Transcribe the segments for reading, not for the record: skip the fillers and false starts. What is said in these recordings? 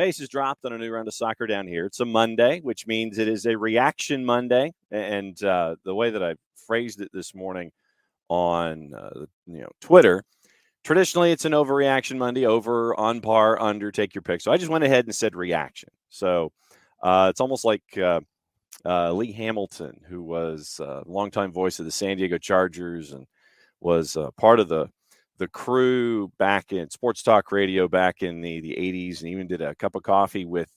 pace is dropped on a new round of soccer down here. It's a Monday, which means it is a reaction Monday. And the way that I phrased it this morning on Twitter, traditionally it's an overreaction Monday, over, on par, under, take your pick. So I just went ahead and said reaction. So it's almost like Lee Hamilton, who was a longtime voice of the San Diego Chargers and was part of the crew back in sports talk radio back in the 80s, and even did a cup of coffee with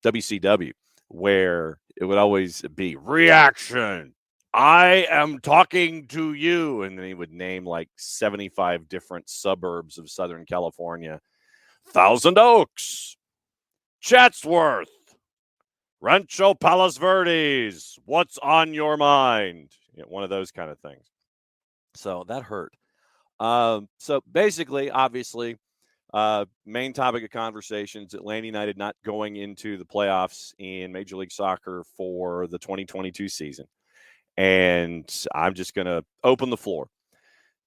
WCW, where it would always be reaction. I am talking to you. And then he would name like 75 different suburbs of Southern California. Thousand Oaks, Chatsworth, Rancho Palos Verdes, what's on your mind? One of those kind of things. So that hurt. So basically, obviously, main topic of conversations, Atlanta United not going into the playoffs in Major League Soccer for the 2022 season. And I'm just going to open the floor.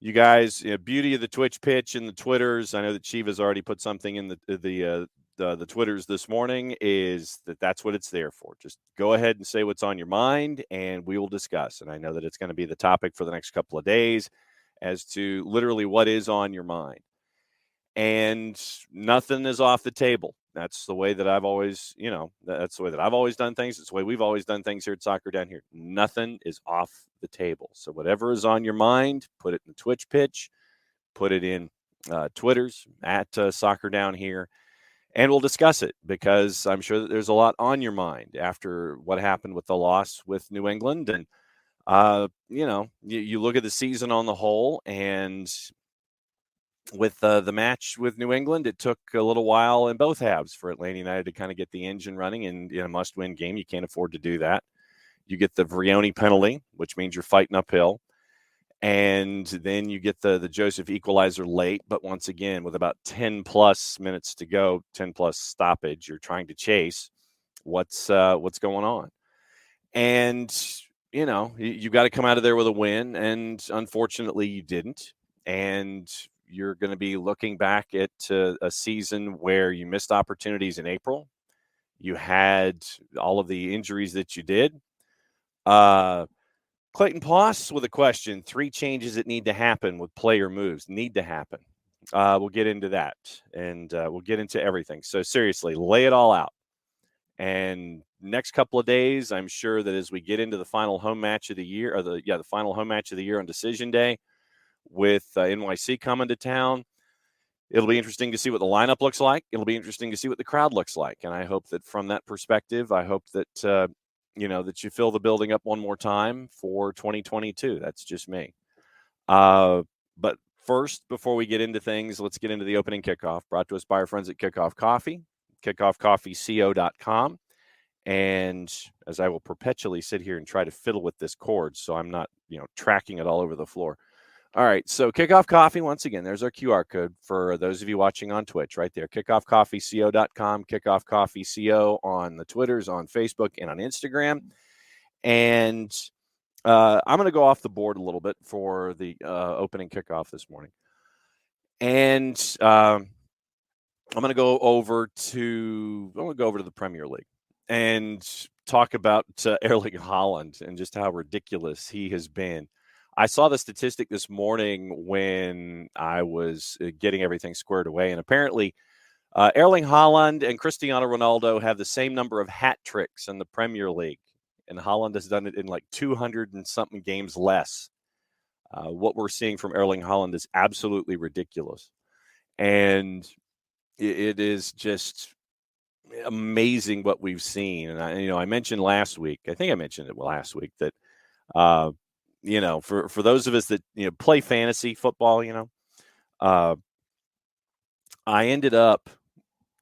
You guys, beauty of the Twitch pitch and the Twitters. I know that Chiva's already put something in the Twitters this morning, is that's what it's there for. Just go ahead and say what's on your mind, and we will discuss. And I know that it's going to be the topic for the next couple of days as to literally what is on your mind. And nothing is off the table. That's the way that I've always, that's the way that I've always done things. It's the way we've always done things here at Soccer Down Here. Nothing is off the table. So whatever is on your mind, put it in the Twitch pitch, put it in Twitters at Soccer Down Here, and we'll discuss it, because I'm sure that there's a lot on your mind after what happened with the loss with New England. And, you look at the season on the whole, and with the match with New England, it took a little while in both halves for Atlanta United to kind of get the engine running. And in a must-win game, you can't afford to do that. You get the Vrioni penalty, which means you're fighting uphill. And then you get the Joseph equalizer late. But once again, with about 10-plus minutes to go, 10-plus stoppage, you're trying to chase what's going on. And, you got to come out of there with a win. And unfortunately, you didn't. And you're going to be looking back at a season where you missed opportunities in April. You had all of the injuries that you did. Clayton Poss with a question. 3 changes that need to happen with player moves. Need to happen. We'll get into that, and we'll get into everything. So seriously, lay it all out. And next couple of days, I'm sure that as we get into the final home match of the year, or the final home match of the year on Decision Day, with NYC coming to town, it'll be interesting to see what the lineup looks like. It'll be interesting to see what the crowd looks like. And I hope that from that perspective, I hope that, that you fill the building up one more time for 2022. That's just me. But first, before we get into things, let's get into the opening kickoff, brought to us by our friends at Kickoff Coffee, kickoffcoffeeco.com. And as I will perpetually sit here and try to fiddle with this cord so I'm not, tracking it all over the floor. All right, so Kickoff Coffee, once again, there's our QR code for those of you watching on Twitch right there, kickoffcoffeeco.com, kickoffcoffeeco on the Twitters, on Facebook, and on Instagram. And I'm going to go off the board a little bit for the opening kickoff this morning. And I'm going to go over to the Premier League and talk about Erling Haaland and just how ridiculous he has been. I saw the statistic this morning when I was getting everything squared away, and apparently Erling Haaland and Cristiano Ronaldo have the same number of hat tricks in the Premier League, and Haaland has done it in like 200 and something games less. What we're seeing from Erling Haaland is absolutely ridiculous, and it is just amazing what we've seen. And I mentioned last week, I think I mentioned it last week, that for those of us that play fantasy football, I ended up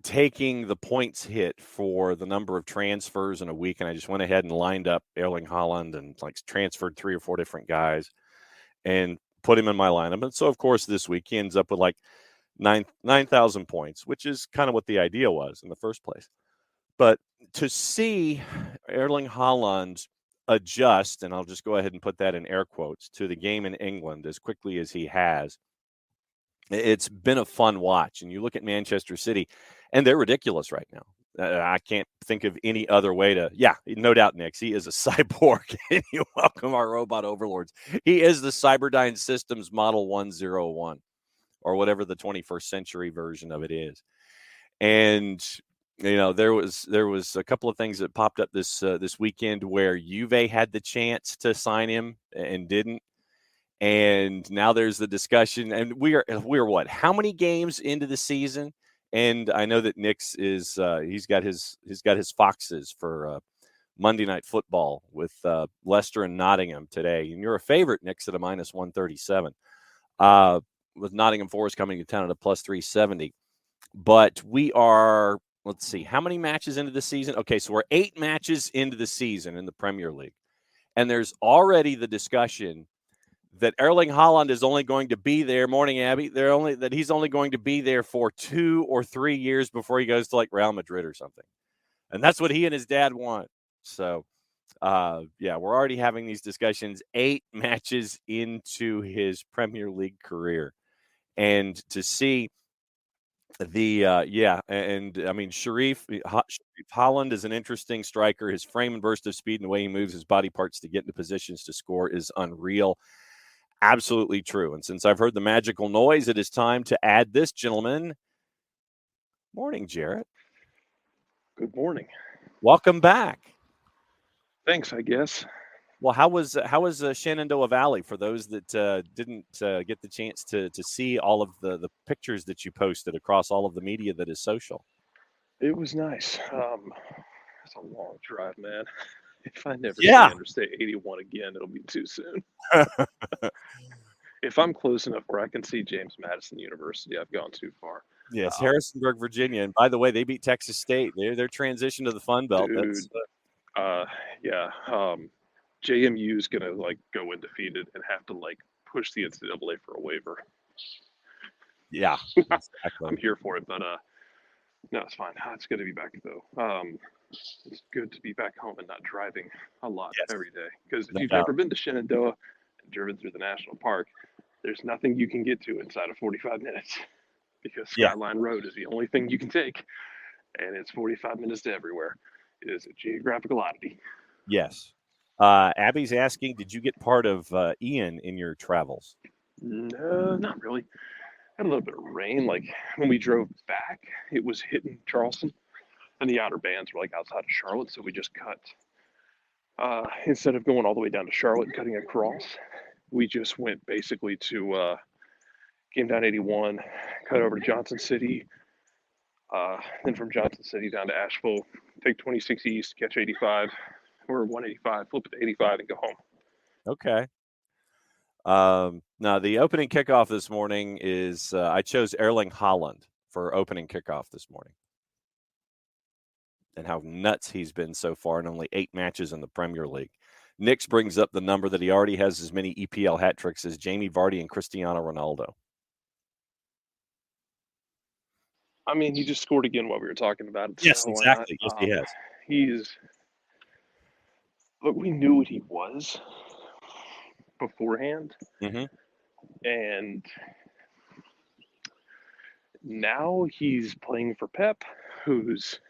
taking the points hit for the number of transfers in a week, and I just went ahead and lined up Erling Haaland and transferred 3 or 4 different guys and put him in my lineup. And so, of course, this week he ends up with 9,000 points, which is kind of what the idea was in the first place. But to see Erling Haaland adjust, and I'll just go ahead and put that in air quotes, to the game in England as quickly as he has, It's been a fun watch. And you look at Manchester City, and they're ridiculous right now. I can't think of any other way to. Yeah, no doubt, Nix. He is a cyborg, and you welcome our robot overlords. He is the Cyberdyne Systems Model 101, or whatever the 21st century version of it is. And there was a couple of things that popped up this weekend where Juve had the chance to sign him and didn't. And now there's the discussion, and we're what? How many games into the season? And I know that Nick's is he's got his Foxes for Monday Night Football with Leicester and Nottingham today, and you're a favorite, Nick's, at a minus 137. With Nottingham Forest coming to town at a plus 370. But we are, let's see, how many matches into the season? Okay, so we're 8 matches into the season in the Premier League, and there's already the discussion that Erling Haaland is only going to be there. Morning, Abby. He's only going to be there for 2 or 3 years before he goes to like Real Madrid or something, and that's what he and his dad want. So, we're already having these discussions 8 matches into his Premier League career, and to see Sharif Haaland is an interesting striker. His frame and burst of speed and the way he moves his body parts to get into positions to score is unreal. Absolutely true. And since I've heard the magical noise, it is time to add this gentleman. Morning, Jarrett. Good morning. Welcome back. Thanks, I guess. Well, how was Shenandoah Valley for those that didn't get the chance to see all of the pictures that you posted across all of the media that is social? It was nice. It's a long drive, man. If I never see Yeah. Interstate 81 again, it'll be too soon. If I'm close enough where I can see James Madison University, I've gone too far. Yes, Harrisonburg, Virginia. And by the way, they beat Texas State. Their transition to the Fun Belt. Dude, JMU is gonna go undefeated and have to push the NCAA for a waiver. Yeah, exactly. I'm here for it, but no, it's fine. It's good to be back though. It's good to be back home and not driving a lot every day. Because if you've never been to Shenandoah and driven through the national park, there's nothing you can get to inside of 45 minutes because Skyline Road is the only thing you can take, and it's 45 minutes to everywhere. It is a geographical oddity. Yes. Abby's asking, did you get part of Ian in your travels? No, not really. Had a little bit of rain. Like when we drove back, it was hitting Charleston, and the outer bands were outside of Charlotte, so we just cut. Instead of going all the way down to Charlotte and cutting across, we just went basically to came down 81, cut over to Johnson City, then from Johnson City down to Asheville, take 26 East, catch 85 or 185, flip it to 85, and go home. Okay. Now, the opening kickoff this morning is I chose Erling Haaland for opening kickoff this morning. And how nuts he's been so far in only 8 matches in the Premier League. Nix brings up the number that he already has as many EPL hat tricks as Jamie Vardy and Cristiano Ronaldo. I mean, he just scored again while we were talking about it. Yes, exactly. Yes, he has. Look, we knew what he was beforehand. Mm-hmm. And now he's playing for Pep, who's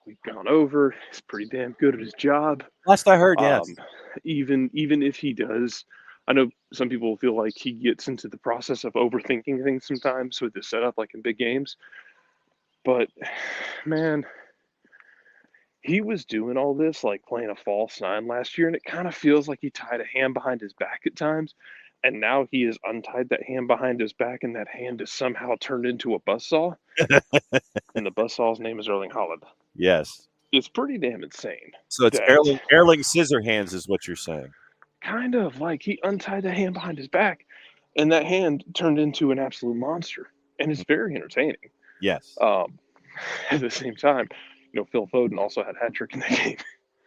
we've gone over. He's pretty damn good at his job. Last I heard, yes. Even if he does, I know some people feel like he gets into the process of overthinking things sometimes with his setup, like in big games. But man, he was doing all this like playing a false nine last year, and it kind of feels like he tied a hand behind his back at times. And now he has untied that hand behind his back, and that hand is somehow turned into a buzzsaw. And the buzzsaw's name is Erling Haaland. Yes. It's pretty damn insane. So it's Erling Scissorhands is what you're saying. Kind of like he untied the hand behind his back, and that hand turned into an absolute monster. And it's very entertaining. Yes. At the same time, Phil Foden also had a hat trick in that game.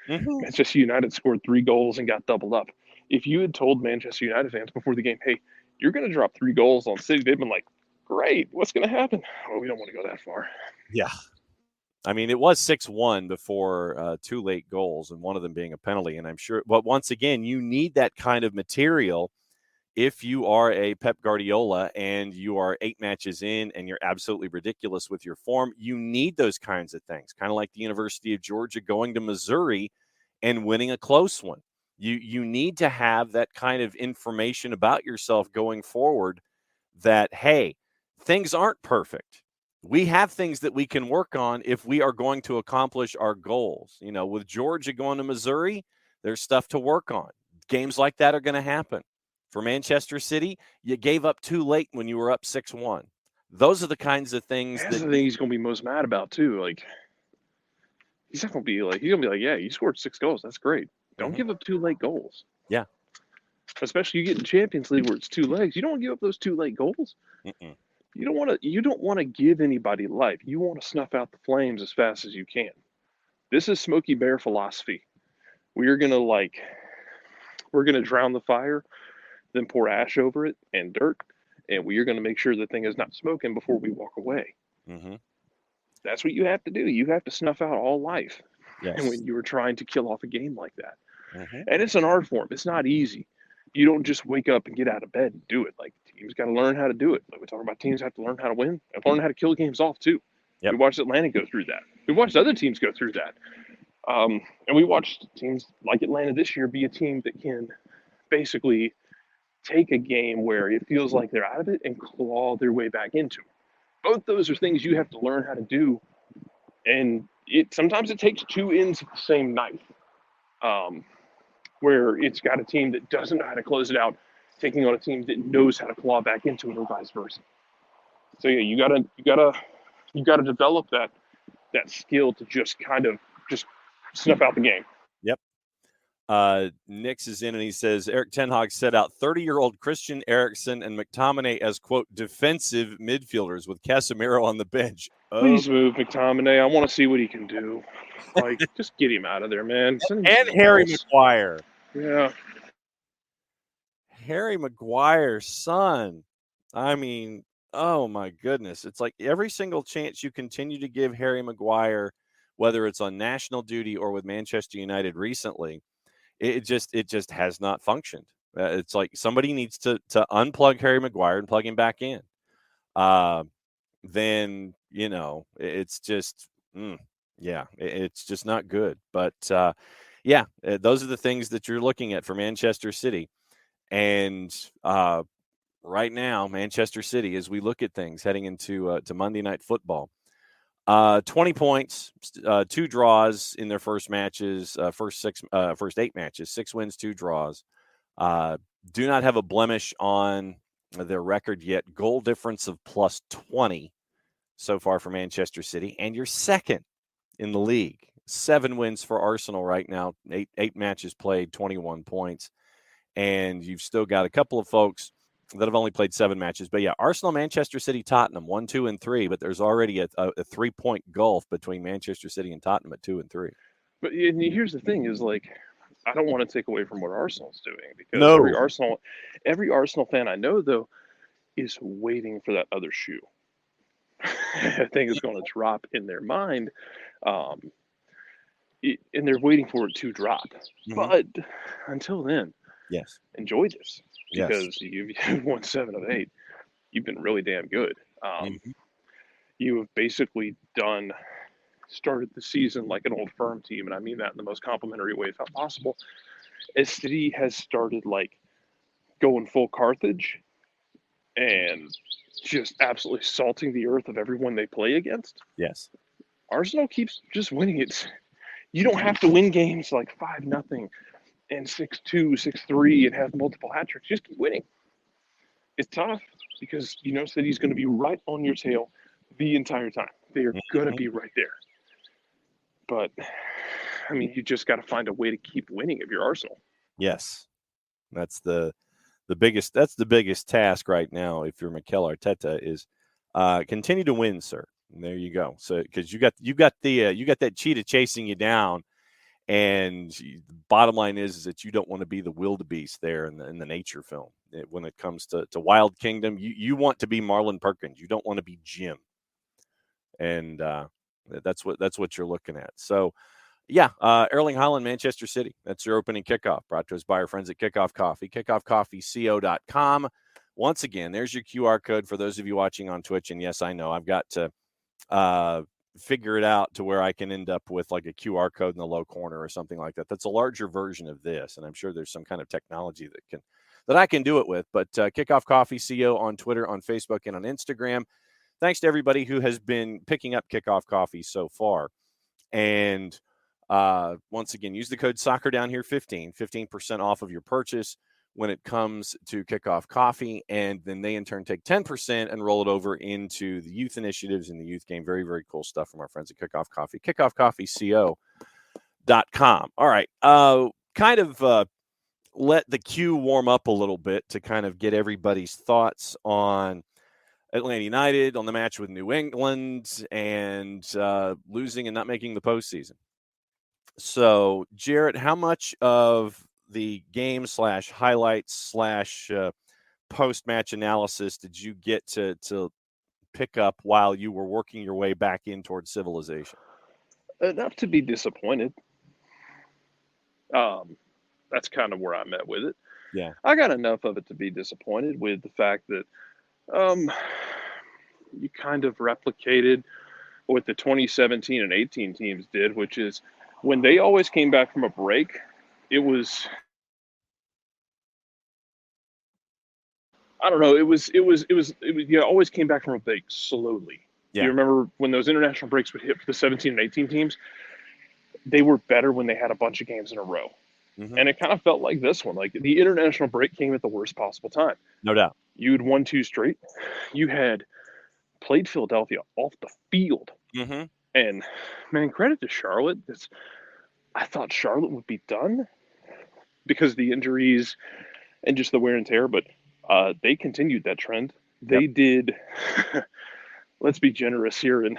Mm-hmm. Manchester United scored 3 goals and got doubled up. If you had told Manchester United fans before the game, hey, you're going to drop 3 goals on City, they'd been like, great, what's going to happen? Well, we don't want to go that far. Yeah. I mean, it was 6-1 before 2 late goals, and one of them being a penalty. And I'm sure, but once again, you need that kind of material if you are a Pep Guardiola and you are 8 matches in and you're absolutely ridiculous with your form, you need those kinds of things, kind of like the University of Georgia going to Missouri and winning a close one. You need to have that kind of information about yourself going forward that, hey, things aren't perfect. We have things that we can work on if we are going to accomplish our goals. You know, with Georgia going to Missouri, there's stuff to work on. Games like that are going to happen. For Manchester City, you gave up too late when you were up 6-1. Those are the kinds of things That's that the thing he's gonna be most mad about too. Like he's not gonna be like yeah, you scored 6 goals. That's great. Don't give up 2 late goals. Yeah. Especially you get in Champions League where it's 2 legs. You don't want to give up those 2 late goals. Mm-mm. You don't want to give anybody life. You want to snuff out the flames as fast as you can. This is Smokey Bear philosophy. We're gonna drown the fire, then pour ash over it and dirt, and we are gonna make sure the thing is not smoking before we walk away. Mm-hmm. That's what you have to do. You have to snuff out all life. Yes. And when you are trying to kill off a game like that. Mm-hmm. And it's an art form. It's not easy. You don't just wake up and get out of bed and do it. Like teams got to learn how to do it. Like we talk about, teams have to learn how to win and learn how to kill games off too. Yep. We watched Atlanta go through that. We watched other teams go through that. And we watched teams like Atlanta this year be a team that can basically take a game where it feels like they're out of it and claw their way back into it. Both those are things you have to learn how to do. And sometimes it takes 2 ends of the same knife. Where it's got a team that doesn't know how to close it out, taking on a team that knows how to claw back into it, or vice versa. So yeah, you gotta develop that skill to just kind of just snuff out the game. Yep. Nix is in and he says Eric Ten Hag set out 30-year-old Christian Eriksen and McTominay as, quote, defensive midfielders with Casemiro on the bench. Please move McTominay. I want to see what he can do. Like, just get him out of there, man. And Harry Maguire. Yeah. Harry Maguire's son. I mean, oh my goodness. It's like every single chance you continue to give Harry Maguire, whether it's on national duty or with Manchester United recently, it just has not functioned. It's like somebody needs to unplug Harry Maguire and plug him back in. Then, you know, it's just, it's just not good. But those are the things that you're looking at for Manchester City. And right now, Manchester City, as we look at things heading into to Monday Night Football, 20 points, 2 draws in their first matches, first 8 matches, 6 wins, 2 draws. Do not have a blemish on their record yet. Goal difference of plus 20 so far for Manchester City, and you're second in the league. 7 wins for Arsenal right now, 8 matches played, 21 points. And you've still got a couple of folks that have only played 7 matches. But yeah, Arsenal, Manchester City, Tottenham, 1, 2, and 3. But there's already a 3-point gulf between Manchester City and Tottenham at 2 and 3. But here's the thing: is like, I don't want to take away from what Arsenal's doing, because every Arsenal fan I know though is waiting for that other shoe. I think it's going to drop in their mind, and they're waiting for it to drop. Mm-hmm. But until then, yes, enjoy this, because you've won 7 of 8. You've been really damn good. You have basically started the season like an old firm team, and I mean that in the most complimentary way possible. As City has started like going full Carthage and just absolutely salting the earth of everyone they play against. Yes. Arsenal keeps just winning it. You don't have to win games like 5-0 and 6-2, 6-3 and have multiple hat tricks. Just keep winning. It's tough because you know City's going to be right on your tail the entire time. They are going to be right there. But I mean, you just got to find a way to keep winning if you're Arsenal. Yes. That's the biggest task right now if you're Mikel Arteta is continue to win, sir. And there you go. So because you got that cheetah chasing you down, and the bottom line is that you don't want to be the wildebeest there in the nature film. When it comes to Wild Kingdom, you want to be Marlon Perkins. You don't want to be Jim. And that's what you're looking at. So Yeah, Erling Haaland, Manchester City. That's your opening kickoff, brought to us by our friends at Kickoff Coffee, kickoffcoffeeco.com. Once again, there's your QR code for those of you watching on Twitch. And yes, I know I've got to figure it out to where I can end up with like a QR code in the low corner or something like that. That's a larger version of this, and I'm sure there's some kind of technology that I can do it with. But Kickoff Coffee CO on Twitter, on Facebook, and on Instagram. Thanks to everybody who has been picking up Kickoff Coffee so far. And once again, use the code Soccer Down Here 15% off of your purchase when it comes to Kickoff Coffee, and then they in turn take 10% and roll it over into the youth initiatives in the youth game. Very, very cool stuff from our friends at Kickoff Coffee. kickoffcoffeeco.com. All right. Let the queue warm up a little bit to kind of get everybody's thoughts on Atlanta United, on the match with New England, and losing and not making the postseason. So, Jarrett, how much of the game / highlights / post-match analysis did you get to pick up while you were working your way back in towards civilization? Enough to be disappointed. That's kind of where I'm at with it. Yeah. I got enough of it to be disappointed with the fact that you kind of replicated what the 2017 and 18 teams did, which is when they always came back from a break, it was, I don't know, it was you always came back from a break slowly. Yeah. You remember when those international breaks would hit for the 17 and 18 teams, they were better when they had a bunch of games in a row. Mm-hmm. And it kind of felt like this one. Like the international break came at the worst possible time. No doubt. You had won 2 straight. You had played Philadelphia off the field. Mm-hmm. And, man, credit to Charlotte. I thought Charlotte would be done because of the injuries and just the wear and tear, but they continued that trend. They did. Let's be generous here, and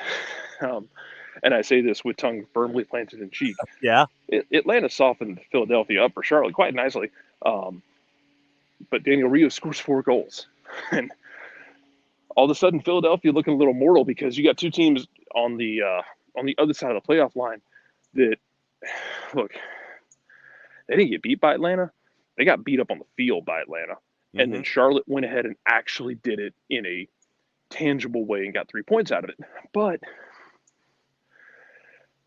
I say this with tongue firmly planted in cheek. Yeah. Atlanta softened Philadelphia up for Charlotte quite nicely, but Daniel Rios scores 4 goals, and all of a sudden Philadelphia looking a little mortal because you got 2 teams on the other side of the playoff line that, look, they didn't get beat by Atlanta. They got beat up on the field by Atlanta. Mm-hmm. And then Charlotte went ahead and actually did it in a tangible way and got 3 points out of it. But,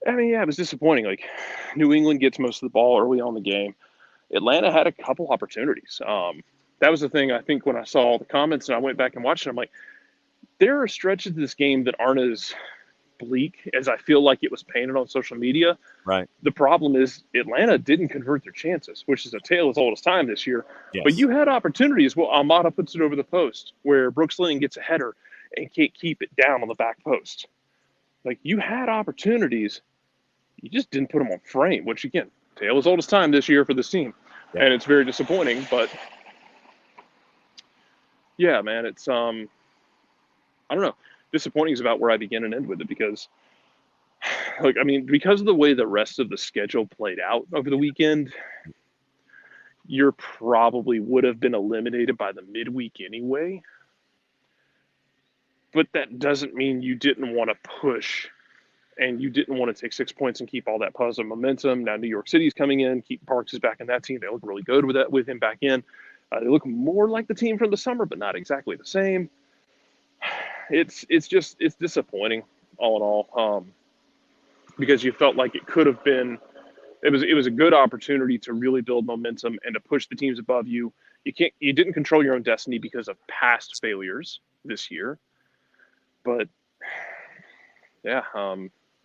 I mean, yeah, it was disappointing. Like, New England gets most of the ball early on in the game. Atlanta had a couple opportunities. That was the thing, I think, when I saw all the comments and I went back and watched it, I'm like, there are stretches of this game that aren't as bleak as I feel like it was painted on social media. Right. The problem is Atlanta didn't convert their chances, which is a tale as old as time this year. Yes. But you had opportunities. Well, Almada puts it over the post where Brooks Lennon gets a header and can't keep it down on the back post. Like, you had opportunities. You just didn't put them on frame, which, again, tale as old as time this year for this team. Yeah. And it's very disappointing. But, yeah, man, it's, I don't know. Disappointing is about where I begin and end with it because, like, I mean, because of the way the rest of the schedule played out over the weekend, you probably would have been eliminated by the midweek anyway. But that doesn't mean you didn't want to push and you didn't want to take 6 points and keep all that positive momentum. Now New York City's coming in. Keith Parks is back in that team. They look really good with him back in. They look more like the team from the summer, but not exactly the same. It's disappointing all in all, because you felt like it could have been. It was a good opportunity to really build momentum and to push the teams above you. You didn't control your own destiny because of past failures this year, but yeah,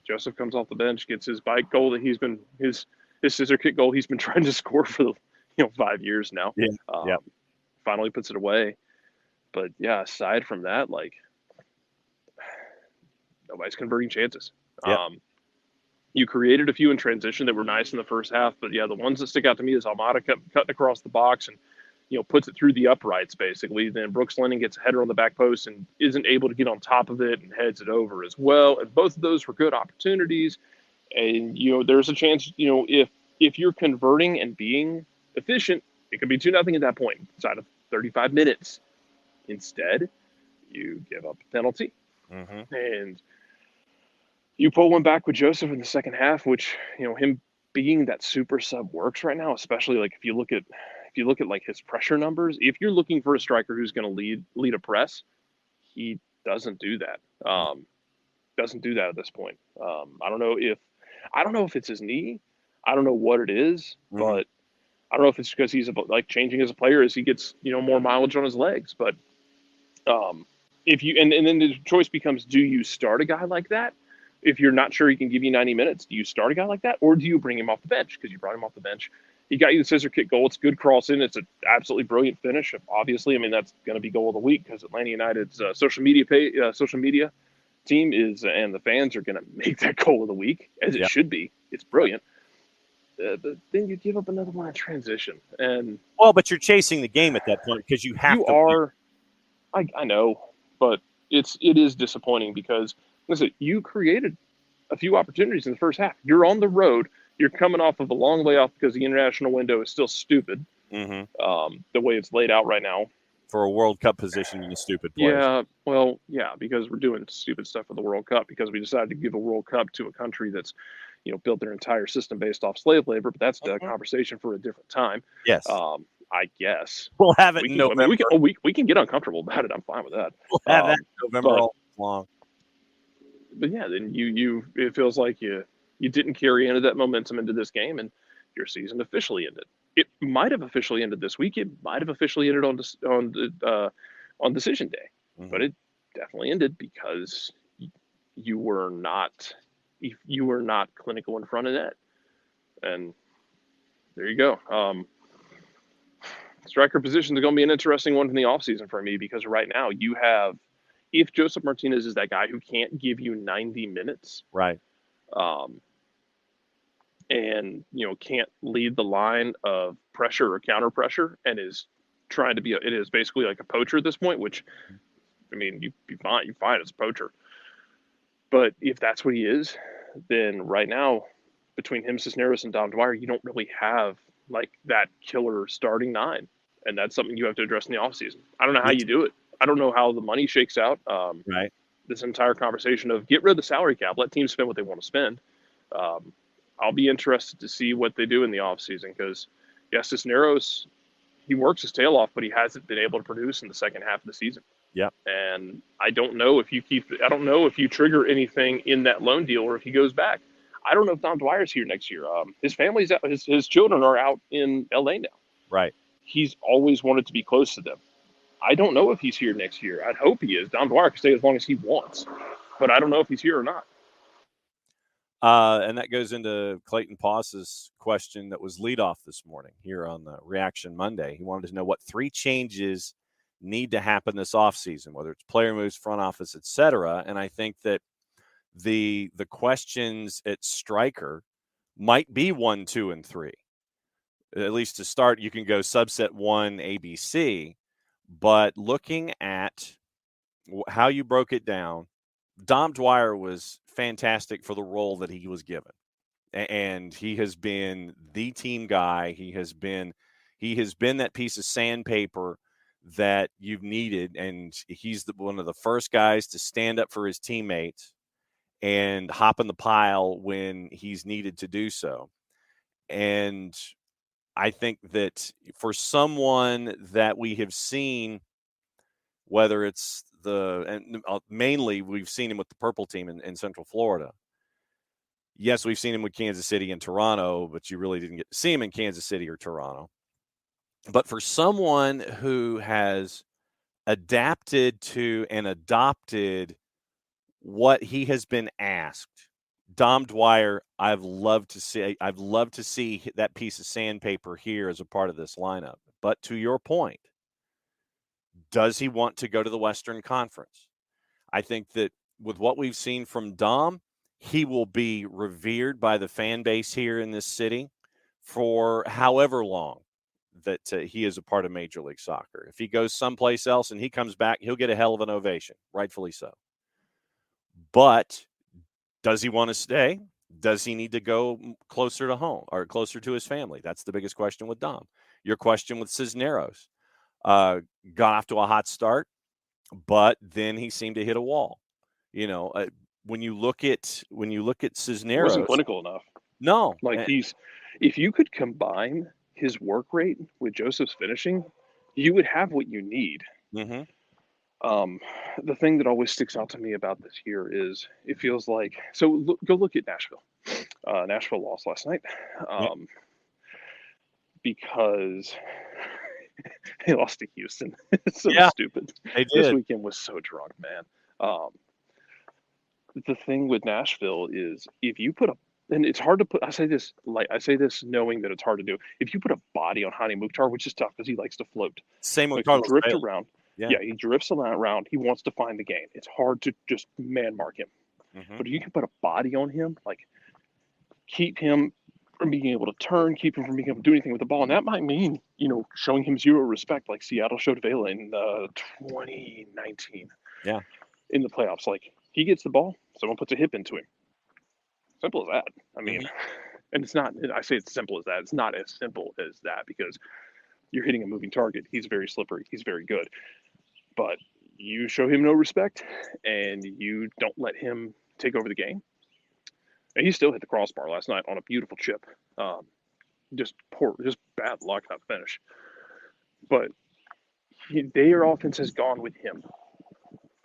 Joseph comes off the bench, gets his bike goal that he's been his scissor kick goal he's been trying to score for 5 years now. Yeah. Finally puts it away, but yeah, aside from that, like, nobody's converting chances. Yep. You created a few in transition that were nice in the first half, but yeah, the ones that stick out to me is Almada cutting across the box and puts it through the uprights basically. Then Brooks Lennon gets a header on the back post and isn't able to get on top of it and heads it over as well. And both of those were good opportunities. And there's a chance if you're converting and being efficient, it could be 2-0 at that point inside of 35 minutes. Instead, you give up a penalty. Mm-hmm. And You pull one back with Joseph in the second half, which, him being that super sub works right now, especially like if you look at like his pressure numbers. If you're looking for a striker who's going to lead a press, he doesn't do that. Doesn't do that at this point. I don't know if it's his knee. I don't know what it is, but I don't know if it's because he's like changing as a player as he gets more mileage on his legs. But if you and then the choice becomes: do you start a guy like that? If you're not sure he can give you 90 minutes, do you start a guy like that, or do you bring him off the bench because you brought him off the bench? He got you the scissor kick goal. It's a good cross in. It's an absolutely brilliant finish. Obviously, I mean that's going to be goal of the week because Atlanta United's social media team is, and the fans are going to make that goal of the week as it should be. It's brilliant. But then you give up another one in transition, and but you're chasing the game at that point because you have to. Are. I know, but it is disappointing because listen, you created a few opportunities in the first half. You're on the road. You're coming off of a long layoff because the international window is still stupid. The way it's laid out right now. For a World Cup position in a stupid place. Yeah, well, yeah, because we're doing stupid stuff for the World Cup because we decided to give a World Cup to a country that's, built their entire system based off slave labor. But that's a conversation for a different time. Yes. I guess we'll have it in November. I mean, we can get uncomfortable about it. I'm fine with that. We'll have that in November all long. But yeah, then it feels like you didn't carry any of that momentum into this game, and your season officially ended. It might have officially ended this week. It might have officially ended on decision day, but it definitely ended because you were not clinical in front of net, and there you go. Striker position is going to be an interesting one in the offseason for me because right now you have, if Joseph Martinez is that guy who can't give you 90 minutes, right, and can't lead the line of pressure or counter pressure, and is trying to be it is basically like a poacher at this point. Which, I mean, you find as a poacher. But if that's what he is, then right now, between him, Cisneros, and Dom Dwyer, you don't really have like that killer starting nine, and that's something you have to address in the offseason. I don't know how you do it. I don't know how the money shakes out. Right. This entire conversation of get rid of the salary cap, let teams spend what they want to spend. I'll be interested to see what they do in the offseason because, yes, Cisneros, he works his tail off, but he hasn't been able to produce in the second half of the season. Yeah. And I don't know if you trigger anything in that loan deal or if he goes back. I don't know if Don Dwyer's here next year. His family's out, his children are out in LA now. Right. He's always wanted to be close to them. I don't know if he's here next year. I'd hope he is. Don Dwyer can stay as long as he wants, but I don't know if he's here or not. And that goes into Clayton Poss's question that was leadoff this morning here on the Reaction Monday. He wanted to know what 3 changes need to happen this offseason, whether it's player moves, front office, etc. And I think that the questions at striker might be 1, 2, and 3. At least to start, you can go subset 1, ABC. But looking at how you broke it down, Dom Dwyer was fantastic for the role that he was given. And he has been the team guy. He has been that piece of sandpaper that you've needed. And he's one of the first guys to stand up for his teammates and hop in the pile when he's needed to do so. And I think that for someone that we have seen, whether it's mainly we've seen him with the purple team in Central Florida. Yes, we've seen him with Kansas City and Toronto, but you really didn't get to see him in Kansas City or Toronto. But for someone who has adapted to and adopted what he has been asked, Dom Dwyer, I've loved to see that piece of sandpaper here as a part of this lineup. But to your point, does he want to go to the Western Conference? I think that with what we've seen from Dom, he will be revered by the fan base here in this city for however long that he is a part of Major League Soccer. If he goes someplace else and he comes back, he'll get a hell of an ovation, rightfully so. But does he want to stay? Does he need to go closer to home or closer to his family? That's the biggest question with Dom. Your question with Cisneros. Got off to a hot start, but then he seemed to hit a wall. when you look at He Cisneros, wasn't clinical enough. no, Like if you could combine his work rate with Joseph's finishing, you would have what you need. mm-hmm. The thing that always sticks out to me about this year is it feels like go look at Nashville. Nashville lost last night because they lost to Houston. It's so stupid. They This did. weekend was so drunk, man. The thing with Nashville is if you put and it's hard to put. I say this knowing that it's hard to do. If you put a body on Hani Mukhtar, which is tough because he likes to float. Same with Like Carlos drift Bailey. around. Yeah. He drifts around. He wants to find the game. It's hard to just man mark him. Mm-hmm. But if you can put a body on him, like keep him from being able to turn, keep him from being able to do anything with the ball, and that might mean showing him zero respect, like Seattle showed Vela in 2019. Yeah. In the playoffs, like he gets the ball, someone puts a hip into him. Simple as that. I mean, and it's not. I say it's simple as that. It's not as simple as that because you're hitting a moving target. He's very slippery. He's very good, but you show him no respect and you don't let him take over the game. And he still hit the crossbar last night on a beautiful chip. Just bad luck, not finish. But their offense has gone with him.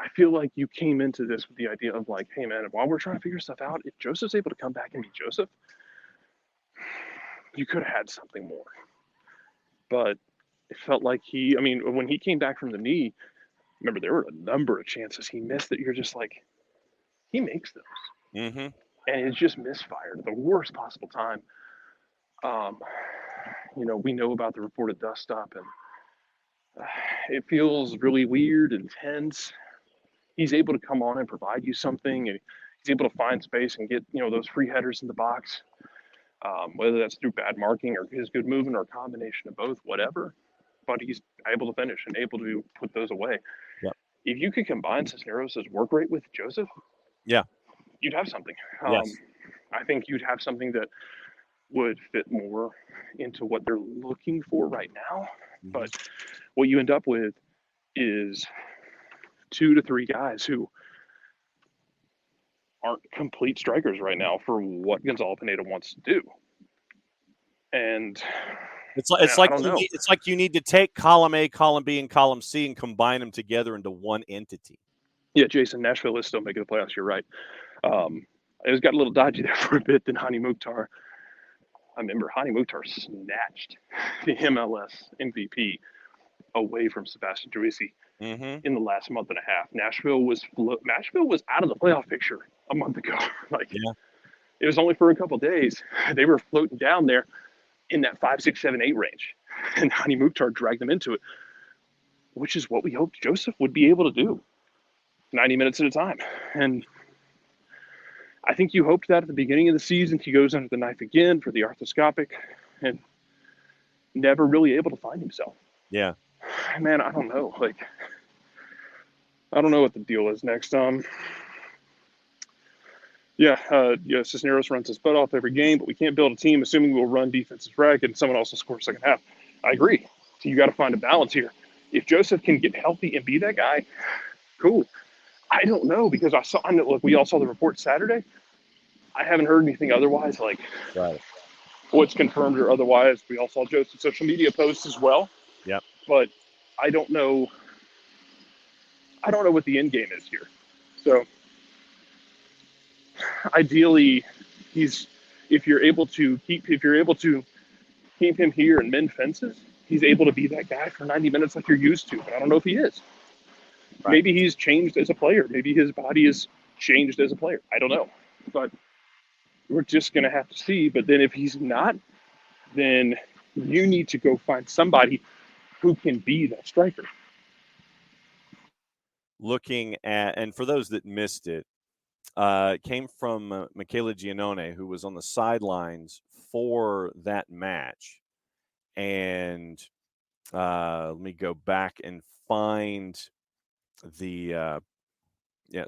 I feel like you came into this with the idea of like, hey man, while we're trying to figure stuff out, if Joseph's able to come back and be Joseph, you could have had something more. But it felt like when he came back from the knee, remember there were a number of chances he missed that you're just like, he makes those. Mm-hmm. And it's just misfired at the worst possible time. We know about the reported dust up, and it feels really weird and tense. He's able to come on and provide you something, and he's able to find space and get those free headers in the box, whether that's through bad marking or his good movement or a combination of both, whatever. But he's able to finish and able to put those away. Yep. If you could combine Cisneros' work rate with Joseph, you'd have something. Yes. I think you'd have something that would fit more into what they're looking for right now. Mm-hmm. But what you end up with is 2 to 3 guys who aren't complete strikers right now for what Gonzalo Pineda wants to do. And it's like you need to take column A, column B, and column C and combine them together into one entity. Yeah, Jason, Nashville is still making the playoffs. You're right. It was got a little dodgy there for a bit than Hani Mukhtar. I remember Hani Mukhtar snatched the MLS MVP away from Sebastian Driussi in the last month and a half. Nashville was out of the playoff picture a month ago. It was only for a couple of days. They were floating down there in that 5, 6, 7, 8 range, and Hani Mukhtar dragged them into it, which is what we hoped Joseph would be able to do, 90 minutes at a time. And I think you hoped that at the beginning of the season. He goes under the knife again for the arthroscopic and never really able to find himself. Yeah. Man, I don't know. I don't know what the deal is next. Cisneros runs his butt off every game, but we can't build a team assuming we'll run defenses ragged and someone else will score second half. I agree. So you got to find a balance here. If Joseph can get healthy and be that guy, cool. I don't know because we all saw the report Saturday. I haven't heard anything otherwise, what's confirmed or otherwise. We all saw Joseph's social media posts as well. Yep. But I don't know what the end game is here. So ideally, if you're able to keep him here and mend fences, he's able to be that guy for 90 minutes like you're used to. But I don't know if he is. Right. Maybe he's changed as a player. Maybe his body is changed as a player. I don't know. But we're just going to have to see. But then if he's not, then you need to go find somebody who can be that striker. Looking at, and for those that missed it, came from Michele Giannone, who was on the sidelines for that match. And let me go back and find the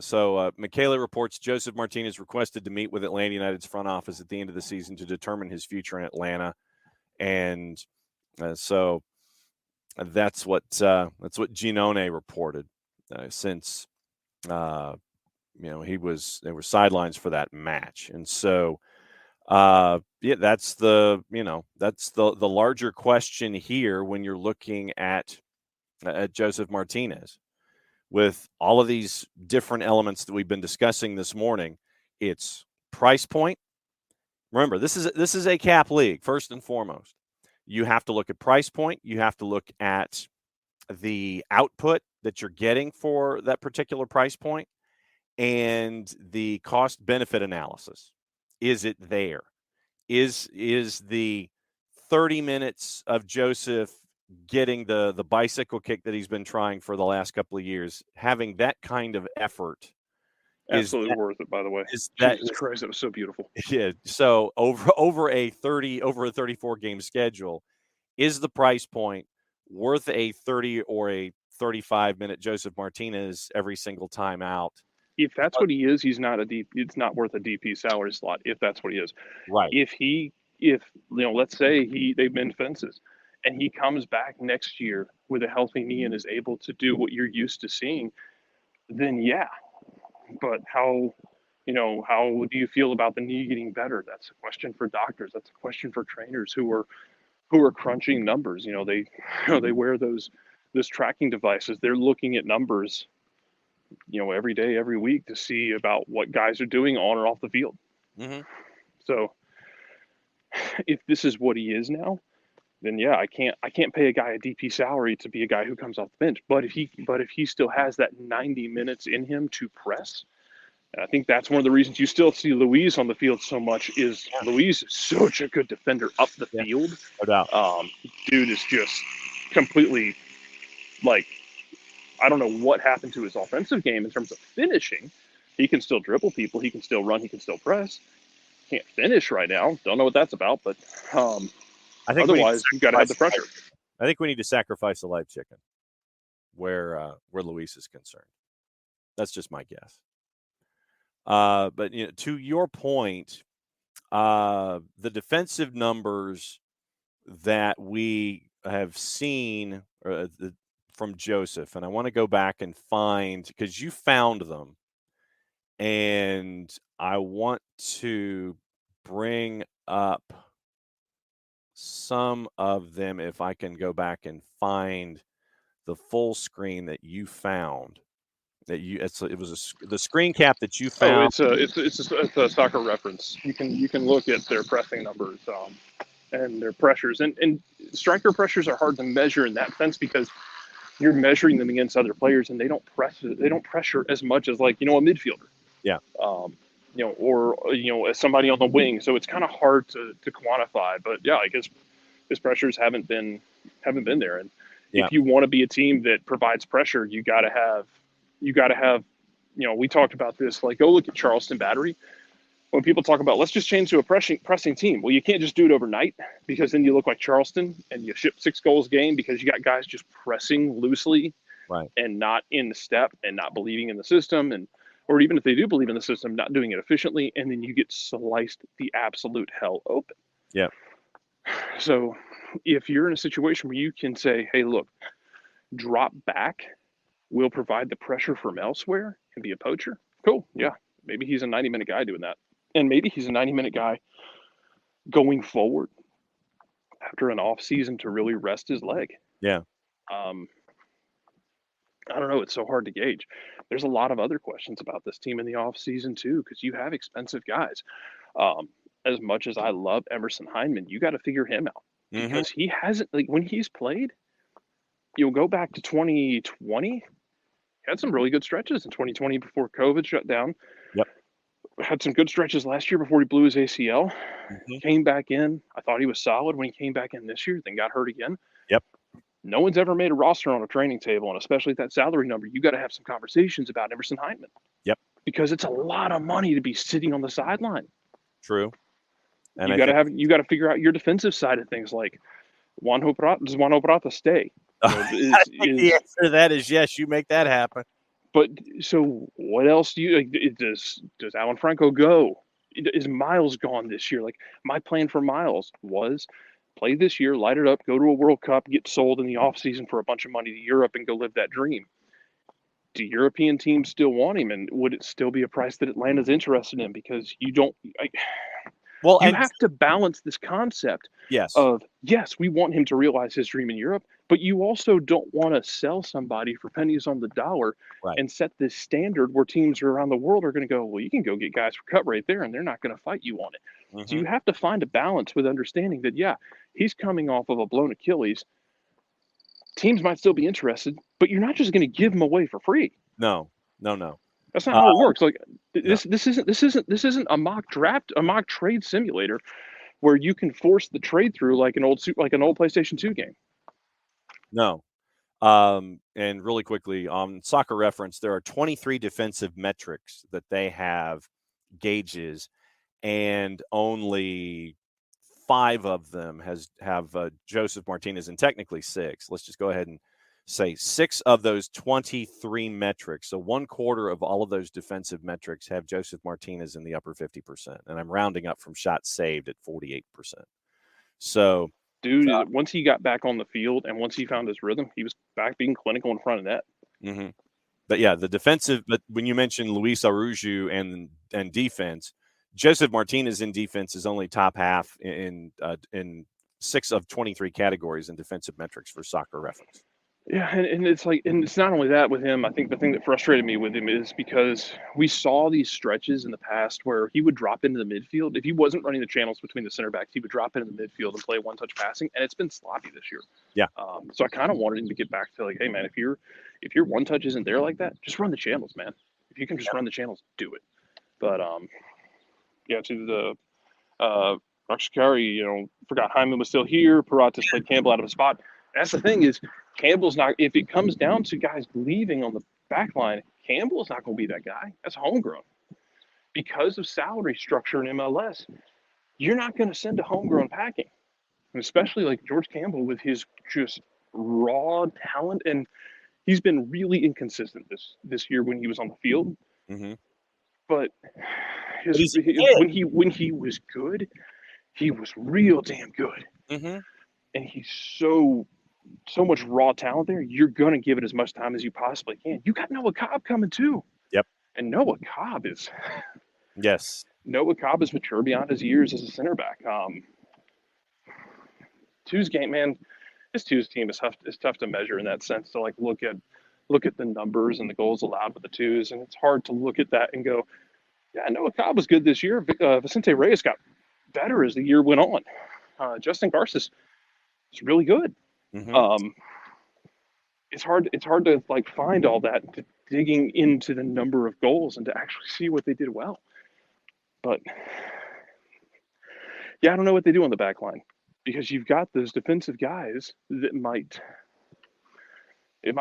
So Michele reports Joseph Martinez requested to meet with Atlanta United's front office at the end of the season to determine his future in Atlanta, and so that's what Giannone reported. Since there were sidelines for that match, and so that's the larger question here when you're looking at Josef Martinez with all of these different elements that we've been discussing this morning. It's price point. Remember, this is a cap league first and foremost. You have to look at price point. You have to look at the output that you're getting for that particular price point and the cost benefit analysis. Is it there? Is the 30 minutes of Josef getting the bicycle kick that he's been trying for the last couple of years, having that kind of effort, absolutely worth it, by the way. Jesus Christ, that was so beautiful. Yeah. So over a 34 game schedule, is the price point worth a 30 or a 35-minute Josef Martinez every single time out? If that's what he is, he's not it's not worth a DP salary slot. If that's what he is, right? If let's say they mend fences, and he comes back next year with a healthy knee and is able to do what you're used to seeing, then yeah. But how do you feel about the knee getting better? That's a question for doctors. That's a question for trainers who are crunching numbers. They wear those tracking devices. They're looking at numbers, every day, every week to see about what guys are doing on or off the field. Mm-hmm. So if this is what he is now, then yeah, I can't pay a guy a DP salary to be a guy who comes off the bench. But if he still has that 90 minutes in him to press, and I think that's one of the reasons you still see Luis on the field so much is Luis is such a good defender up the field. No doubt. Dude is just completely I don't know what happened to his offensive game in terms of finishing. He can still dribble people. He can still run. He can still press. Can't finish right now. Don't know what that's about, but I think otherwise you got to have the pressure. I think we need to sacrifice the live chicken where Luis is concerned. That's just my guess. But to your point, the defensive numbers that we have seen from Josef, and I want to go back and find, because you found them, and I want to bring up some of them if I can go back and find the full screen that you found. The screen cap that you found. Oh, it's a soccer reference. You can look at their pressing numbers and their pressures, and striker pressures are hard to measure in that sense because you're measuring them against other players, and they don't pressure as much as a midfielder. Yeah. Or as somebody on the wing. So it's kind of hard to quantify. But yeah, I guess his pressures haven't been there. And if you want to be a team that provides pressure, you got to have. We talked about this. Go look at Charleston Battery. When people talk about let's just change to a pressing team, well, you can't just do it overnight because then you look like Charleston and you ship 6 goals a game because you got guys just pressing loosely, right, and not in the step and not believing in the system, or even if they do believe in the system, not doing it efficiently, and then you get sliced the absolute hell open. Yeah. So if you're in a situation where you can say, hey, look, drop back, we'll provide the pressure from elsewhere and be a poacher. Cool. Yeah. Maybe he's a 90-minute guy doing that. And maybe he's a 90-minute guy going forward after an off season to really rest his leg. Yeah. I don't know. It's so hard to gauge. There's a lot of other questions about this team in the off season too, because you have expensive guys. As much as I love Emerson Hyndman, you got to figure him out because he hasn't, when he's played, you'll go back to 2020, had some really good stretches in 2020 before COVID shut down. Yep. Had some good stretches last year before he blew his ACL. Came back in. I thought he was solid when he came back in this year, then got hurt again. Yep. No one's ever made a roster on a training table, and especially at that salary number, you got to have some conversations about Emerson Hyndman. Yep. Because it's a lot of money to be sitting on the sideline. True. And you got to figure out your defensive side of things. Like does Juan Obrata stay? The answer to that is yes. You make that happen. But so what else does Alan Franco go? Is Miles gone this year? My plan for Miles was play this year, light it up, go to a World Cup, get sold in the offseason for a bunch of money to Europe and go live that dream. do European teams still want him, and would it still be a price that Atlanta's interested in? Because Well, you and have to balance this concept yes, of, yes, we want him to realize his dream in Europe, but you also don't want to sell somebody for pennies on the dollar right. and set this standard where teams around the world are going to go, well, you can go get guys for cut right there, and they're not going to fight you on it. So Hmm. you have to find a balance with understanding that, yeah, he's coming off of a blown Achilles. Teams might still be interested, but you're not just going to give him away for free. No, no. That's not Uh, how it works. Like no. this isn't a mock draft, a mock trade simulator where you can force the trade through like an old PlayStation 2 game. No. And really quickly on Soccer Reference, there are 23 defensive metrics that they have gauges, and only 5 of them have Joseph Martinez, and technically 6. Let's just go ahead and say 6 of those 23 metrics. So 1/4 of all of those defensive metrics have Joseph Martinez in the upper 50%, and I'm rounding up from shots saved at 48%. So, Dude, once he got back on the field and once he found his rhythm, he was back being clinical in front of net. mm-hmm. But yeah, the defensive. But when you mentioned Luis Arujo and defense, Joseph Martinez in defense is only top half in 6 of 23 categories in defensive metrics for Soccer Reference. Yeah, and it's like, and it's not only that with him. I think the thing that frustrated me with him is because we saw these stretches in the past where he would drop into the midfield. If he wasn't running the channels between the center backs, he would drop into the midfield and play one-touch passing, and it's been sloppy this year. Yeah. So I kind of wanted him to get back to like, hey man, if your one-touch isn't there like that, just run the channels, man. If you can just run the channels, do it. But yeah, to the Rakshakari, forgot Hyman was still here. Paratas played Campbell out of a spot. That's the thing is, Campbell's not. If it comes down to guys leaving on the back line, Campbell's not going to be that guy. That's homegrown. Because of salary structure in MLS, you're not going to send a homegrown packing, and especially like George Campbell with his just raw talent, and he's been really inconsistent this year when he was on the field. Mm-hmm. But when he was good, he was real damn good. Mm-hmm. And he's so much raw talent there. You're gonna give it as much time as you possibly can. You got Noah Cobb coming too. Yep. And Noah Cobb is mature beyond his years as a center back. Two's game, man. This Two's team is tough to measure in that sense. To like look at the numbers and the goals allowed with the Twos, and it's hard to look at that and go, yeah, Noah Cobb was good this year. Vicente Reyes got better as the year went on. Justin Garces is really good. Mm-hmm. It's hard to like find all that, to digging into the number of goals and to actually see what they did well. But yeah, I don't know what they do on the back line, because you've got those defensive guys that might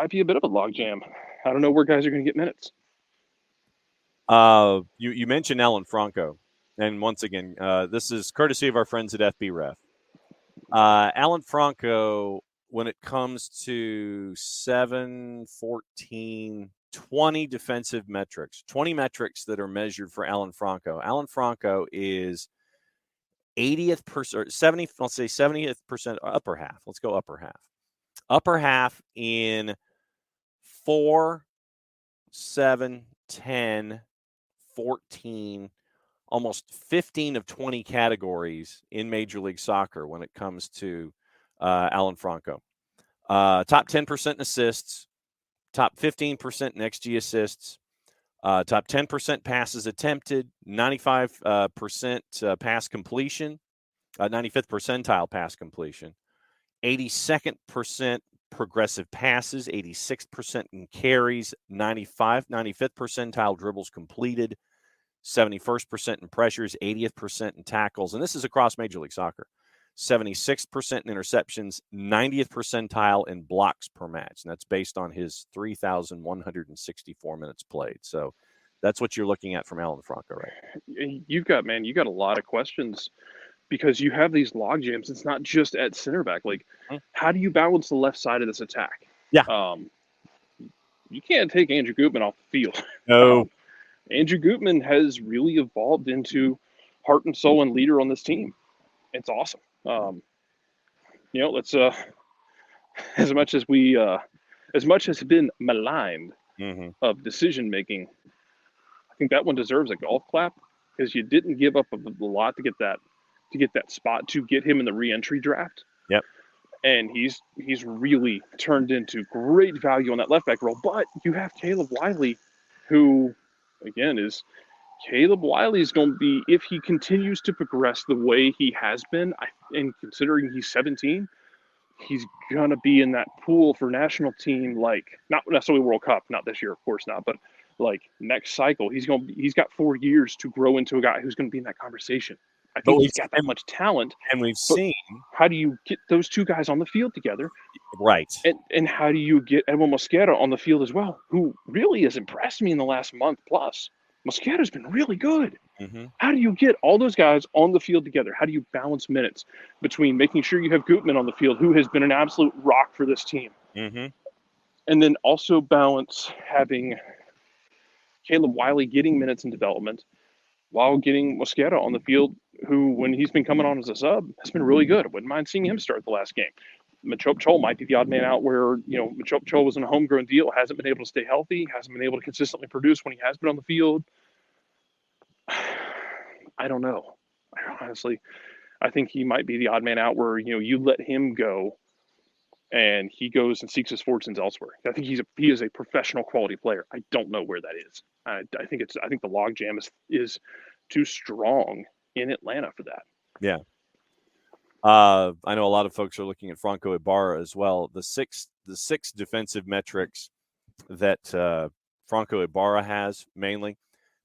be a bit of a logjam. I don't know where guys are going to get minutes. You mentioned Alan Franco, and once again, this is courtesy of our friends at FB Ref. Alan Franco, when it comes to 7, 14, 20 defensive metrics, 20 metrics that are measured for Alan Franco. Alan Franco is 80th percent, 70. Let's say 70th percent, upper half. Let's go upper half. Upper half in 4, 7, 10, 14, almost 15 of 20 categories in Major League Soccer when it comes to Alan Franco. Top 10% in assists, top 15% in XG assists, top 10% passes attempted, 95% pass completion, 95th percentile pass completion, 82nd percent progressive passes, 86% in carries, 95th percentile dribbles completed, 71st% in pressures, 80th% in tackles, and this is across Major League Soccer. 76% in interceptions, 90th percentile in blocks per match, and that's based on his 3,164 minutes played. So that's what you're looking at from Alan Franco, right? You've got a lot of questions, because you have these log jams. It's not just at center back. Like, how do you balance the left side of this attack? Yeah. You can't take Andrew Gutman off the field. No. Andrew Gutman has really evolved into heart and soul and leader on this team. It's awesome. Let's as much as been maligned Mm-hmm. of decision making. I think that one deserves a golf clap because you didn't give up a lot to get that spot to get him in the re-entry draft, Yep. and he's really turned into great value on that left back role. But you have Caleb Wiley, who again is Caleb Wiley is going to be, if he continues to progress the way he has been, and considering he's 17, he's going to be in that pool for national team, like not necessarily World Cup, not this year, of course not, but like next cycle. He's got 4 years to grow into a guy who's going to be in that conversation. I But think he's got that much talent. we've But seen how do you get those two guys on the field together? right. And how do you get Edwin Mosquera on the field as well, who really has impressed me in the last month plus? Mosquera's been really good. Mm-hmm. How do you get all those guys on the field together? How do you balance minutes between making sure you have Gutman on the field, who has been an absolute rock for this team, Mm-hmm. and then also balance having Caleb Wiley getting minutes in development while getting Mosquera on the field, who, when he's been coming on as a sub, has been really good. I wouldn't mind seeing him start the last game. Machop Chol might be the odd man out where, Machop Chol was in a homegrown deal, hasn't been able to stay healthy, hasn't been able to consistently produce when he has been on the field. I don't know. Honestly, I think he might be the odd man out where, you let him go and he goes and seeks his fortunes elsewhere. I think he is a professional quality player. I don't know where that is. I think the logjam is too strong in Atlanta for that. Yeah. I know a lot of folks are looking at Franco Ibarra as well. The six defensive metrics that Franco Ibarra has, mainly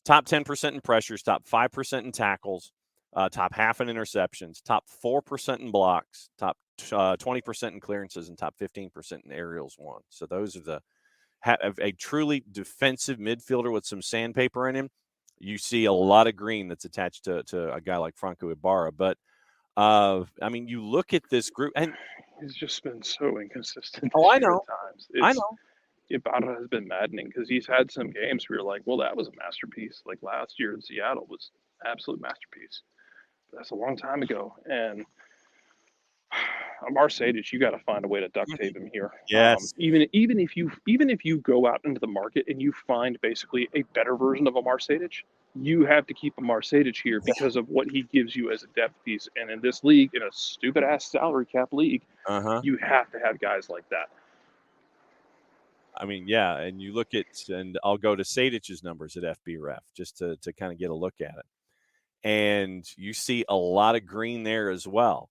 top 10% in pressures, top 5% in tackles, top half in interceptions, top 4% in blocks, top 20% in clearances, and top 15% in aerials won. So those are a truly defensive midfielder with some sandpaper in him. You see a lot of green that's attached to a guy like Franco Ibarra. But you look at this group, and he's just been so inconsistent. I know. At times. I know. Ibarra has been maddening because he's had some games where you're like, well, that was a masterpiece. Like last year in Seattle was an absolute masterpiece. But that's a long time ago, and Amar Sadic, you got to find a way to duct tape him here. Yes. Even if you go out into the market and you find basically a better version of Amar Sadic, you have to keep Amar Sadic here because of what he gives you as a depth piece. And in this league, in a stupid ass salary cap league, you have to have guys like that. I mean, yeah, and you look at, and I'll go to Sadic's numbers at FBref just to kind of get a look at it. And you see a lot of green there as well.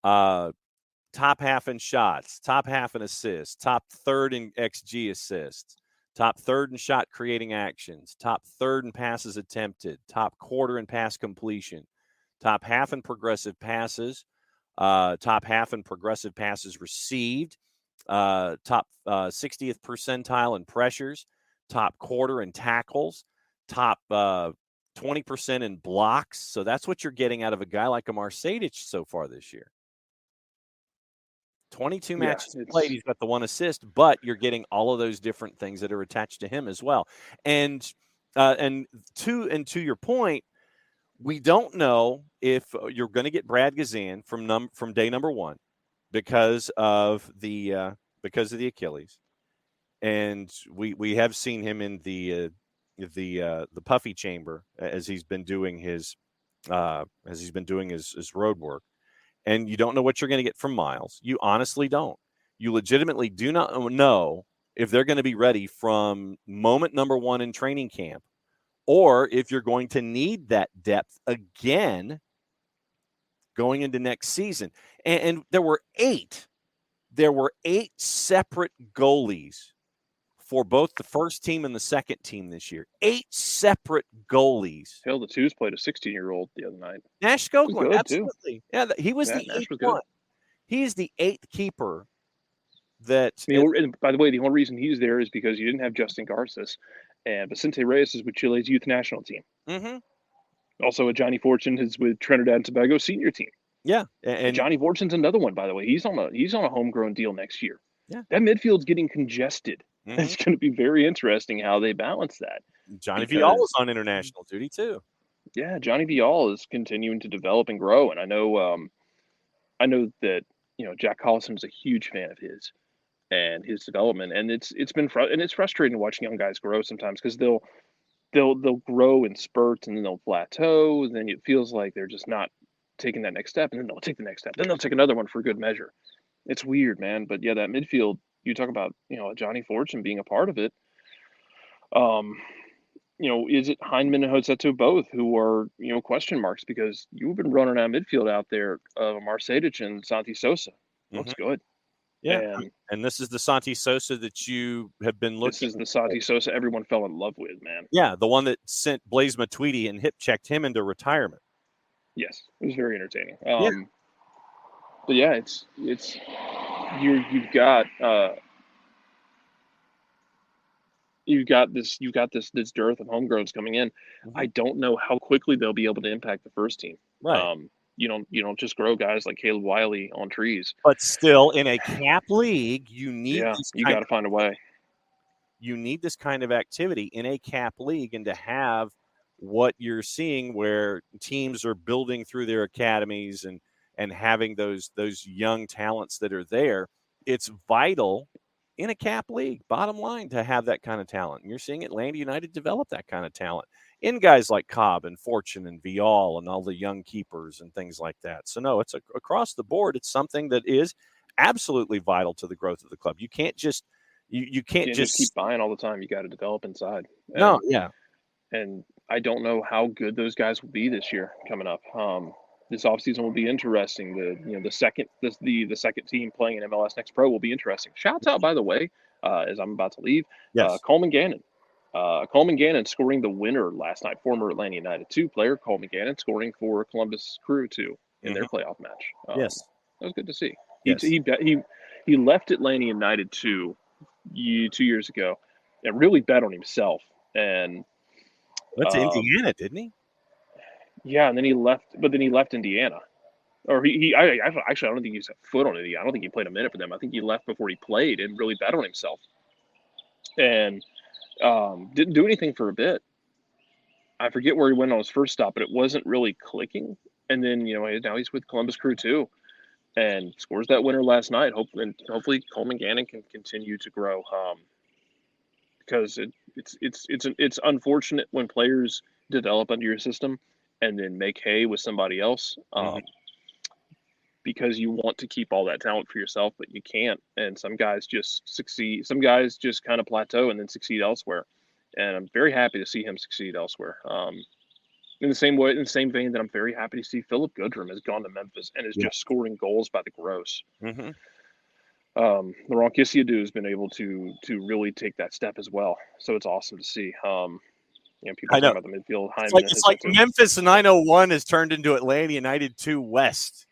Top half in shots, top half in assists, top third in XG assists, top third in shot creating actions, top third in passes attempted, top quarter in pass completion, top half in progressive passes, top half in progressive passes received, top 60th percentile in pressures, top quarter in tackles, top 20% in blocks. So that's what you're getting out of a guy like Amar Sadic so far this year. 22 matches played, he's got the one assist, but you're getting all of those different things that are attached to him as well. And to your point, we don't know if you're going to get Brad Gazan from day number one because of the Achilles, and we have seen him in the puffy chamber as he's been doing his road work. And you don't know what you're going to get from Miles. You honestly don't. You legitimately do not know if they're going to be ready from moment number one in training camp, or if you're going to need that depth again going into next season. And there were eight separate goalies for both the first team and the second team this year. 8 separate goalies. Hell, the Twos played a 16-year-old the other night. Nash Skoglund, absolutely. Too. Yeah, he was the eighth one. He's the eighth keeper. And by the way, the only reason he's there is because you didn't have Justin Garces, and Vicente Reyes is with Chile's youth national team. Mm-hmm. Also, Johnny Fortune is with Trinidad and Tobago senior team. Yeah, and Johnny Fortune's another one, by the way. He's on a homegrown deal next year. Yeah, that midfield's getting congested. Mm-hmm. It's going to be very interesting how they balance that. Johnny Vial is on international duty too. Yeah, Johnny Vial is continuing to develop and grow, and I know that Jack Collison is a huge fan of his. and his development. And it's frustrating watching young guys grow sometimes because they'll grow in spurts and then they'll plateau. And then it feels like they're just not taking that next step, and then they'll take the next step, then they'll take another one for good measure. It's weird, man. But yeah, that midfield, you talk about, Johnny Fortune being a part of it. Um, is it Heineman and Hosetto both who are, question marks because you've been running out midfield out there, Marcedic and Santi Sosa. Looks good. Yeah, and this is the Santi Sosa that you have been looking. This is the Santi Sosa everyone fell in love with, man. Yeah, the one that sent Blaise Matuidi and hip checked him into retirement. Yes, it was very entertaining. Yeah. But yeah, it's you've got this dearth of homegrowns coming in. Mm-hmm. I don't know how quickly they'll be able to impact the first team. Right. You don't just grow guys like Caleb Wiley on trees. But still, in a cap league, you need you got to find a way. You need this kind of activity in a cap league, and to have what you're seeing where teams are building through their academies and having those young talents that are there, it's vital in a cap league, bottom line, to have that kind of talent. And you're seeing Atlanta United develop that kind of talent in guys like Cobb and Fortune and Vial and all the young keepers and things like that. So, no, it's across the board. It's something that is absolutely vital to the growth of the club. You can't just you can't just keep buying all the time. You got to develop inside. And I don't know how good those guys will be this year coming up. This offseason will be interesting. The second team playing in MLS Next Pro will be interesting. Shouts out, by the way, as I'm about to leave, Coleman Gannon. Coleman Gannon scoring the winner last night, former Atlanta United 2 player Coleman Gannon scoring for Columbus Crew 2 in their playoff match. Yes. That was good to see. Yes. He left Atlanta United 2 years ago and really bet on himself. And went to Indiana, didn't he? Yeah, and then he left. But then he left Indiana, or I don't think he set foot on Indiana. I don't think he played a minute for them. I think he left before he played and really bet on himself, and didn't do anything for a bit. I forget where he went on his first stop, but it wasn't really clicking. And then now he's with Columbus Crew 2, and scores that winner last night. Hopefully Coleman Gannon can continue to grow. Because it's unfortunate when players develop under your system and then make hay with somebody else, because you want to keep all that talent for yourself, but you can't. And some guys just succeed. Some guys just kind of plateau and then succeed elsewhere. And I'm very happy to see him succeed elsewhere. In the same vein that I'm very happy to see Philip Goodrum has gone to Memphis and is just scoring goals by the gross. Mm-hmm. Laurent Kisiadou has been able to really take that step as well. So it's awesome to see. People talking about the midfield. It's like Memphis 901 has turned into Atlanta United 2 West.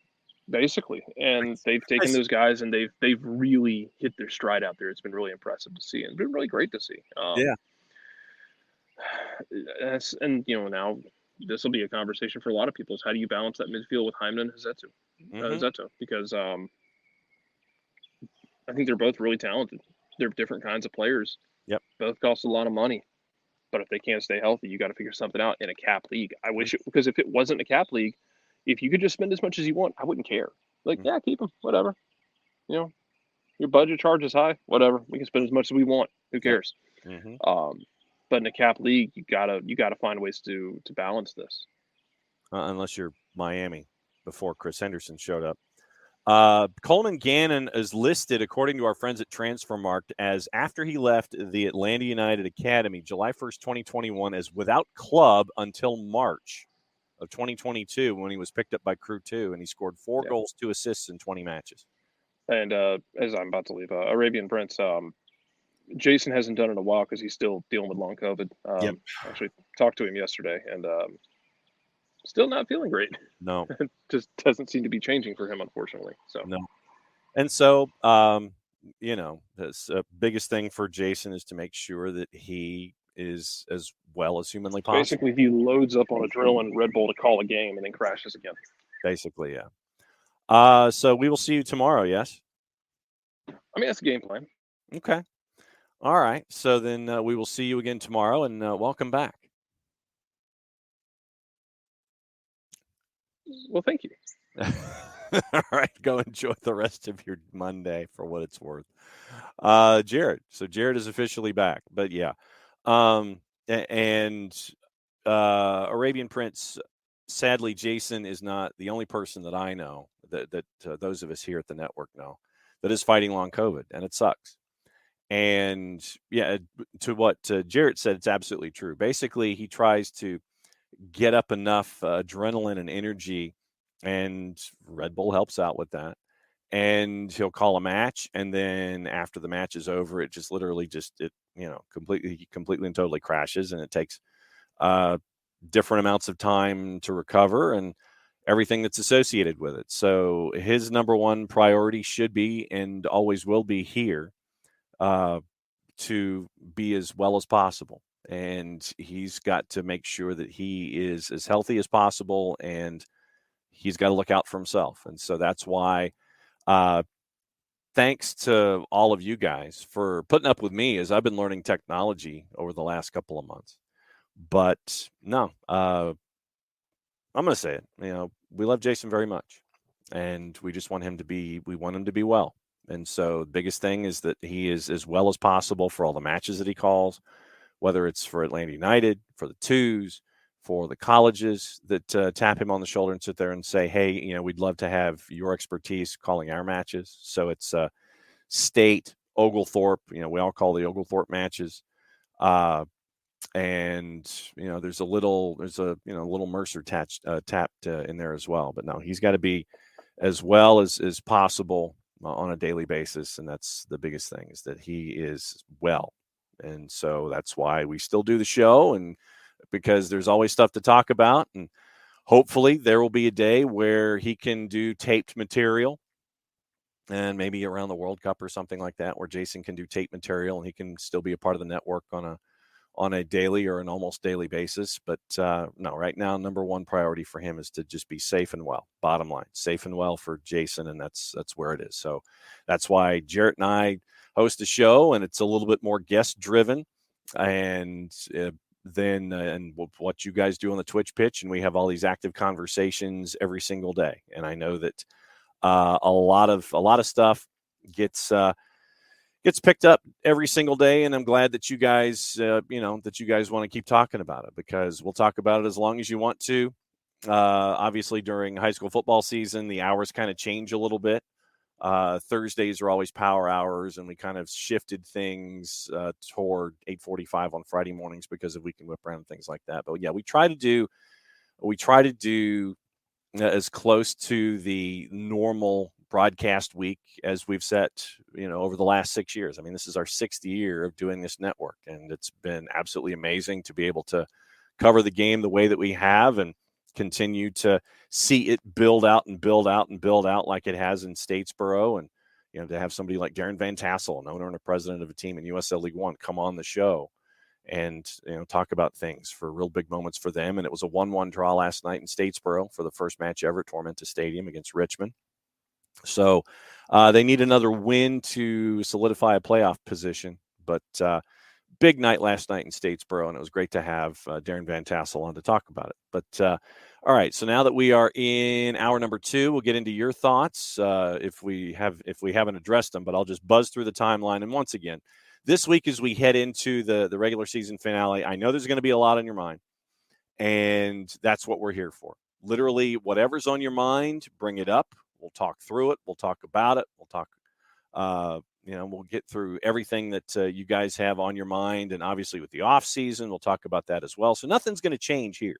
Basically. And they've taken those guys and they've really hit their stride out there. It's been really impressive to see and been really great to see. Now this will be a conversation for a lot of people is how do you balance that midfield with Hyman and Hosetto? Because I think they're both really talented. They're different kinds of players. Yep. Both cost a lot of money. But if they can't stay healthy, you got to figure something out in a cap league. I wish because if it wasn't a cap league, if you could just spend as much as you want, I wouldn't care. Yeah, keep them, whatever. Your budget charge is high, whatever. We can spend as much as we want. Who cares? Mm-hmm. But in a cap league, you gotta find ways to balance this. Unless you're Miami, before Chris Henderson showed up. Coleman Gannon is listed, according to our friends at Transfermarkt, as after he left the Atlanta United Academy, July 1st, 2021, as without club until March of 2022 when he was picked up by Crew 2, and he scored 4 goals, 2 assists in 20 matches. And as I'm about to leave, Arabian Prince, Jason hasn't done it in a while because he's still dealing with long COVID. Actually talked to him yesterday, and still not feeling great. No. It just doesn't seem to be changing for him, unfortunately. So no. And so, the biggest thing for Jason is to make sure that he is as well as humanly possible. Basically, he loads up on a drill and Red Bull to call a game and then crashes again. Basically, yeah. So we will see you tomorrow, yes? That's the game plan. Okay. All right. So then we will see you again tomorrow, and welcome back. Well, thank you. All right, go enjoy the rest of your Monday for what it's worth. Jared. So Jared is officially back. But yeah. And Arabian Prince, sadly, Jason is not the only person that I know that those of us here at the network know that is fighting long COVID, and it sucks. And yeah, to what Jarrett said, it's absolutely true. Basically, he tries to get up enough adrenaline and energy, and Red Bull helps out with that. And he'll call a match, and then after the match is over, it just literally completely and totally crashes, and it takes uh, different amounts of time to recover and everything that's associated with it. So his number one priority should be and always will be here uh, to be as well as possible. And he's got to make sure that he is as healthy as possible, and he's got to look out for himself. And so that's why, thanks to all of you guys for putting up with me as I've been learning technology over the last couple of months. But no, I'm going to say it. We love Jason very much, and we just want him to be. We want him to be well. And so the biggest thing is that he is as well as possible for all the matches that he calls, whether it's for Atlanta United, for the twos, for the colleges that tap him on the shoulder and sit there and say, hey, we'd love to have your expertise calling our matches. So it's State, Oglethorpe, we all call the Oglethorpe matches. And there's a little Mercer tapped in there as well. But no, he's got to be as well as possible on a daily basis, and that's the biggest thing, is that he is well. And so that's why we still do the show, and because there's always stuff to talk about, and hopefully there will be a day where he can do taped material, and maybe around the World Cup or something like that, where Jason can do tape material and he can still be a part of the network on a daily or an almost daily basis. But no, right now, number one priority for him is to just be safe and well. Bottom line, safe and well for Jason, and that's where it is. So that's why Jarrett and I host a show, and it's a little bit more guest driven, and then and what you guys do on the Twitch pitch, and we have all these active conversations every single day. And I know that a lot of stuff gets picked up every single day, and I'm glad that you guys want to keep talking about it, because we'll talk about it as long as you want to. Obviously, during high school football season, the hours kind of change a little bit. Thursdays are always power hours, and we kind of shifted things toward 8:45 on Friday mornings because of weekend whip around and things like that. But yeah, we try to do as close to the normal broadcast week as we've set, over the last 6 years. I mean, this is our 6th year of doing this network, and it's been absolutely amazing to be able to cover the game the way that we have, and continue to see it build out and build out and build out like it has in Statesboro. And, to have somebody like Darren Van Tassel, an owner and a president of a team in USL League One, come on the show and talk about things for real big moments for them. And it was a 1-1 draw last night in Statesboro for the first match ever at Tormenta Stadium against Richmond. So they need another win to solidify a playoff position. But big night last night in Statesboro, and it was great to have Darren Van Tassel on to talk about it. But all right, so now that we are in hour number 2, we'll get into your thoughts if we haven't addressed them. But I'll just buzz through the timeline. And once again, this week as we head into the regular season finale, I know there's going to be a lot on your mind, and that's what we're here for. Literally, whatever's on your mind, bring it up. We'll talk through it. We'll talk about it. We'll talk, we'll get through everything that you guys have on your mind. And obviously with the off season, we'll talk about that as well. So nothing's going to change here.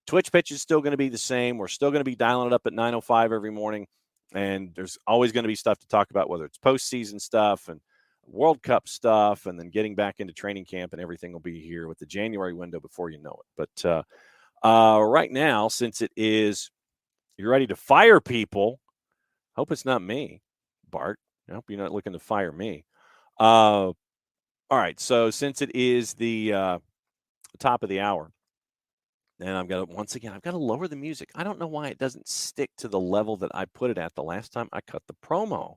Twitch pitch is still going to be the same. We're still going to be dialing it up at 9:05 every morning. And there's always going to be stuff to talk about, whether it's postseason stuff and World Cup stuff, and then getting back into training camp, and everything will be here with the January window before you know it. But right now, since it is, you're ready to fire people. Hope it's not me, Bart. I hope you're not looking to fire me. All right. So since it is the top of the hour, and I've got to lower the music. I don't know why it doesn't stick to the level that I put it at the last time I cut the promo.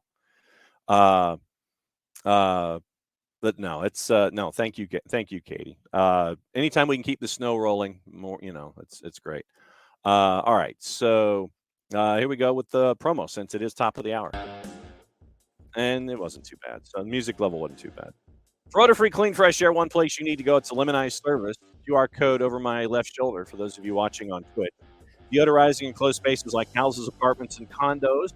But no, it's no. Thank you, Katie. Anytime we can keep the snow rolling, more, it's great. All right, so Here we go with the promo since it is top of the hour. And it wasn't too bad. So the music level wasn't too bad. For odor-free, clean, fresh air, one place you need to go. It's a Lemonize service. QR code over my left shoulder for those of you watching on Twitch. Deodorizing in closed spaces like houses, apartments, and condos.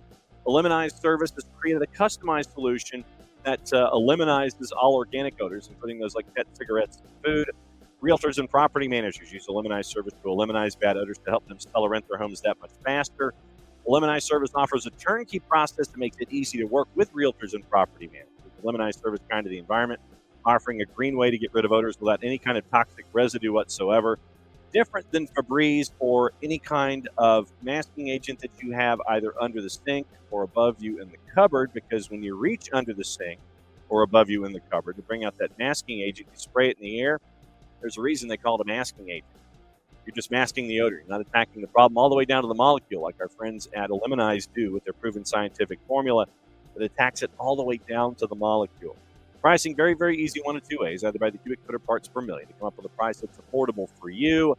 A Lemonize service has created a customized solution that eliminizes all organic odors, including those like pet cigarettes and food. Realtors and property managers use a Lemonize service to eliminate bad odors to help them sell or rent their homes that much faster. The Lemonize service offers a turnkey process that makes it easy to work with realtors and property managers. The Lemonize service kind of the environment, offering a green way to get rid of odors without any kind of toxic residue whatsoever. Different than Febreze or any kind of masking agent that you have either under the sink or above you in the cupboard, because when you reach under the sink or above you in the cupboard to bring out that masking agent, you spray it in the air. There's a reason they call it a masking agent. You're just masking the odor. You're not attacking the problem all the way down to the molecule like our friends at Lemonize do with their proven scientific formula that attacks it all the way down to the molecule. Pricing very, very easy, one of two ways, either by the cubic foot or parts per million, to come up with a price that's affordable for you.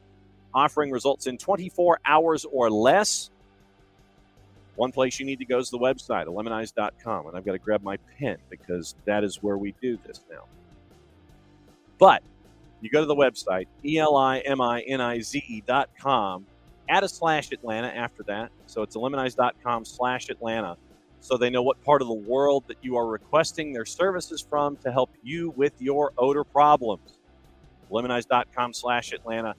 Offering results in 24 hours or less. One place you need to go is the website, lemonize.com. And I've got to grab my pen because that is where we do this now. But you go to the website, ELIMINIZE.com, add a /Atlanta after that. So it's lemonize.com/Atlanta. So they know what part of the world that you are requesting their services from to help you with your odor problems. Lemonize.com/Atlanta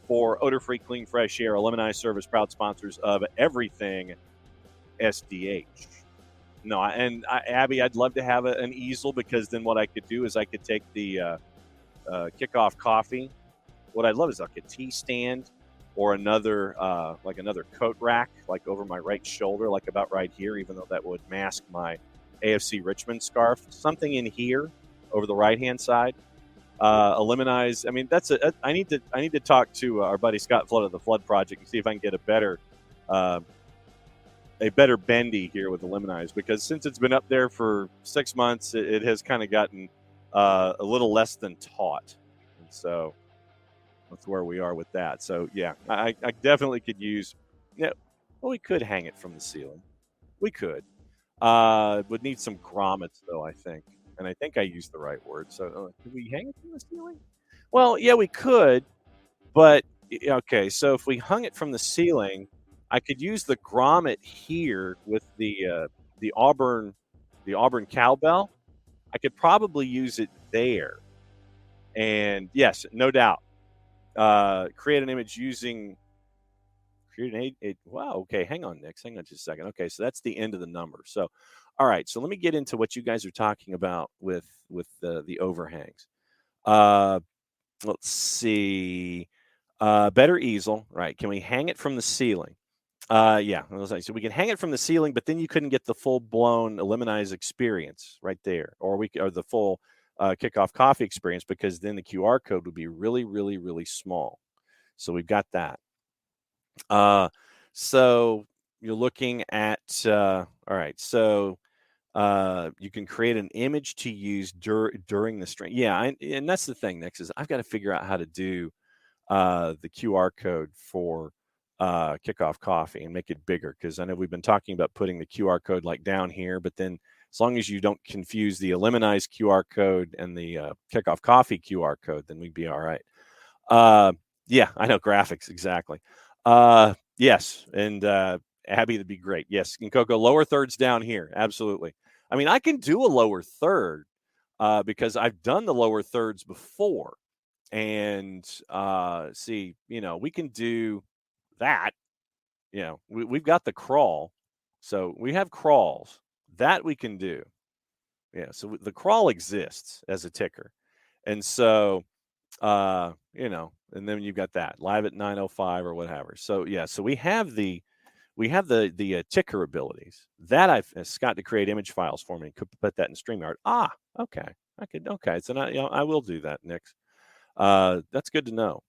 for odor-free, clean, fresh air. A Lemonize service, proud sponsors of everything SDH. No, Abby, I'd love to have an easel, because then what I could do is I could take the Kickoff Coffee. What I'd love is like a tea stand or another coat rack, like over my right shoulder, like about right here, even though that would mask my AFC Richmond scarf. Something in here over the right-hand side. A Lemonize. I mean, I need to talk to our buddy Scott Flood of the Flood Project and see if I can get a better bendy here with the Lemonize, because since it's been up there for 6 months, it has kind of gotten a little less than taut, and so that's where we are with that. So yeah, I definitely could use. Yeah, well, we could hang it from the ceiling. We could. Would need some grommets though, I think. And I think I used the right word. So, could we hang it from the ceiling? Well, yeah, we could. But okay, so if we hung it from the ceiling, I could use the grommet here with the Auburn cowbell. I could probably use it there. And yes, no doubt, create an image using. Wow. Okay. Hang on, Nick. Hang on just a second. Okay. So that's the end of the number. So, all right. So let me get into what you guys are talking about with the overhangs. Let's see. Better easel. Right. Can we hang it from the ceiling? Yeah. So we can hang it from the ceiling, but then you couldn't get the full blown Lemonize experience right there, or the full Kickoff Coffee experience, because then the QR code would be really, really, really small. So we've got that. So you're looking at, all right. So you can create an image to use during the stream. Yeah. And that's the thing next is I've got to figure out how to do the QR code for Kickoff Coffee and make it bigger. Cause I know we've been talking about putting the QR code like down here, but then as long as you don't confuse the Lemonize QR code and the Kickoff Coffee QR code, then we'd be all right. Yeah, I know, graphics. Exactly. Yes. And Abby, that'd be great. Yes. And Coco, lower thirds down here. Absolutely. I mean, I can do a lower third because I've done the lower thirds before. And see, we can do that. We've got the crawl. So we have crawls that we can do. Yeah. So the crawl exists as a ticker. And so, and then you've got that live at 9:05 or whatever. So yeah, so we have the ticker abilities that I've asked Scott to create image files for me. Could put that in StreamYard. Okay, I could. Okay, so now I will do that, Nick. That's good to know.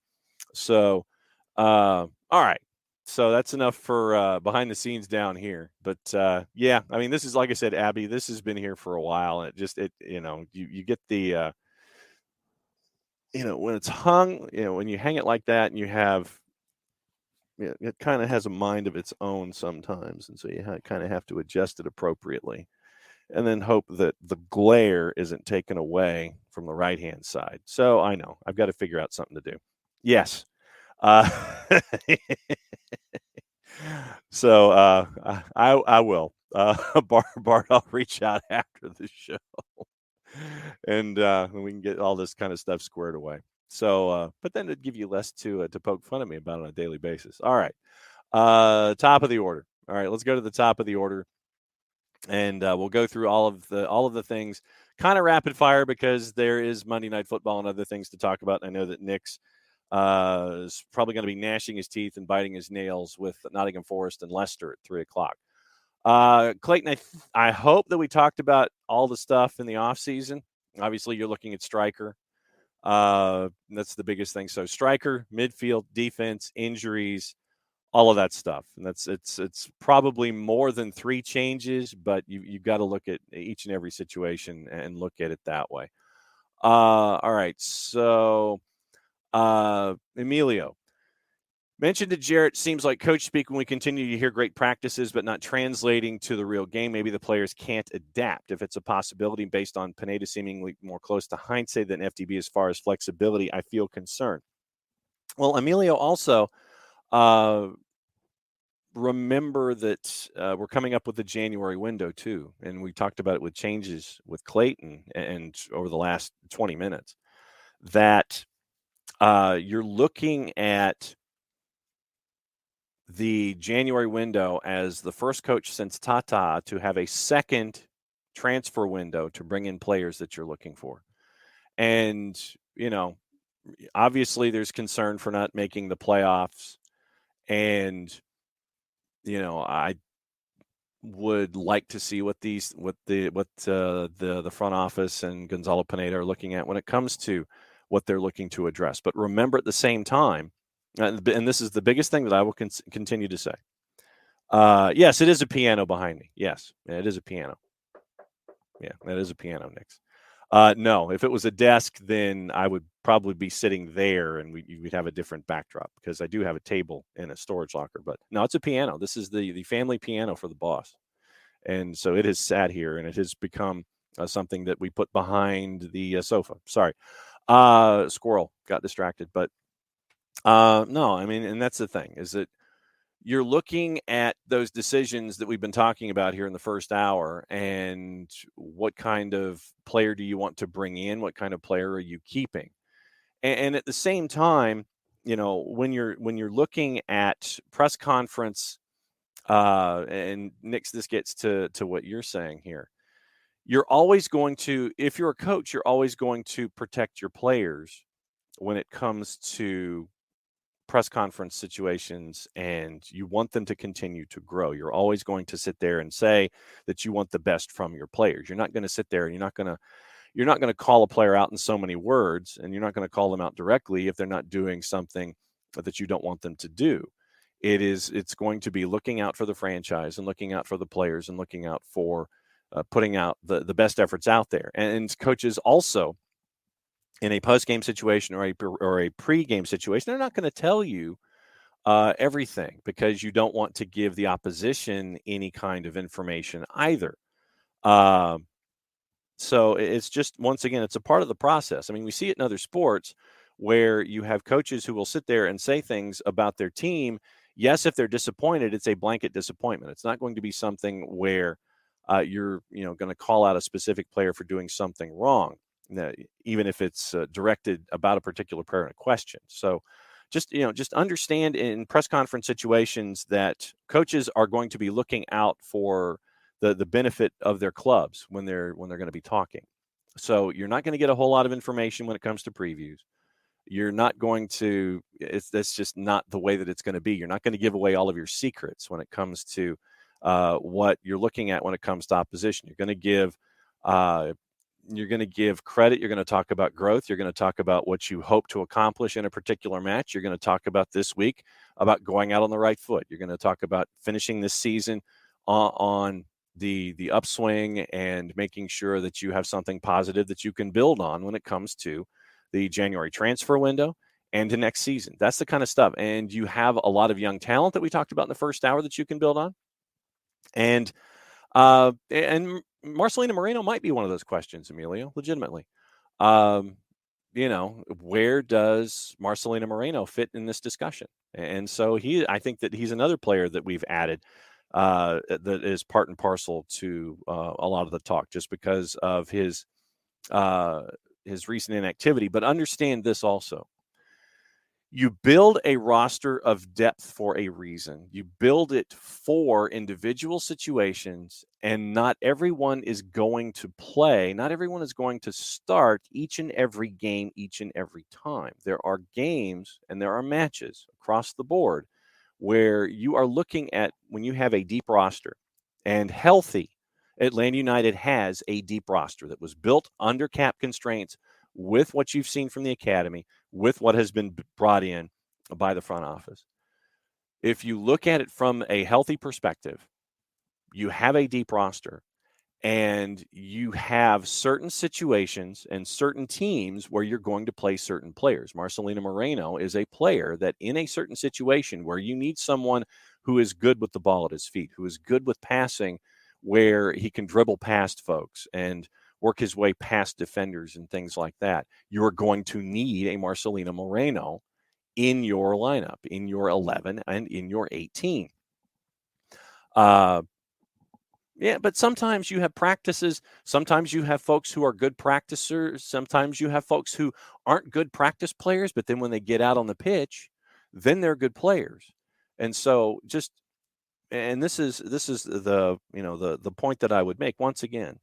So, all right. So that's enough for behind the scenes down here. But yeah, I mean, this is, like I said, Abby, this has been here for a while, and you get the when it's hung, when you hang it like that and you have it kind of has a mind of its own sometimes, and so you kind of have to adjust it appropriately, and then hope that the glare isn't taken away from the right hand side. So I know I've got to figure out something to do. Yes. Uh, so I will. Bart, I'll reach out after the show, and we can get all this kind of stuff squared away. So, but then it'd give you less to poke fun at me about on a daily basis. All right, top of the order. All right, let's go to the top of the order, and we'll go through all of the things, kind of rapid fire, because there is Monday Night Football and other things to talk about. I know that Nick's is probably going to be gnashing his teeth and biting his nails with Nottingham Forest and Leicester at 3:00. Clayton, I hope that we talked about all the stuff in the offseason. Obviously, you're looking at striker. That's the biggest thing. So striker, midfield, defense, injuries, all of that stuff. And it's probably more than 3 changes, but you've got to look at each and every situation and look at it that way. All right. So Emilio mentioned to Jarrett, seems like coach speak when we continue to hear great practices, but not translating to the real game. Maybe the players can't adapt. If it's a possibility based on Pineda seemingly more close to hindsight than FDB as far as flexibility, I feel concerned. Well, Emilio, also remember that we're coming up with the January window too. And we talked about it with changes with Clayton and over the last 20 minutes that you're looking at the January window as the first coach since Tata to have a second transfer window to bring in players that you're looking for. And, obviously there's concern for not making the playoffs. And, I would like to see what the front office and Gonzalo Pineda are looking at when it comes to what they're looking to address. But remember at the same time, and this is the biggest thing that I will continue to say. Yes, it is a piano behind me. Yes, it is a piano. Yeah, that is a piano, Nix. No, if it was a desk, then I would probably be sitting there and we'd have a different backdrop because I do have a table and a storage locker. But no, it's a piano. This is the family piano for the boss. And so it has sat here and it has become something that we put behind the sofa. Sorry. Squirrel got distracted. But no, I mean, and that's the thing is that you're looking at those decisions that we've been talking about here in the first hour and what kind of player do you want to bring in? What kind of player are you keeping? And at the same time, when you're looking at press conference, and Nick, this gets to what you're saying here. You're always going to, if you're a coach, you're always going to protect your players when it comes to press conference situations, and you want them to continue to grow. You're always going to sit there and say that you want the best from your players. You're not going to sit there and you're not going to call a player out in so many words, and you're not going to call them out directly if they're not doing something that you don't want them to do. It's going to be looking out for the franchise and looking out for the players and looking out for putting out the best efforts out there. And coaches also, in a post-game situation or a pre-game situation, they're not going to tell you everything because you don't want to give the opposition any kind of information either. So it's just, once again, it's a part of the process. I mean, we see it in other sports where you have coaches who will sit there and say things about their team. Yes, if they're disappointed, it's a blanket disappointment. It's not going to be something where you're going to call out a specific player for doing something wrong, even if it's directed about a particular player in a question. So just understand in press conference situations that coaches are going to be looking out for the benefit of their clubs when they're going to be talking. So you're not going to get a whole lot of information when it comes to previews. You're not going to, that's just not the way that it's going to be. You're not going to give away all of your secrets when it comes to what you're looking at when it comes to opposition. You're going to give credit. You're going to talk about growth. You're going to talk about what you hope to accomplish in a particular match. You're going to talk about this week about going out on the right foot. You're going to talk about finishing this season on the upswing and making sure that you have something positive that you can build on when it comes to the January transfer window and to next season. That's the kind of stuff. And you have a lot of young talent that we talked about in the first hour that you can build on. And Marcelino Moreno might be one of those questions, Emilio, legitimately. Where does Marcelino Moreno fit in this discussion? And so I think that he's another player that we've added that is part and parcel to a lot of the talk, just because of his recent inactivity. But understand this also. You build a roster of depth for a reason. You build it for individual situations, and not everyone is going to play. Not everyone is going to start each and every game, each and every time. There are games and there are matches across the board where you are looking at, when you have a deep roster, and healthy Atlanta United has a deep roster that was built under cap constraints, with what you've seen from the academy, with what has been brought in by the front office. If you look at it from a healthy perspective, you have a deep roster, and you have certain situations and certain teams where you're going to play certain players. Marcelino Moreno is a player that, in a certain situation where you need someone who is good with the ball at his feet, who is good with passing, where he can dribble past folks and work his way past defenders and things like that, you're going to need a Marcelino Moreno in your lineup, in your 11 and in your 18. But sometimes you have practices. Sometimes you have folks who are good practicers. Sometimes you have folks who aren't good practice players, but then when they get out on the pitch, then they're good players. And so this is the point that I would make once again.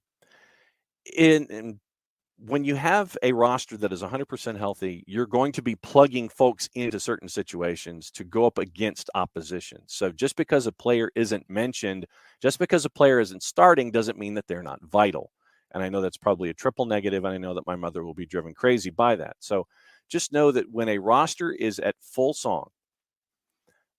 When you have a roster that is 100% healthy, you're going to be plugging folks into certain situations to go up against opposition. So just because a player isn't mentioned, just because a player isn't starting, doesn't mean that they're not vital. And I know that's probably a triple negative, and I know that my mother will be driven crazy by that. So just know that when a roster is at full song,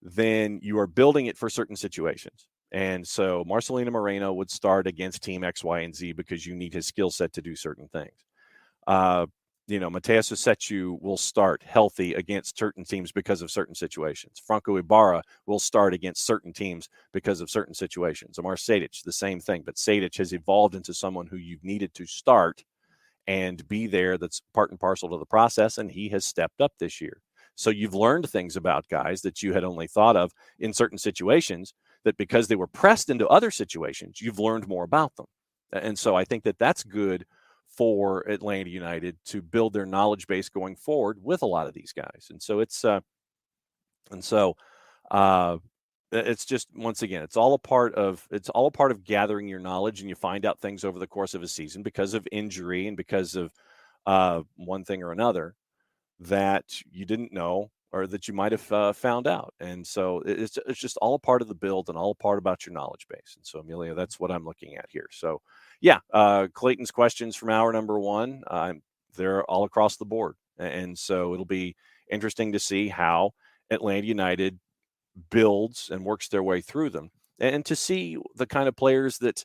then you are building it for certain situations. And so Marcelino Moreno would start against team X, Y, and Z because you need his skill set to do certain things. Mateus Susetu will start healthy against certain teams because of certain situations. Franco Ibarra will start against certain teams because of certain situations. Amar Sejdic, the same thing, but Sejdic has evolved into someone who you've needed to start and be there. That's part and parcel to the process, and he has stepped up this year. So you've learned things about guys that you had only thought of in certain situations, that because they were pressed into other situations, you've learned more about them. And so I think that that's good for Atlanta United to build their knowledge base going forward with a lot of these guys. And so it's just, once again, it's all a part of gathering your knowledge, and you find out things over the course of a season because of injury and because of one thing or another that you didn't know, or that you might have found out. And so it's just all a part of the build and all a part about your knowledge base. And so, Amelia, that's what I'm looking at here. So, Clayton's questions from hour number one, they're all across the board. And so it'll be interesting to see how Atlanta United builds and works their way through them, and to see the kind of players that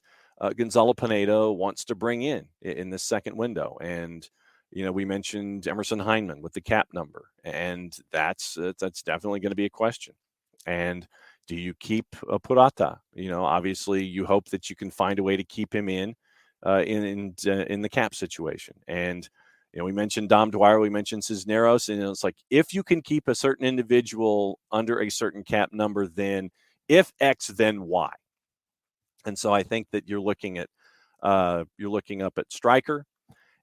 Gonzalo Pineda wants to bring in this second window. And we mentioned Emerson Hyndman with the cap number, and that's definitely going to be a question. And do you keep Purata? Obviously, you hope that you can find a way to keep him in the cap situation. And we mentioned Dom Dwyer, we mentioned Cisneros, and it's like, if you can keep a certain individual under a certain cap number, then if X, then Y. And so I think that you're looking up at striker,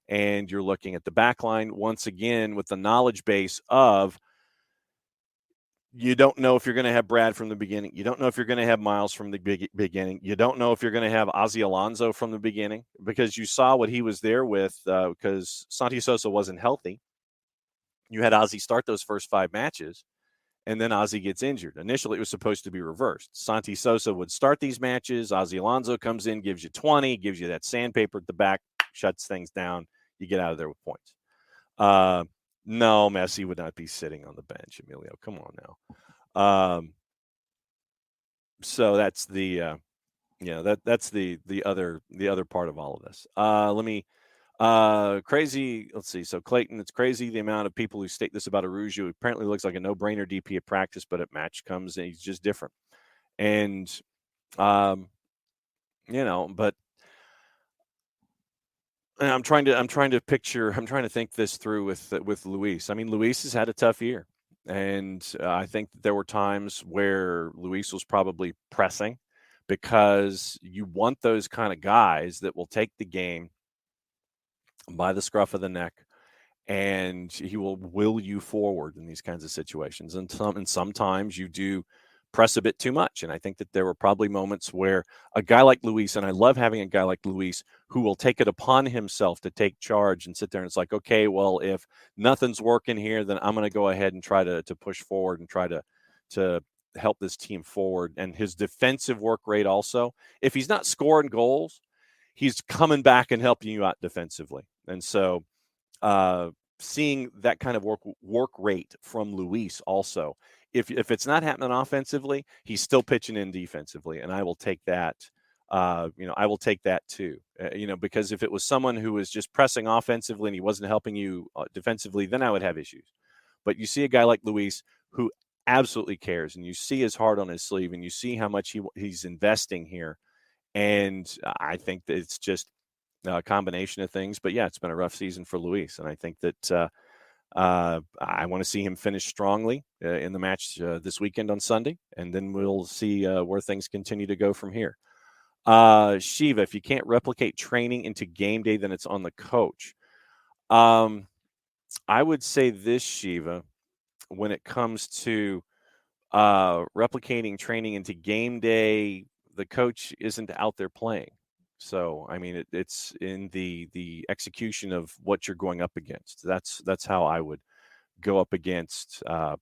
and you're looking at the back line once again with the knowledge base of, you don't know if you're going to have Brad from the beginning. You don't know if you're going to have Miles from the beginning. You don't know if you're going to have Ozzy Alonso from the beginning, because you saw what he was there with, because Santi Sosa wasn't healthy. You had Ozzy start those first 5 matches, and then Ozzy gets injured. Initially, it was supposed to be reversed. Santi Sosa would start these matches. Ozzy Alonso comes in, gives you 20, gives you that sandpaper at the back, shuts things down. You get out of there with points. No, Messi would not be sitting on the bench, Emilio. Come on now. So that's the that's the other part of all of this. Let me Crazy. Let's see. So Clayton, it's crazy the amount of people who state this about Arujo. Apparently looks like a no-brainer DP at practice, but at match comes and he's just different. And, um, but I'm trying to think this through with Luis. I mean, Luis has had a tough year. And I think that there were times where Luis was probably pressing because you want those kind of guys that will take the game by the scruff of the neck and he will you forward in these kinds of situations. And sometimes you do press a bit too much. And I think that there were probably moments where a guy like Luis, and I love having a guy like Luis who will take it upon himself to take charge and sit there and it's like, okay, well, if nothing's working here, then I'm going to go ahead and try to push forward and try to help this team forward. And his defensive work rate also, if he's not scoring goals, he's coming back and helping you out defensively. And so seeing that kind of work rate from Luis also. If it's not happening offensively, he's still pitching in defensively, and I will take that. I will take that too. Because if it was someone who was just pressing offensively and he wasn't helping you defensively, then I would have issues. But you see a guy like Luis who absolutely cares, and you see his heart on his sleeve, and you see how much he's investing here. And I think that it's just a combination of things. But yeah, it's been a rough season for Luis, and I think that I want to see him finish strongly in the match this weekend on Sunday, and then we'll see where things continue to go from here. Shiva, if you can't replicate training into game day, then it's on the coach. I would say this, Shiva, when it comes to replicating training into game day, the coach isn't out there playing. So, I mean, it's in the execution of what you're going up against. That's how I would go up against that.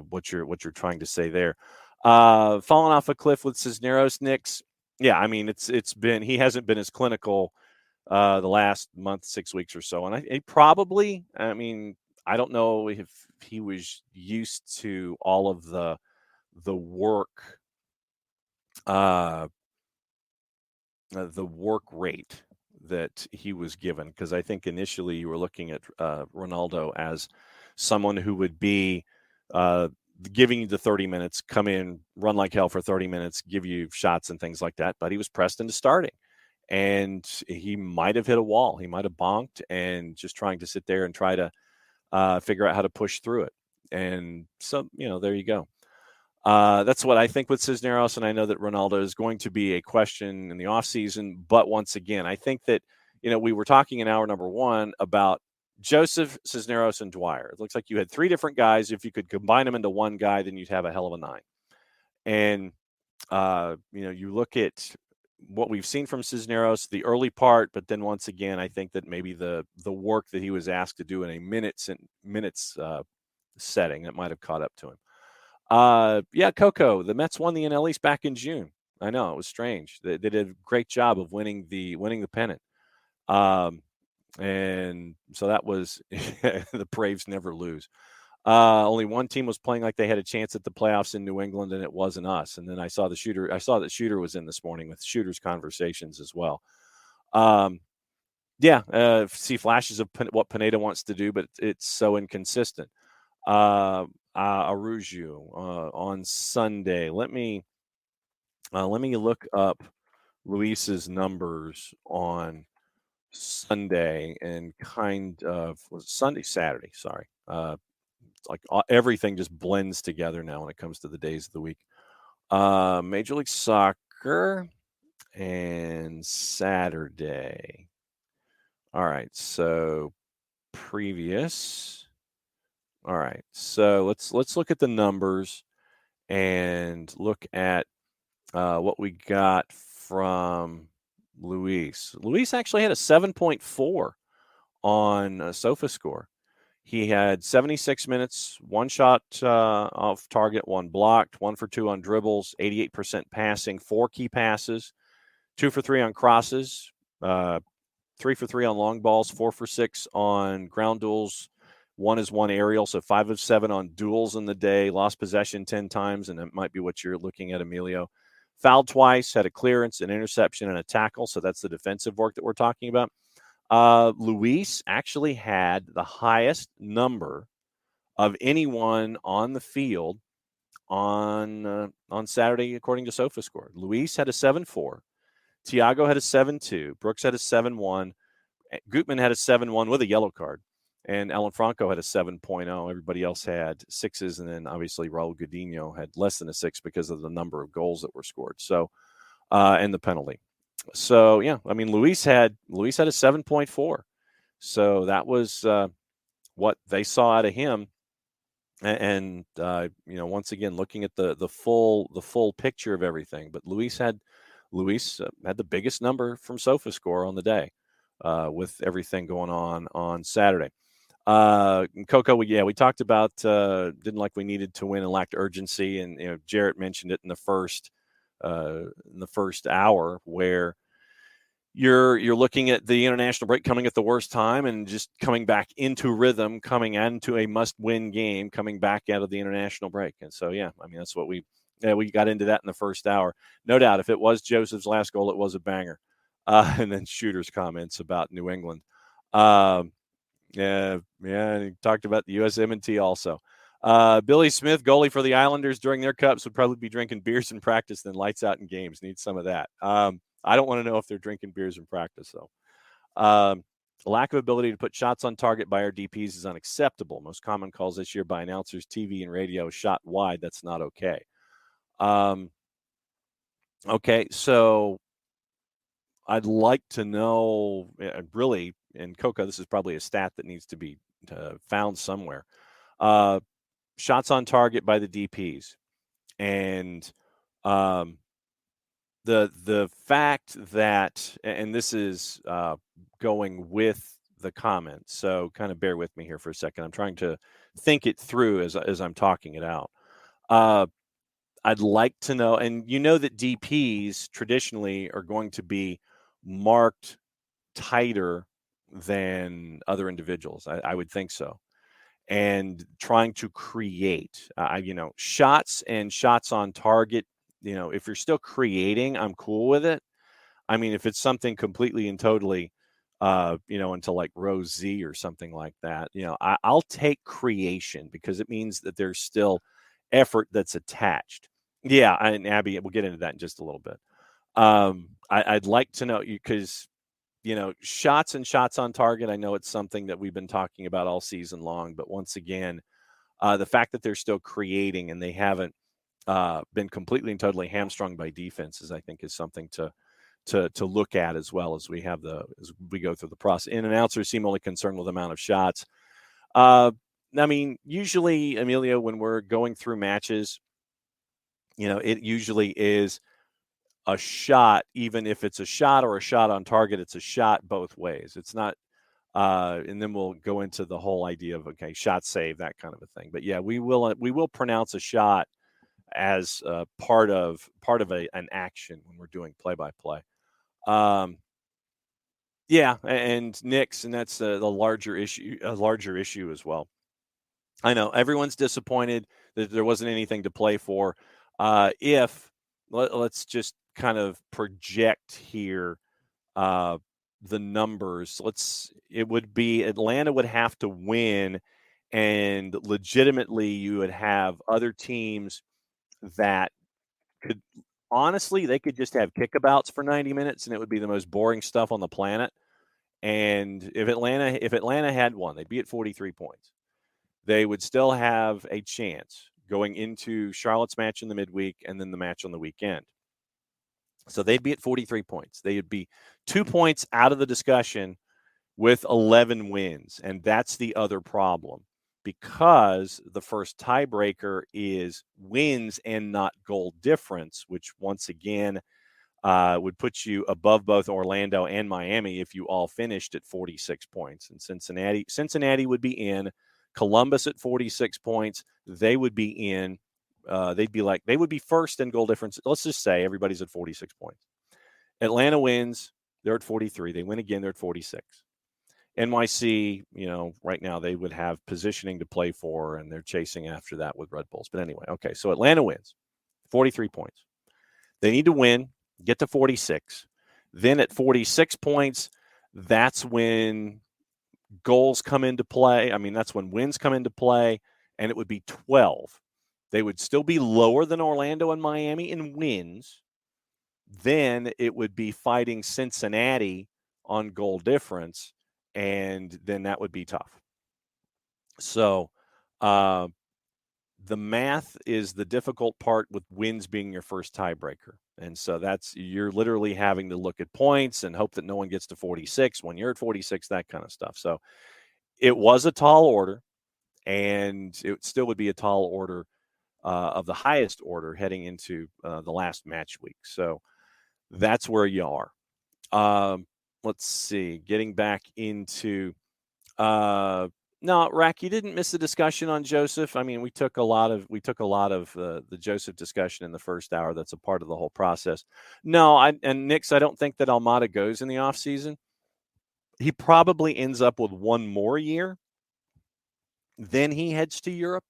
What you're trying to say there. Falling off a cliff with Cisneros, Knicks. Yeah, I mean, he hasn't been as clinical the last month, 6 weeks or so, and I mean, I don't know if he was used to all of the work. The work rate that he was given, because I think initially you were looking at Ronaldo as someone who would be giving you the 30 minutes, come in, run like hell for 30 minutes, give you shots and things like that. But he was pressed into starting, and he might have hit a wall. He might have bonked and just trying to sit there and try to figure out how to push through it. And so, there you go. That's what I think with Cisneros, and I know that Ronaldo is going to be a question in the offseason. But once again, I think that, we were talking in hour number one about Joseph, Cisneros, and Dwyer. It looks like you had three different guys. If you could combine them into one guy, then you'd have a hell of a nine. And, you look at what we've seen from Cisneros, the early part, but then once again, I think that maybe the work that he was asked to do in a minutes setting, that might have caught up to him. Yeah, Coco, the Mets won the NL East back in June. I know, it was strange. They did a great job of winning the pennant. And so that was the Braves never lose. Only one team was playing like they had a chance at the playoffs in New England, and it wasn't us. And then I saw that Shooter was in this morning with Shooter's conversations as well. See flashes of what Pineda wants to do, but it's so inconsistent. Arujo on Sunday. Let me look up Luis's numbers on Sunday and Saturday. Sorry. It's like everything just blends together now when it comes to the days of the week. Major League Soccer and Saturday. All right. So previous. All right. So let's look at the numbers and look at what we got from Luis. Luis actually had a 7.4 on SofaScore. He had 76 minutes, one shot off target, one blocked, 1 for 2 on dribbles, 88% passing, 4 key passes, 2 for 3 on crosses, 3 for 3 on long balls, 4 for 6 on ground duels. 1 is 1 aerial, so 5 of 7 on duels in the day. Lost possession 10 times, and that might be what you're looking at, Emilio. Fouled twice, had a clearance, an interception, and a tackle, so that's the defensive work that we're talking about. Luis actually had the highest number of anyone on the field on Saturday, according to SofaScore. Luis had a 7.4. Tiago had a 7.2. Brooks had a 7.1. Gutman had a 7.1 with a yellow card. And Alan Franco had a 7.0. Everybody else had sixes. And then obviously Raul Godinho had less than a 6 because of the number of goals that were scored. So, and the penalty. So, yeah, I mean, Luis had a 7.4. So that was what they saw out of him. And once again, looking at the full picture of everything. But Luis had the biggest number from SofaScore on the day, with everything going on Saturday. Coco, we talked about didn't like we needed to win and lacked urgency, and Jarrett mentioned it in the first hour where you're looking at the international break coming at the worst time and just coming back into rhythm, coming into a must-win game, coming back out of the international break. And so, that's what we got into that in the first hour. No doubt, if it was Joseph's last goal, it was a banger. And then Shooter's comments about New England. Yeah, he talked about the USMNT also. Billy Smith, goalie for the Islanders during their cups, would probably be drinking beers in practice, then lights out in games. Need some of that. I don't want to know if they're drinking beers in practice, though. Lack of ability to put shots on target by our DPs is unacceptable. Most common calls this year by announcers, TV, and radio, shot wide. That's not okay. Okay, so I'd like to know, really, and Coca, this is probably a stat that needs to be found somewhere. Shots on target by the DPs. And the fact that, and this is going with the comments, so kind of bear with me here for a second. I'm trying to think it through as I'm talking it out. I'd like to know, and that DPs traditionally are going to be marked tighter than other individuals. I would think so. And trying to create, shots and shots on target. If you're still creating, I'm cool with it. I mean, if it's something completely and totally, into like row Z or something like that, I'll take creation because it means that there's still effort that's attached. Yeah, and Abby, we'll get into that in just a little bit. I'd like to know, because shots and shots on target, I know it's something that we've been talking about all season long, but once again, the fact that they're still creating and they haven't been completely and totally hamstrung by defenses, I think, is something to look at as well as we go through the process. And announcers seem only concerned with the amount of shots. I mean, usually, Emilio, when we're going through matches, it usually is a shot. Even if it's a shot or a shot on target, it's a shot both ways. It's not, and then we'll go into the whole idea of, okay, shot save, that kind of a thing. But yeah, we will pronounce a shot as part of an action when we're doing play-by-play. Yeah, and Knicks, and that's the larger issue as well. I know everyone's disappointed that there wasn't anything to play for. Let's just kind of project here the numbers. It would be Atlanta would have to win, and legitimately you would have other teams that could, honestly, they could just have kickabouts for 90 minutes and it would be the most boring stuff on the planet. And if Atlanta had won, they'd be at 43 points. They would still have a chance going into Charlotte's match in the midweek and then the match on the weekend. So they'd be at 43 points. They would be 2 points out of the discussion with 11 wins. And that's the other problem, because the first tiebreaker is wins and not goal difference, which once again would put you above both Orlando and Miami if you all finished at 46 points. And Cincinnati would be in. Columbus at 46 points. They would be in. They would be first in goal difference. Let's just say everybody's at 46 points. Atlanta wins. They're at 43. They win again. They're at 46. NYC, right now they would have positioning to play for, and they're chasing after that with Red Bulls. But anyway, okay, so Atlanta wins, 43 points. They need to win, get to 46. Then at 46 points, that's when goals come into play. I mean, that's when wins come into play, and it would be 12. They would still be lower than Orlando and Miami in wins. Then it would be fighting Cincinnati on goal difference, and then that would be tough. So, uh, the math is the difficult part with wins being your first tiebreaker. And so you're literally having to look at points and hope that no one gets to 46 when you're at 46, that kind of stuff. So it was a tall order, and it still would be a tall order of the highest order heading into the last match week. So that's where you are. Let's see. Getting back into no, Rack, you didn't miss the discussion on Joseph. I mean, we took a lot of the Joseph discussion in the first hour. That's a part of the whole process. No, and Nix, I don't think that Almada goes in the offseason. He probably ends up with one more year. Then he heads to Europe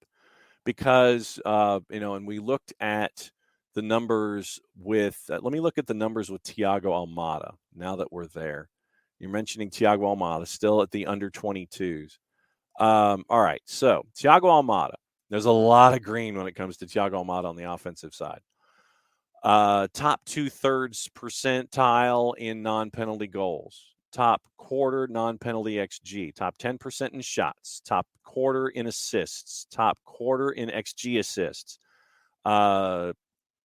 because and we looked at the numbers with. Let me look at the numbers with Thiago Almada. Now that we're there, you're mentioning Thiago Almada still at the under 22s. All right, so Thiago Almada. There's a lot of green when it comes to Thiago Almada on the offensive side. Top 2/3 percentile in non-penalty goals. Top quarter non-penalty XG. Top 10% in shots. Top quarter in assists. Top quarter in XG assists.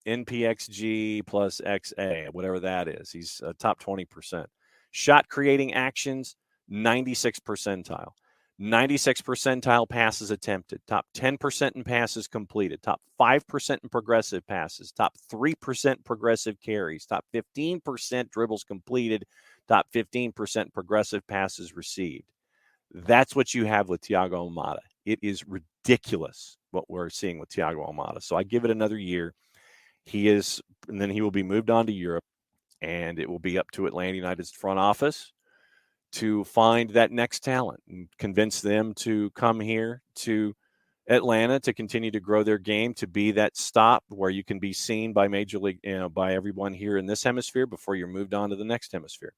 NPXG plus XA, whatever that is. He's top 20%. Shot creating actions, 96 percentile. 96 percentile passes attempted, top 10% in passes completed, top 5% in progressive passes, top 3% progressive carries, top 15% dribbles completed, top 15% progressive passes received. That's what you have with Thiago Almada. It is ridiculous what we're seeing with Thiago Almada. So I give it another year. And then he will be moved on to Europe, and it will be up to Atlanta United's front office to find that next talent and convince them to come here to Atlanta to continue to grow their game, to be that stop where you can be seen by Major League, by everyone here in this hemisphere before you're moved on to the next hemisphere.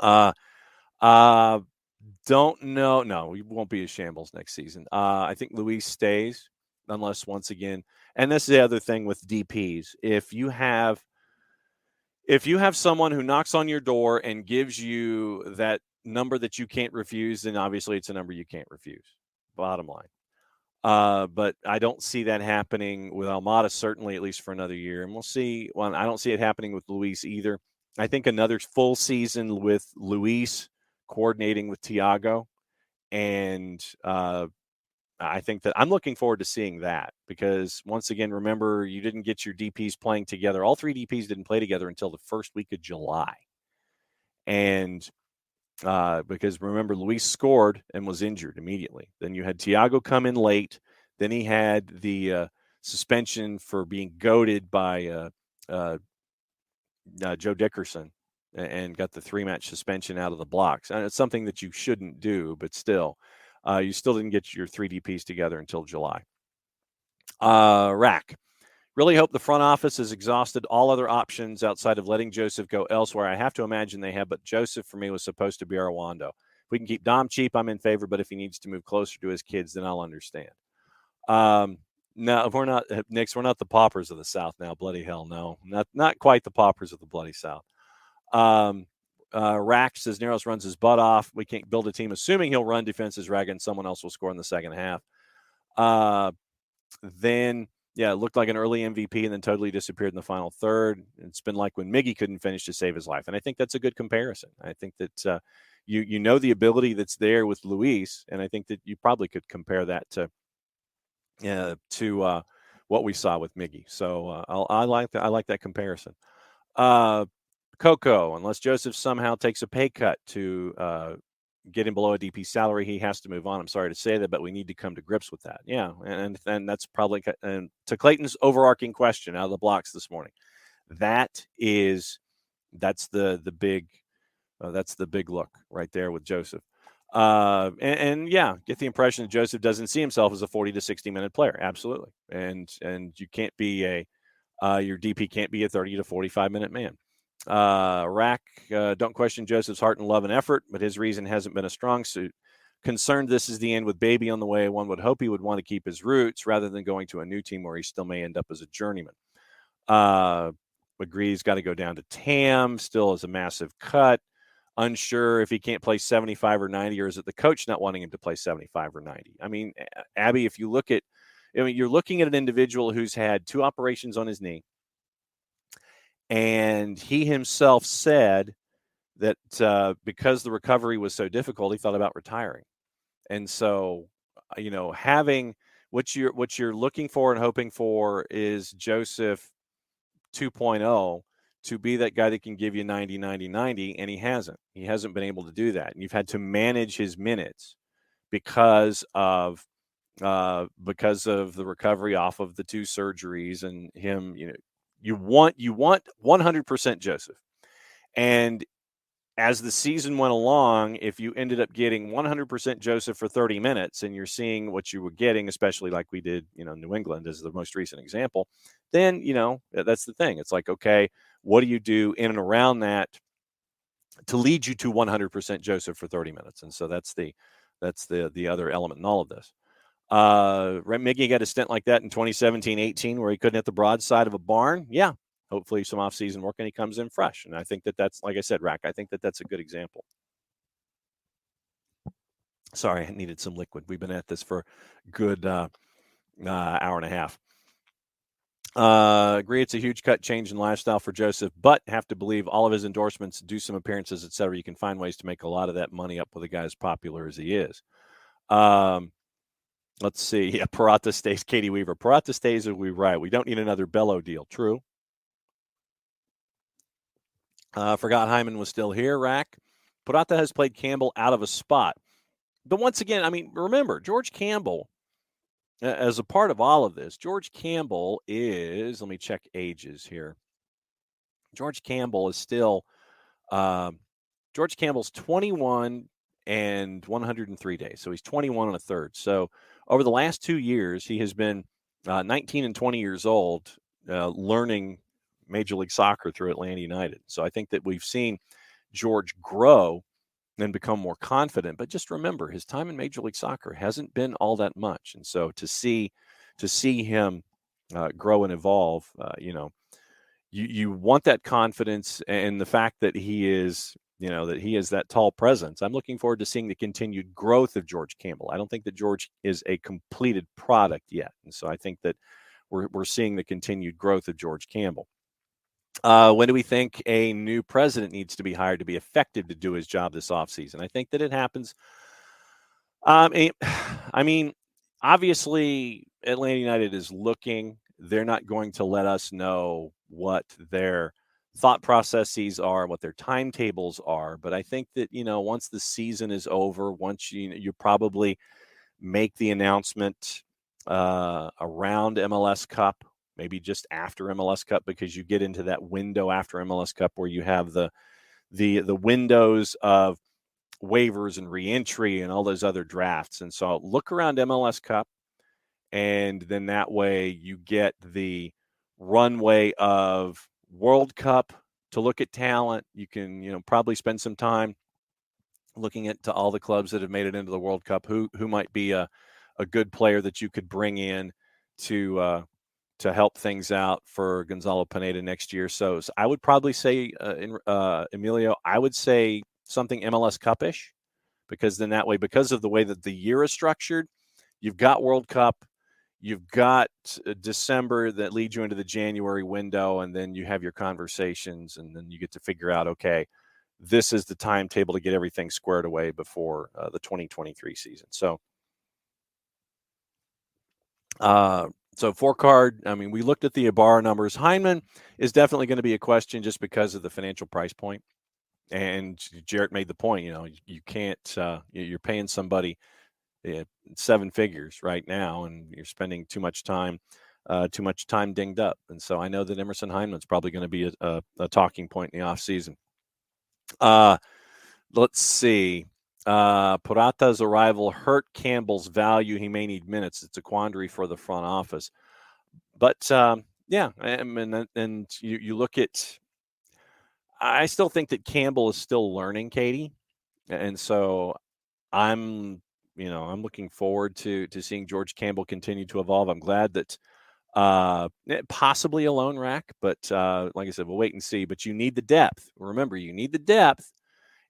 Don't know. No, we won't be a shambles next season. I think Luis stays unless once again, and this is the other thing with DPs. If you have someone who knocks on your door and gives you that number that you can't refuse, then obviously it's a number you can't refuse. Bottom line. But I don't see that happening with Almada, certainly at least for another year. And we'll see. Well, I don't see it happening with Luis either. I think another full season with Luis coordinating with Thiago. And I think that I'm looking forward to seeing that because, once again, remember, you didn't get your DPs playing together. All three DPs didn't play together until the first week of July. And because, remember, Luis scored and was injured immediately. Then you had Thiago come in late. Then he had the suspension for being goaded by Joe Dickerson and got the 3-match suspension out of the blocks. And it's something that you shouldn't do, but still. You still didn't get your 3 DPs together until July. Rack. Really hope the front office has exhausted all other options outside of letting Joseph go elsewhere. I have to imagine they have, but Joseph, for me, was supposed to be our Wando. If we can keep Dom cheap, I'm in favor, but if he needs to move closer to his kids, then I'll understand. No, we're not, Nix, we're not the paupers of the South now. Bloody hell, no. Not quite the paupers of the bloody South. Rack says Neros runs his butt off. We can't build a team assuming he'll run defenses ragged and someone else will score in the second half. Then, it looked like an early MVP and then totally disappeared in the final third. It's been like when Miggy couldn't finish to save his life. And I think that's a good comparison. I think that you know the ability that's there with Luis, and I think that you probably could compare that to what we saw with Miggy. So I like that. I like that comparison. Coco, unless Joseph somehow takes a pay cut to get him below a DP salary, he has to move on. I'm sorry to say that, but we need to come to grips with that. Yeah, and that's probably and to Clayton's overarching question out of the blocks this morning. That's the big look right there with Joseph. And get the impression that Joseph doesn't see himself as a 40 to 60 minute player. Absolutely, and you can't be your DP can't be a 30 to 45 minute man. Rack, don't question Joseph's heart and love and effort, but his reason hasn't been a strong suit. Concerned this is the end with baby on the way. One would hope he would want to keep his roots rather than going to a new team where he still may end up as a journeyman. Agrees got to go down to TAM, still is a massive cut. Unsure if he can't play 75 or 90, or is it the coach not wanting him to play 75 or 90? I mean, Abby, if you look at, you're looking at an individual who's had 2 operations on his knee, and he himself said that because the recovery was so difficult, he thought about retiring. And so, having what you're looking for and hoping for is Joseph 2.0 to be that guy that can give you 90, 90, 90, and he hasn't. He hasn't been able to do that. And you've had to manage his minutes because of the recovery off of the 2 surgeries and him, you want 100% Joseph. And as the season went along, if you ended up getting 100% Joseph for 30 minutes and you're seeing what you were getting, especially like we did, New England is the most recent example, then, that's the thing. It's like, okay, what do you do in and around that to lead you to 100% Joseph for 30 minutes? And so that's the other element in all of this. Miggy got a stint like that in 2017-18 where he couldn't hit the broadside of a barn. Yeah. Hopefully some off-season work and he comes in fresh. And I think that's, like I said, Rack, I think that's a good example. Sorry, I needed some liquid. We've been at this for a good hour and a half. Agree it's a huge cut change in lifestyle for Joseph, but have to believe all of his endorsements, do some appearances, et cetera. You can find ways to make a lot of that money up with a guy as popular as he is. Let's see. Yeah, Parata stays. Katie Weaver. Parata stays, we right. We don't need another Bello deal. True. Forgot Hyman was still here, Rack. Parata has played Campbell out of a spot. But once again, I mean, remember, George Campbell, as a part of all of this, George Campbell is, let me check ages here. George Campbell is still, George Campbell's 21 and 103 days. So he's 21 and a third. So over the last 2 years, he has been 19 and 20 years old, learning Major League Soccer through Atlanta United. So I think that we've seen George grow and become more confident. But just remember, his time in Major League Soccer hasn't been all that much. And so to see him grow and evolve, you want that confidence and the fact that he is, that he is that tall presence. I'm looking forward to seeing the continued growth of George Campbell. I don't think that George is a completed product yet. And so I think that we're seeing the continued growth of George Campbell. When do we think a new president needs to be hired to be effective to do his job this offseason? I think that it happens. I mean, obviously, Atlanta United is looking. They're not going to let us know what their thought processes are, what their timetables are. But I think that, once the season is over, once you probably make the announcement around MLS Cup, maybe just after MLS Cup, because you get into that window after MLS Cup where you have the windows of waivers and reentry and all those other drafts. And so look around MLS Cup, and then that way you get the runway of World Cup to look at talent. You can, probably spend some time looking at to all the clubs that have made it into the World Cup, who might be a good player that you could bring in to help things out for Gonzalo Pineda next year. So I would probably say, Emilio, I would say something MLS Cup-ish, because then that way, because of the way that the year is structured, you've got World Cup, you've got December that leads you into the January window, and then you have your conversations, and then you get to figure out, okay, this is the timetable to get everything squared away before the 2023 season. So, so 4-card, I mean, we looked at the Ibarra numbers. Hyman is definitely going to be a question just because of the financial price point. And Jarrett made the point, you can't, you're paying somebody 7 figures right now, and you're spending too much time dinged up. And so I know that Emerson Hyman's probably going to be a talking point in the offseason. Let's see. Purata's arrival hurt Campbell's value. He may need minutes. It's a quandary for the front office. But, yeah, and you look at I still think that Campbell is still learning, Katie, and so I'm, I'm looking forward to seeing George Campbell continue to evolve. I'm glad that possibly a lone rack, but like I said, we'll wait and see. But you need the depth. Remember, you need the depth,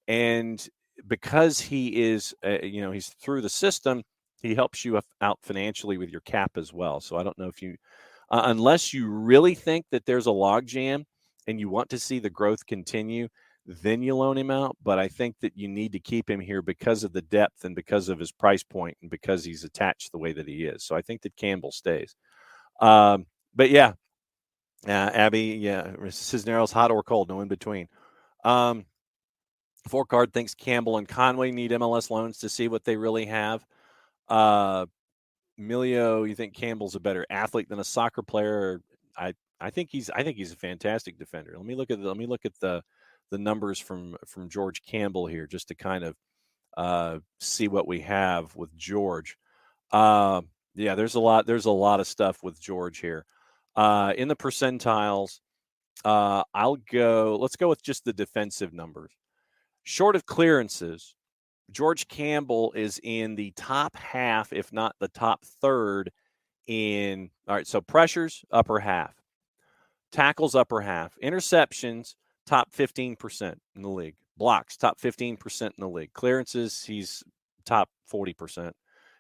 and because he is, he's through the system, he helps you out financially with your cap as well. So I don't know if you, unless you really think that there's a log jam and you want to see the growth continue, then you loan him out. But I think that you need to keep him here because of the depth and because of his price point and because he's attached the way that he is. So I think that Campbell stays. But yeah, Abby, yeah, Cisneros, hot or cold, no in between. Four card thinks Campbell and Conway need MLS loans to see what they really have. Milio, you think Campbell's a better athlete than a soccer player? I think he's a fantastic defender. Let me look at the numbers from George Campbell here just to kind of see what we have with George. Yeah, there's a lot of stuff with George here. In the percentiles, let's go with just the defensive numbers. Short of clearances, George Campbell is in the top half, if not the top third in, all right, so pressures, upper half. Tackles, upper half. Interceptions, top 15% in the league. Blocks, top 15% in the league. Clearances, he's top 40%.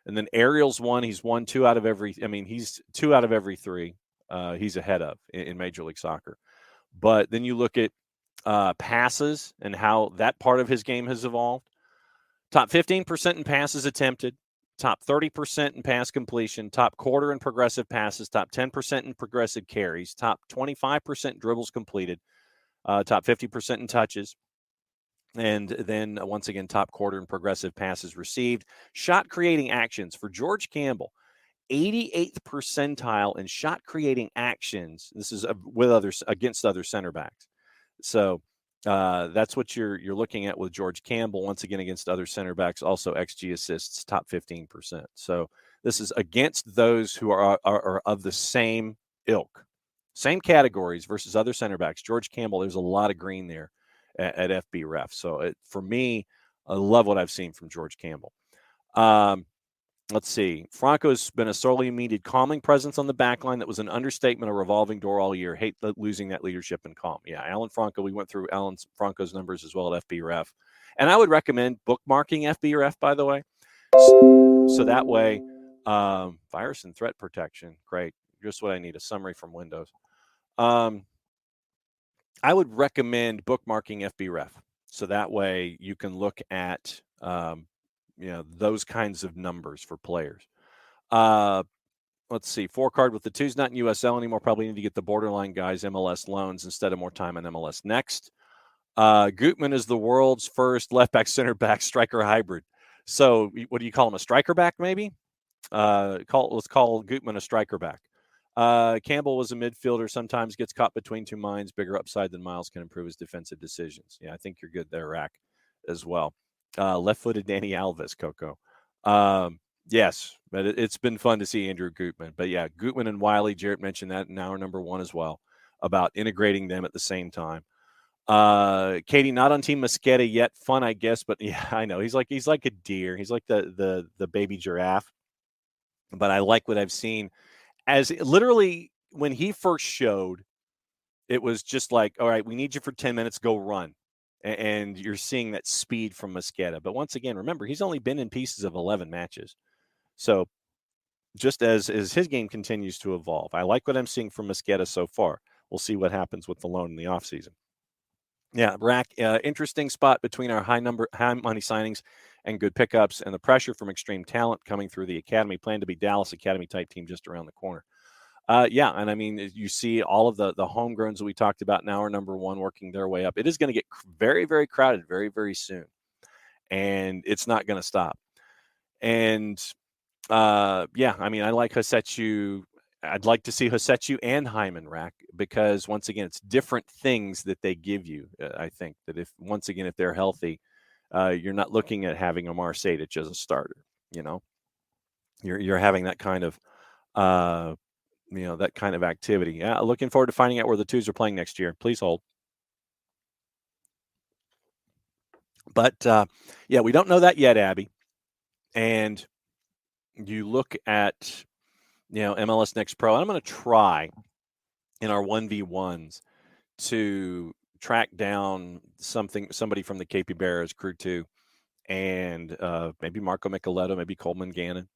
And then aerials he's won two out of every, he's 2 out of every 3 he's ahead of in Major League Soccer. But then you look at passes and how that part of his game has evolved. Top 15% in passes attempted, top 30% in pass completion, top quarter in progressive passes, top 10% in progressive carries, top 25% dribbles completed, top 50% in touches, and then once again, top quarter in progressive passes received. Shot creating actions for George Campbell, 88th percentile in shot creating actions. This is against other center backs. So that's what you're looking at with George Campbell, once again against other center backs, also XG assists, top 15%. So this is against those who are of the same ilk, same categories versus other center backs. George Campbell, there's a lot of green there at FB Ref. So for me, I love what I've seen from George Campbell. Let's see. Franco's been a sorely needed calming presence on the back line that was an understatement, a revolving door all year. Hate losing that leadership and calm. Yeah, Alan Franco, we went through Alan Franco's numbers as well at FB Ref. And I would recommend bookmarking FB Ref, by the way. So that way, virus and threat protection. Great. Just what I need, a summary from Windows. I would recommend bookmarking FB Ref. So that way you can look at those kinds of numbers for players. Let's see. 4 card with the 2's not in USL anymore. Probably need to get the borderline guys MLS loans instead of more time on MLS Next. Gutman is the world's first left back, center back, striker hybrid. So what do you call him? A striker back, maybe? Let's call Gutman a striker back. Campbell was a midfielder, sometimes gets caught between two minds. Bigger upside than Miles, can improve his defensive decisions. Yeah, I think you're good there, Rack, as well. Left-footed Danny Alves, Coco. Yes, but it's been fun to see Andrew Gutman. But yeah, Gutman and Wiley, Jarrett mentioned that in hour number 1 as well, about integrating them at the same time. Katie, not on Team Mosqueda yet. Fun, I guess, but yeah, I know he's like a deer. He's like the baby giraffe. But I like what I've seen. As literally when he first showed, it was just like, all right, we need you for 10 minutes, go run. And you're seeing that speed from Mosqueda. But once again, remember, he's only been in pieces of 11 matches. So just as his game continues to evolve, I like what I'm seeing from Mosqueda so far. We'll see what happens with the loan in the offseason. Yeah, Rack, interesting spot between our high money signings and good pickups and the pressure from extreme talent coming through the academy. Plan to be Dallas Academy type team just around the corner. Yeah, and I mean, you see all of the homegrowns that we talked about now are number 1 working their way up. It is going to get very, very crowded very, very soon, and it's not going to stop. And yeah, I mean, I like Hosetsu. I'd like to see Hosetsu and Hyman, Rack, because once again, it's different things that they give you. I think that if they're healthy, you're not looking at having Omar Sadic as a starter. You're having that kind of that kind of activity. Looking forward to finding out where the 2's are playing next year. Please hold. But yeah, we don't know that yet, Abby. And you look at MLS Next Pro. And I'm going to try in our 1v1s to track down somebody from the Capybaras Crew 2 and maybe Marco Micheletto, maybe Coleman Gannon,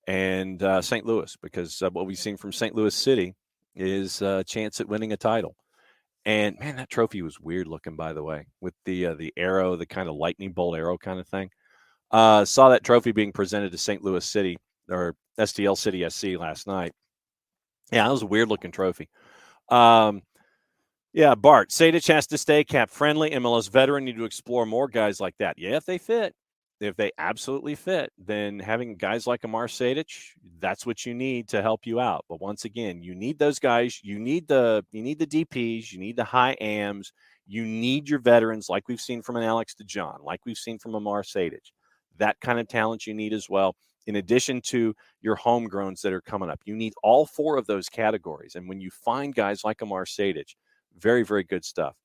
and St. Louis, because what we've seen from St. Louis City is a chance at winning a title. And man, that trophy was weird looking, by the way, with the arrow, the kind of lightning bolt arrow kind of thing. Saw that trophy being presented to St. Louis City or STL City SC last night. Yeah, that was a weird looking trophy. Yeah, Bart, Sadich has to stay cap friendly. MLS veteran need to explore more guys like that. Yeah, if they fit. If they absolutely fit, then having guys like Amar Sadich, that's what you need to help you out. But once again, you need those guys. You need the DPs. You need the high AMs. You need your veterans, like we've seen from an Alex DeJohn, like we've seen from Amar Sadich. That kind of talent you need as well. In addition to your homegrowns that are coming up, you need all four of those categories. And when you find guys like Amar Sadich, very, very good stuff.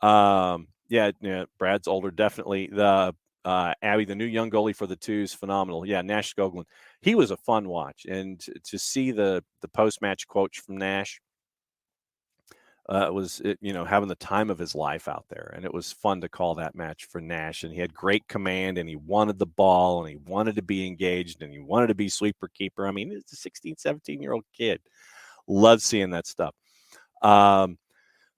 Yeah, Brad's older, definitely. The Abby, the new young goalie for the Twos, phenomenal. Yeah, Nash Skoglund, he was a fun watch, and to see the post match quotes from Nash was having the time of his life out there, and it was fun to call that match for Nash. And he had great command, and he wanted the ball, and he wanted to be engaged, and he wanted to be sweeper keeper. I mean, it's a 16, 17-year-old kid. Love seeing that stuff.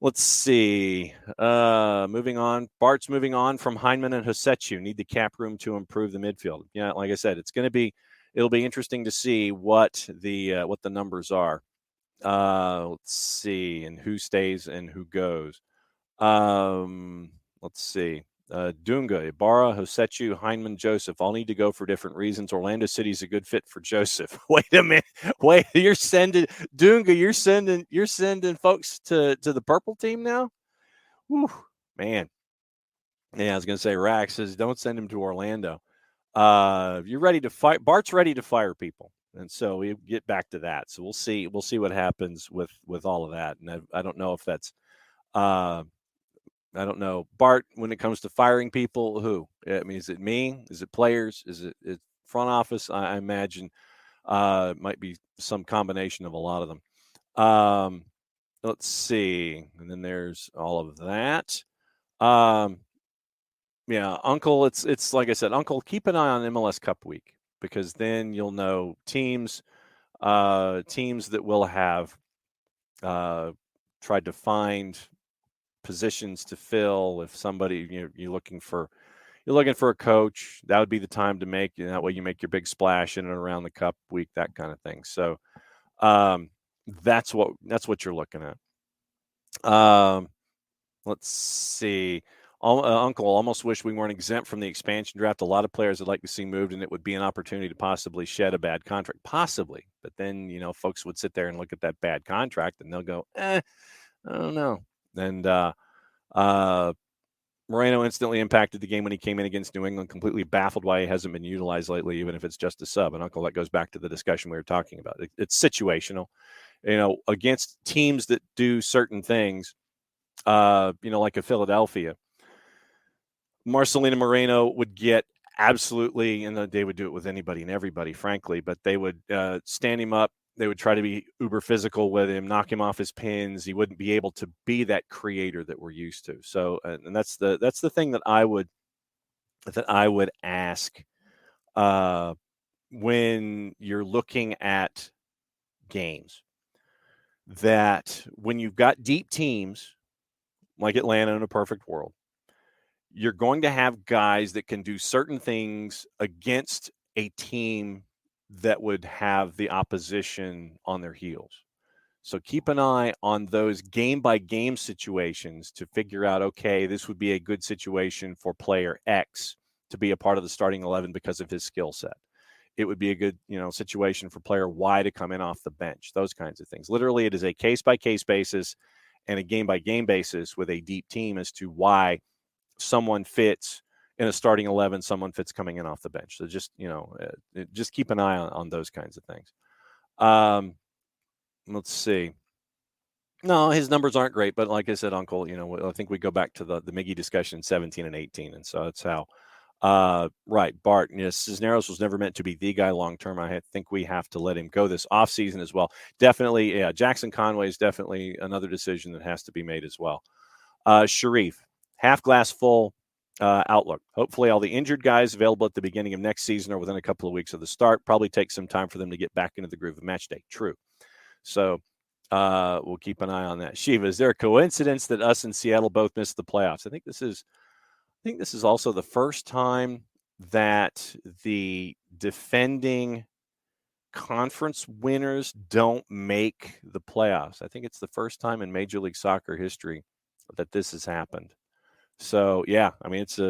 Let's see. Moving on. Bart's moving on from Heineman and Hosechu. Need the cap room to improve the midfield. Yeah, like I said, it'll be interesting to see what the numbers are. Let's see, and who stays and who goes. Let's see. Dunga, Ibarra, Hosechu, Heineman, Joseph all need to go for different reasons. Orlando City's a good fit for Joseph. Wait a minute. Wait, you're sending Dunga, you're sending folks to the purple team now? Whew, man. Yeah, I was gonna say Rax says don't send him to Orlando. You're ready to fight. Bart's ready to fire people. And so we get back to that. So we'll see what happens with all of that. And I don't know if that's I don't know. Bart, when it comes to firing people, who? I mean, is it me? Is it players? Is it front office? I imagine it might be some combination of a lot of them. Let's see. And then there's all of that. Yeah, Uncle, it's like I said, Uncle, keep an eye on MLS Cup week, because then you'll know teams that will have tried to find positions to fill. If somebody you're looking for a coach, that would be the time to make. That way you make your big splash in and around the Cup week, that kind of thing. So that's what you're looking at. Let's see. Uncle, almost wish we weren't exempt from the expansion draft. A lot of players would like to see moved, and it would be an opportunity to possibly shed a bad contract. Possibly. But then, folks would sit there and look at that bad contract, and they'll go, I don't know. And Moreno instantly impacted the game when he came in against New England, completely baffled why he hasn't been utilized lately, even if it's just a sub. And Uncle, that goes back to the discussion we were talking about. It's situational. Against teams that do certain things, like a Philadelphia, Marcelino Moreno would get absolutely, and they would do it with anybody and everybody, frankly, but they would stand him up. They would try to be uber physical with him, knock him off his pins. He wouldn't be able to be that creator that we're used to. So, and that's the thing that I would ask when you're looking at games, that when you've got deep teams like Atlanta in a perfect world, you're going to have guys that can do certain things against a team that would have the opposition on their heels. So keep an eye on those game by game situations to figure out, okay, this would be a good situation for player X to be a part of the starting 11 because of his skill set. It would be a good, situation for player Y to come in off the bench, those kinds of things. Literally, it is a case by case basis and a game by game basis with a deep team as to why someone fits in a starting 11, someone fits coming in off the bench. So just, just keep an eye on those kinds of things. Let's see. No, his numbers aren't great, but like I said, Uncle, I think we go back to the Miggy discussion, 17 and 18, and so that's how. Right, Bart. Cisneros was never meant to be the guy long term. I think we have to let him go this offseason as well. Definitely, yeah. Jackson Conway is definitely another decision that has to be made as well. Sharif, half glass full outlook. Hopefully, all the injured guys available at the beginning of next season or within a couple of weeks of the start. Probably take some time for them to get back into the groove of match day. True. So we'll keep an eye on that. Shiva, is there a coincidence that us in Seattle both missed the playoffs? I think this is also the first time that the defending conference winners don't make the playoffs. I think it's the first time in Major League Soccer history that this has happened. So yeah, I mean it's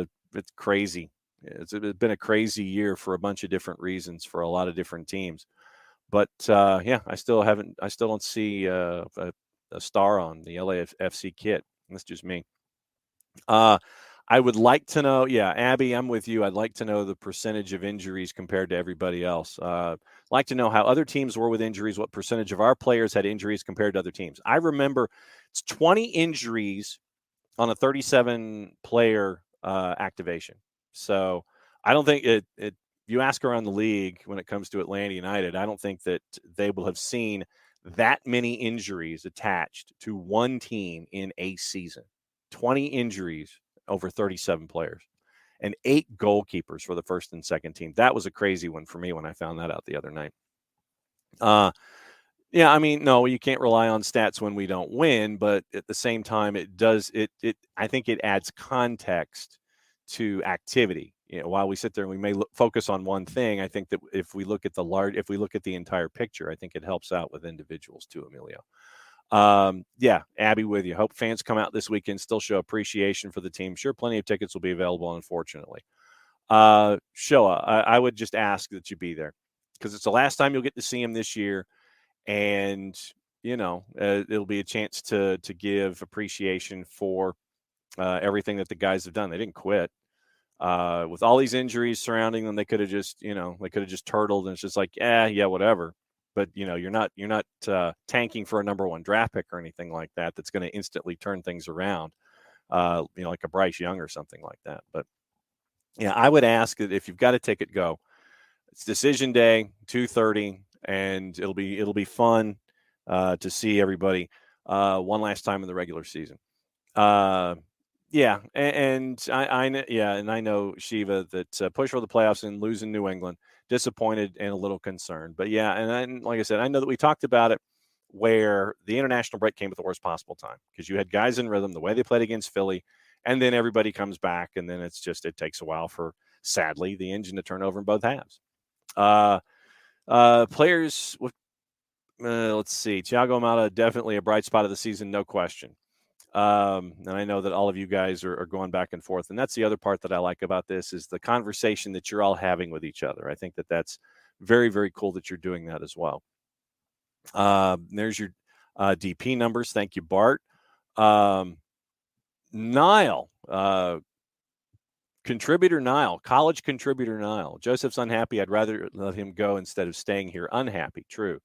crazy. It's been a crazy year for a bunch of different reasons for a lot of different teams. But yeah, I still don't see a star on the LAFC kit. That's just me. I would like to know, yeah, Abby, I'm with you. I'd like to know the percentage of injuries compared to everybody else. Like to know how other teams were with injuries, what percentage of our players had injuries compared to other teams. I remember it's 20 injuries on a 37 player activation. So I don't think it you ask around the league when it comes to Atlanta United, I don't think that they will have seen that many injuries attached to one team in a season. 20 injuries over 37 players and 8 goalkeepers for the first and second team. That was a crazy one for me when I found that out the other night. Yeah, I mean, no, you can't rely on stats when we don't win, but at the same time, I think it adds context to activity. While we sit there and we may focus on one thing, I think that if we look at the entire picture, I think it helps out with individuals too, Emilio. Yeah, Abby, with you. Hope fans come out this weekend, still show appreciation for the team. Sure, plenty of tickets will be available, unfortunately. Shoa, I would just ask that you be there because it's the last time you'll get to see him this year. And it'll be a chance to give appreciation for everything that the guys have done. They didn't quit with all these injuries surrounding them. They could have just turtled, and it's just like, yeah, whatever. But you're not tanking for a number one draft pick or anything like that. That's going to instantly turn things around. Like a Bryce Young or something like that. But yeah, I would ask that if you've got a ticket, go. It's decision day, 2:30, and it'll be fun to see everybody one last time in the regular season. Yeah, and I know Shiva that push for the playoffs and lose in New England, disappointed and a little concerned. But yeah, and like I said, I know that we talked about it where the international break came at the worst possible time because you had guys in rhythm, the way they played against Philly, and then everybody comes back, and then it takes a while for, sadly, the engine to turn over in both halves. Players with, let's see, Thiago Almada, definitely a bright spot of the season, no question. And I know that all of you guys are going back and forth. And that's the other part that I like about this is the conversation that you're all having with each other. I think that that's very, very cool that you're doing that as well. There's your DP numbers. Thank you, Bart. Niall, contributor Niall, college contributor Niall. Joseph's unhappy. I'd rather let him go instead of staying here. Unhappy. True.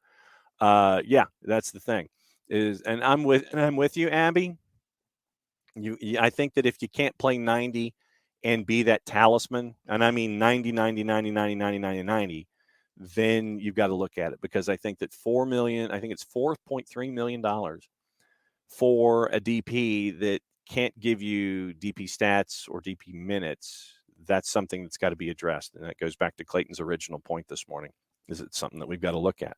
Yeah, that's the thing. And I'm with you, Abby. I think that if you can't play 90 and be that talisman, and I mean 90, 90, 90, 90, 90, 90, 90, then you've got to look at it because I think that I think it's $4.3 million for a DP that can't give you DP stats or DP minutes. That's something that's got to be addressed. And that goes back to Clayton's original point this morning. Is it something that we've got to look at?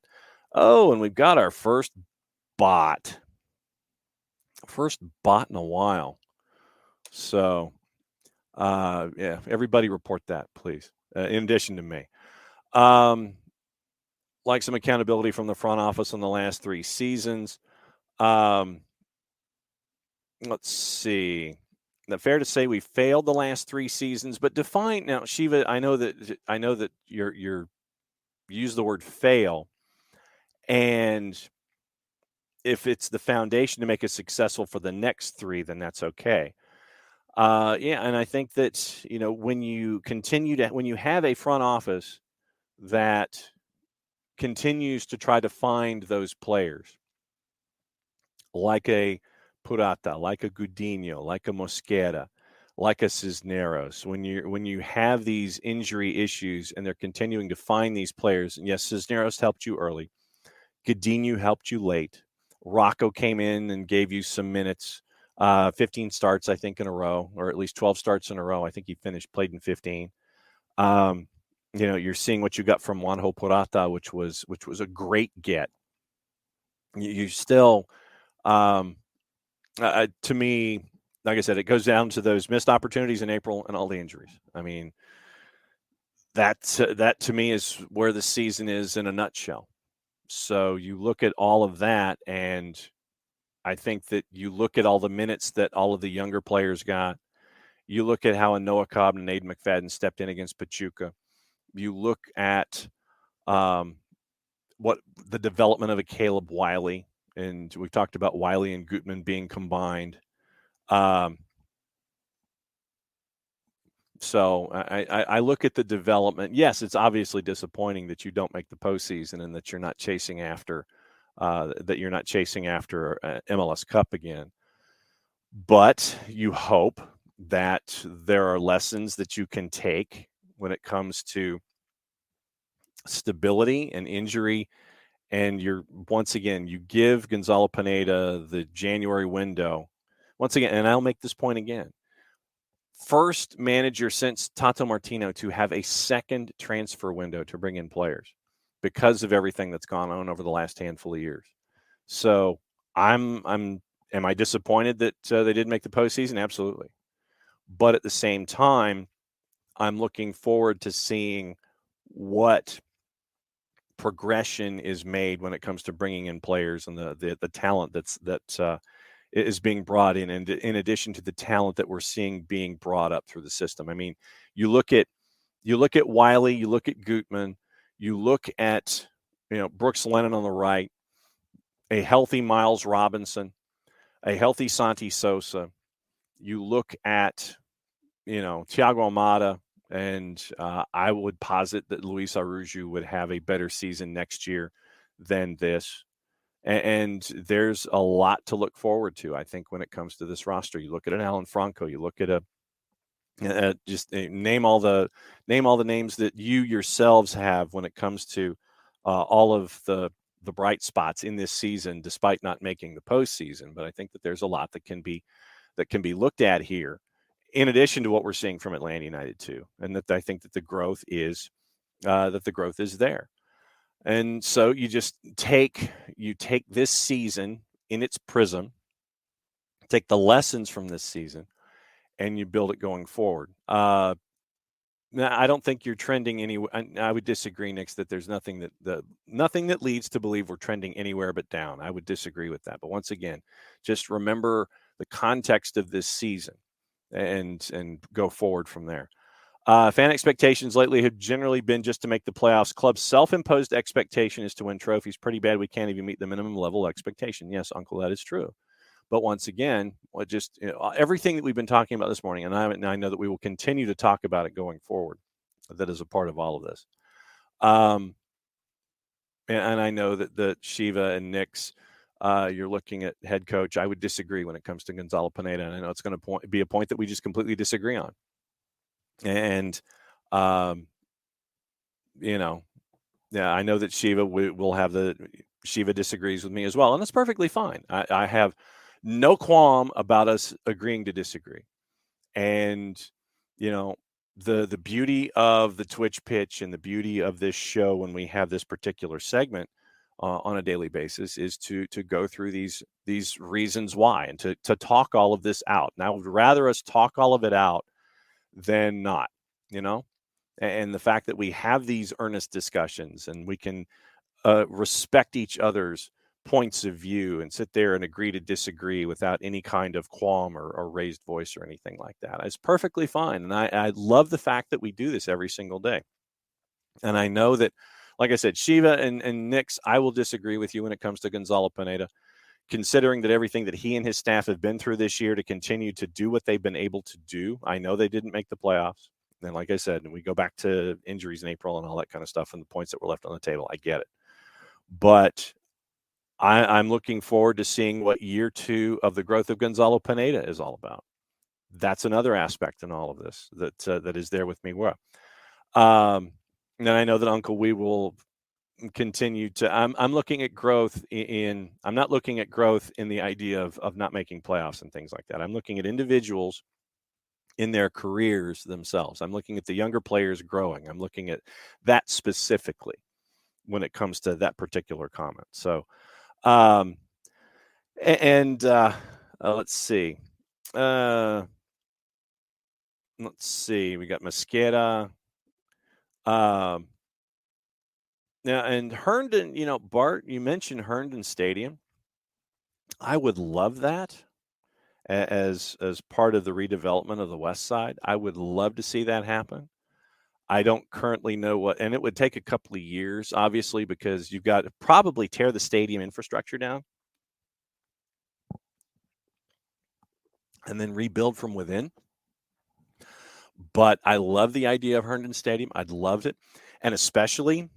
Oh, and we've got our first bot. First bot in a while. So, yeah, everybody report that, please, in addition to me. Like some accountability from the front office in the last 3 seasons. Let's see. Now, fair to say we failed the last 3 seasons, but define now, Shiva. I know that you're use the word fail, and if it's the foundation to make us successful for the next 3, then that's okay. Yeah, and I think that when you have a front office that continues to try to find those players, like a Purata, like a Gudinho, like a Mosquera, like a Cisneros, when you have these injury issues and they're continuing to find these players, and yes, Cisneros helped you early, Gudinho helped you late, Rocco came in and gave you some minutes, 15 starts, I think, in a row, or at least 12 starts in a row. I think he played in 15. You're seeing what you got from Juanjo Purata, which was a great get. You still, to me, like I said, it goes down to those missed opportunities in April and all the injuries. I mean, that to me is where the season is in a nutshell. So you look at all of that, and I think that you look at all the minutes that all of the younger players got. You look at how a Noah Cobb and Aiden McFadden stepped in against Pachuca. You look at what the development of a Caleb Wiley, and we've talked about Wiley and Gutman being combined. So I look at the development. Yes, it's obviously disappointing that you don't make the postseason and that you're not chasing after MLS Cup again. But you hope that there are lessons that you can take when it comes to stability and injury. And once again, you give Gonzalo Pineda the January window. Once again, and I'll make this point again. First manager since Tato Martino to have a second transfer window to bring in players because of everything that's gone on over the last handful of years. So am I disappointed that they didn't make the postseason? Absolutely. But at the same time, I'm looking forward to seeing what progression is made when it comes to bringing in players and the talent that is being brought in, and in addition to the talent that we're seeing being brought up through the system. I mean, you look at Wiley, you look at Gutman, you look at Brooks Lennon on the right, a healthy Miles Robinson, a healthy Santi Sosa. You look at Thiago Almada, and I would posit that Luis Arujo would have a better season next year than this. And there's a lot to look forward to, I think, when it comes to this roster. You look at an Alan Franco, you look at name all the names that you yourselves have when it comes to all of the bright spots in this season, despite not making the postseason. But I think that there's a lot that can be looked at here, in addition to what we're seeing from Atlanta United too, and that I think that the growth is there. And so you take this season in its prism, take the lessons from this season, and you build it going forward. I don't think you're trending anywhere. I would disagree, Nix, that there's nothing that leads to believe we're trending anywhere but down. I would disagree with that. But once again, just remember the context of this season and go forward from there. Fan expectations lately have generally been just to make the playoffs. Club's self-imposed expectation is to win trophies. Pretty bad we can't even meet the minimum level expectation. Yes, Uncle, that is true. But once again, everything that we've been talking about this morning, and I know that we will continue to talk about it going forward, that is a part of all of this. And I know that Shiva and Nix, you're looking at head coach. I would disagree when it comes to Gonzalo Pineda, and I know it's going to be a point that we just completely disagree on. And, I know that Shiva disagrees with me as well. And that's perfectly fine. I have no qualm about us agreeing to disagree. And, the beauty of the Twitch pitch and the beauty of this show when we have this particular segment on a daily basis is to go through these reasons why and to talk all of this out. And I would rather us talk all of it out than not, and the fact that we have these earnest discussions and we can respect each other's points of view and sit there and agree to disagree without any kind of qualm or raised voice or anything like that. It's perfectly fine. And I love the fact that we do this every single day. And I know that, like I said, Shiva and Nix, I will disagree with you when it comes to Gonzalo Pineda, considering that everything that he and his staff have been through this year to continue to do what they've been able to do. I know they didn't make the playoffs. And like I said, and we go back to injuries in April and all that kind of stuff and the points that were left on the table. I get it. But I'm looking forward to seeing what year 2 of the growth of Gonzalo Pineda is all about. That's another aspect in all of this that is there with me. And I know that Uncle We will continue to. I'm looking at growth in. I'm not looking at growth in the idea of not making playoffs and things like that. I'm looking at individuals in their careers themselves. I'm looking at the younger players growing. I'm looking at that specifically when it comes to that particular comment. So, um, and let's see. Let's see. We got Mosqueda. Um, Now, and Herndon, Bart, you mentioned Herndon Stadium. I would love that as part of the redevelopment of the West Side. I would love to see that happen. I don't currently know what, and it would take a couple of years, obviously, because you've got to probably tear the stadium infrastructure down and then rebuild from within. But I love the idea of Herndon Stadium. I'd love it. And especially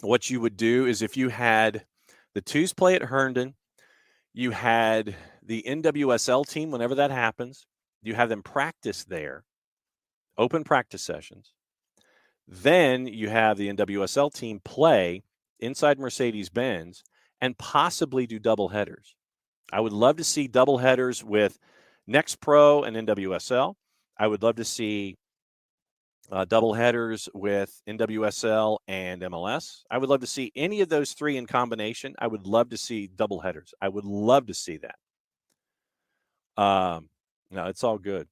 what you would do is if you had the twos play at Herndon, you had the NWSL team, whenever that happens, you have them practice there, open practice sessions. Then you have the NWSL team play inside Mercedes-Benz and possibly do double headers. I would love to see double headers with Next Pro and NWSL. I would love to see double headers with NWSL and MLS. I would love to see any of those three in combination. I would love to see double headers. I would love to see that. No, it's all good.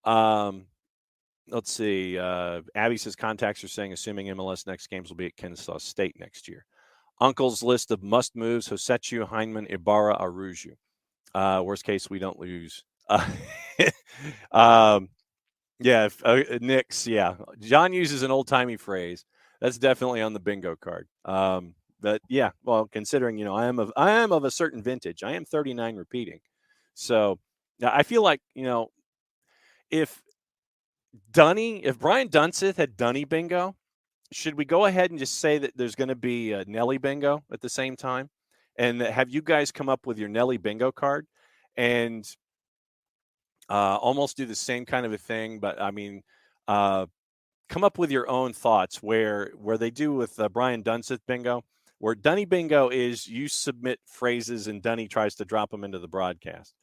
Let's see. Abby says contacts are saying, assuming MLS next games will be at Kennesaw State next year. Uncle's list of must moves: Hosechu, Heineman, Ibarra, Aruju. Worst case, we don't lose. Yeah, Knicks. Yeah, John uses an old timey phrase. That's definitely on the bingo card. But yeah, well, considering I am of a certain vintage. I am 39 repeating, so I feel like if Brian Dunseth had Dunny bingo, should we go ahead and just say that there's going to be a Nelly bingo at the same time, and have you guys come up with your Nelly bingo card and almost do the same kind of a thing? But I mean, come up with your own thoughts where they do with Brian Dunseth bingo, where Dunny bingo is you submit phrases and Dunny tries to drop them into the broadcast.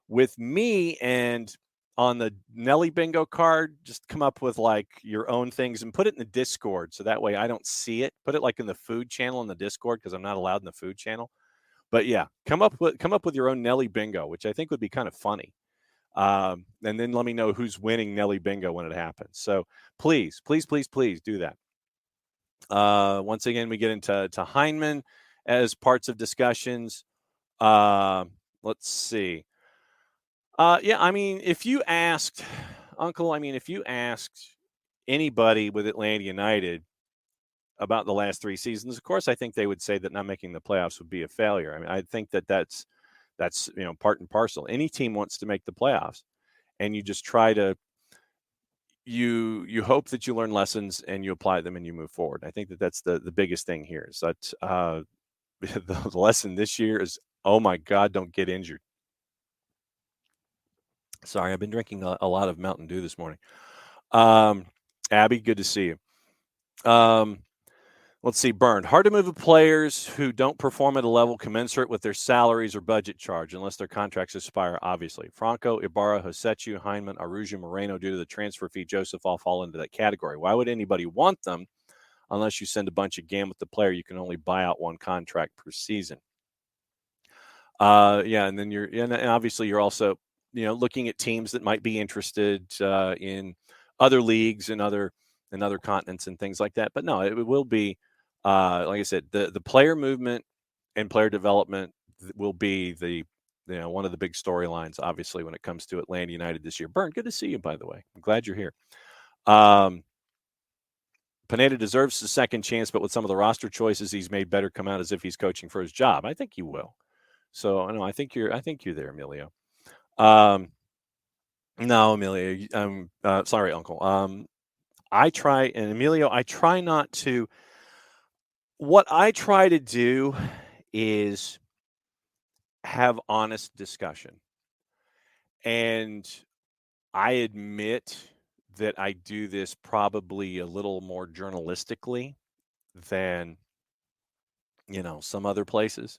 With me and on the Nelly bingo card, just come up with like your own things and put it in the Discord. So that way I don't see it. Put it like in the food channel in the Discord because I'm not allowed in the food channel. But yeah, come up with your own Nelly bingo, which I think would be kind of funny. And then let me know who's winning Nelly bingo when it happens. So please do that. Once again, we get into Heineman as parts of discussions. Let's see. Yeah, I mean, if you asked anybody with Atlanta United about the last three seasons, of course, I think they would say that not making the playoffs would be a failure. I mean, I think that's part and parcel. Any team wants to make the playoffs, and you just try to you hope that you learn lessons and you apply them and you move forward. I think that's the biggest thing here. Is that the lesson this year is, oh my God, don't get injured. Sorry, I've been drinking a lot of Mountain Dew this morning. Abby, good to see you. Let's see, Burned. Hard to move players who don't perform at a level commensurate with their salaries or budget charge unless their contracts expire, obviously. Franco, Ibarra, Hosechu, Heineman, Aruju, Moreno, due to the transfer fee, Joseph all fall into that category. Why would anybody want them unless you send a bunch of gam with the player? You can only buy out one contract per season. Yeah, and then and obviously you're also looking at teams that might be interested in other leagues and other continents and things like that. But no, it will be like I said, the player movement and player development will be the one of the big storylines, obviously, when it comes to Atlanta United this year. Burn, good to see you, by the way. I'm glad you're here. Pineda deserves the second chance, but with some of the roster choices he's made, better come out as if he's coaching for his job. I think he will. So I think you're there, Emilio. No, Emilio. Sorry, Uncle. I try, and Emilio, I try not to. What I try to do is have honest discussion. And I admit that I do this probably a little more journalistically than, some other places.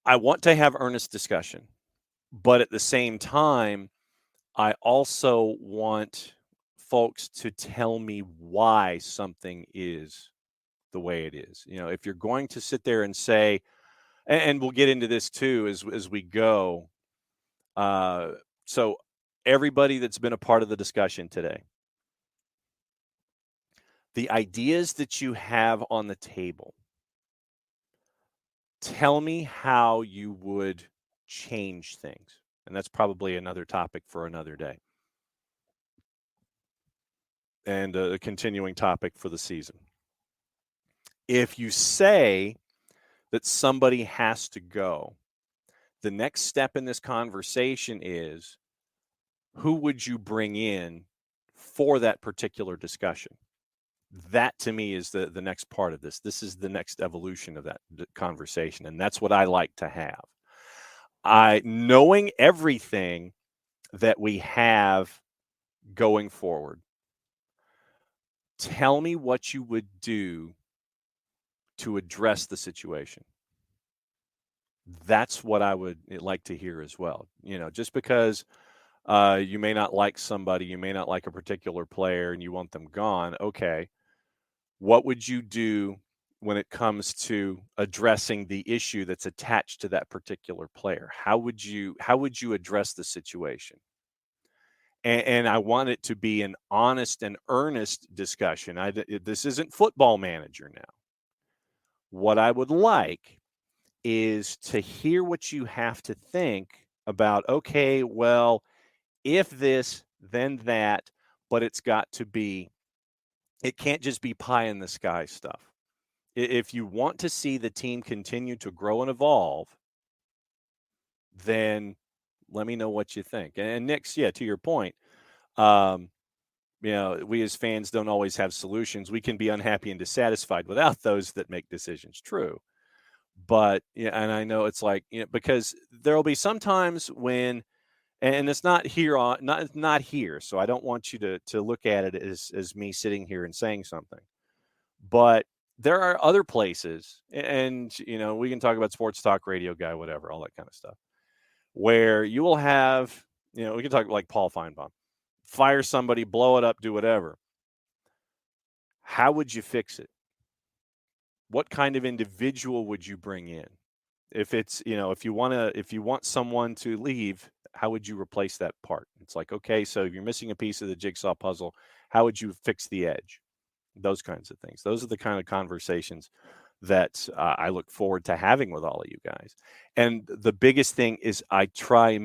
I want to have earnest discussion, but at the same time, I also want folks to tell me why something is the way it is. If you're going to sit there and say, and we'll get into this too as we go. So everybody that's been a part of the discussion today, the ideas that you have on the table, tell me how you would change things. And that's probably another topic for another day. And a continuing topic for the season. If you say that somebody has to go, the next step in this conversation is, who would you bring in for that particular discussion? That to me is the next part of this. This is the next evolution of that conversation. And that's what I like to have. Knowing everything that we have going forward, tell me what you would do to address the situation. That's what I would like to hear as well. Just because you may not like somebody, you may not like a particular player and you want them gone. Okay. What would you do when it comes to addressing the issue that's attached to that particular player? How would you address the situation? And I want it to be an honest and earnest discussion. This isn't Football Manager now. What I would like is to hear what you have to think about, okay, well, if this, then that, but it can't just be pie in the sky stuff. If you want to see the team continue to grow and evolve, then let me know what you think. And Nick's, to your point, we as fans don't always have solutions. We can be unhappy and dissatisfied without those that make decisions. True. But, and I know it's like, because there'll be some times when, and it's not here. So I don't want you to look at it as me sitting here and saying something, but there are other places, and we can talk about sports talk radio guy, whatever, all that kind of stuff, where you will have, we can talk like Paul Feinbaum, fire somebody, blow it up, do whatever. How would you fix it? What kind of individual would you bring in? If it's, if you want someone to leave, how would you replace that part? It's like, okay, so if you're missing a piece of the jigsaw puzzle, how would you fix the edge? Those kinds of things. Those are the kind of conversations that I look forward to having with all of you guys. And the biggest thing is I try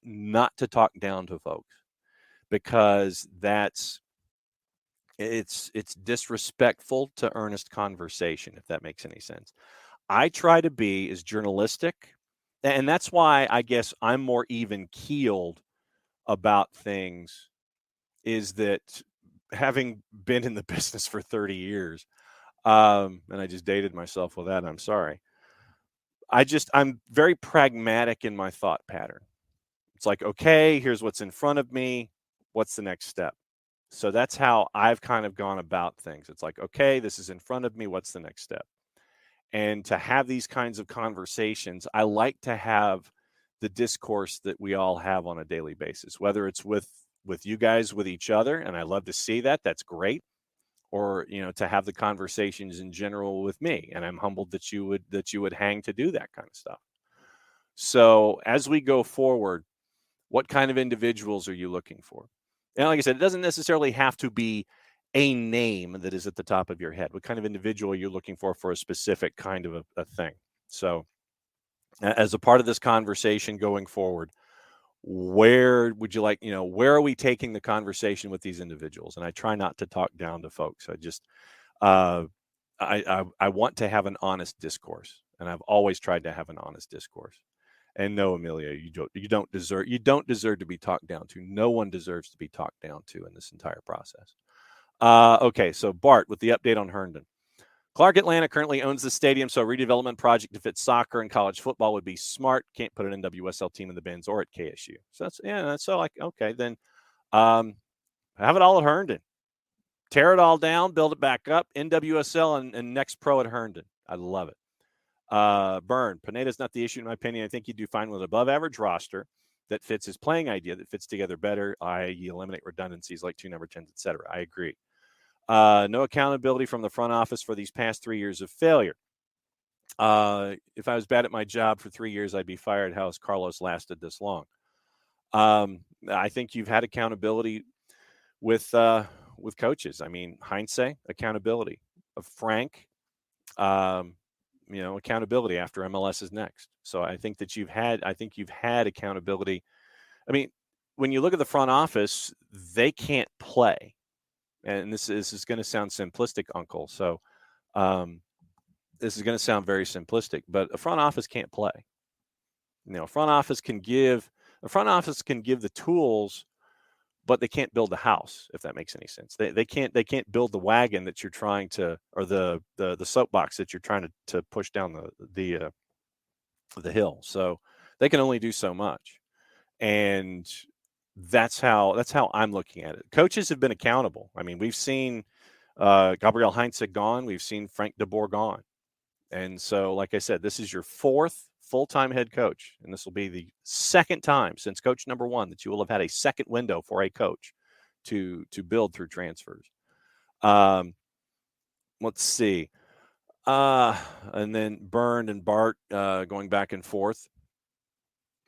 not to talk down to folks, because it's disrespectful to earnest conversation, if that makes any sense. I try to be as journalistic, and that's why I guess I'm more even keeled about things, is that having been in the business for 30 years, and I just dated myself with that, I'm sorry. I'm very pragmatic in my thought pattern. It's like, okay, here's what's in front of me. What's the next step? So that's how I've kind of gone about things. It's like, okay, this is in front of me. What's the next step? And to have these kinds of conversations, I like to have the discourse that we all have on a daily basis, whether it's with you guys, with each other, and I love to see that. That's great. Or, to have the conversations in general with me, and I'm humbled that you would hang to do that kind of stuff. So as we go forward, what kind of individuals are you looking for? And like I said, it doesn't necessarily have to be a name that is at the top of your head. What kind of individual are you looking for a specific kind of a thing? So as a part of this conversation going forward, where would you like, where are we taking the conversation with these individuals? And I try not to talk down to folks. I just, I want to have an honest discourse, and I've always tried to have an honest discourse. And no, Amelia, you don't deserve to be talked down to. No one deserves to be talked down to in this entire process. Okay, so Bart, with the update on Herndon, Clark Atlanta currently owns the stadium, so a redevelopment project to fit soccer and college football would be smart. Can't put an NWSL team in the bins or at KSU. So that's so like, okay, then have it all at Herndon. Tear it all down, build it back up. NWSL and next pro at Herndon. I love it. Burn. Pineda's not the issue, in my opinion. I think you do fine with an above-average roster that fits his playing idea, that fits together better, i.e. eliminate redundancies like 2 number 10s, et cetera. I agree. No accountability from the front office for these past 3 years of failure. If I was bad at my job for 3 years, I'd be fired. How has Carlos lasted this long? I think you've had accountability with coaches. I mean, Heinze, accountability. Frank, accountability after MLS is next. So I think that you've had accountability. I mean, when you look at the front office, they can't play. And this is going to sound simplistic, Uncle. So this is going to sound very simplistic, but a front office can't play. A front office can give the tools, but they can't build the house, if that makes any sense. They can't build the wagon that you're trying to, or the soapbox that you're trying to push down the hill. So they can only do so much. And that's how I'm looking at it. Coaches have been accountable. I mean, we've seen Gabriel Heinze gone. We've seen Frank de Boer gone. And so, like I said, this is your 4th full-time head coach, and this will be the 2nd time since coach number 1 that you will have had a second window for a coach to build through transfers. Let's see. And then Byrne and Bart going back and forth.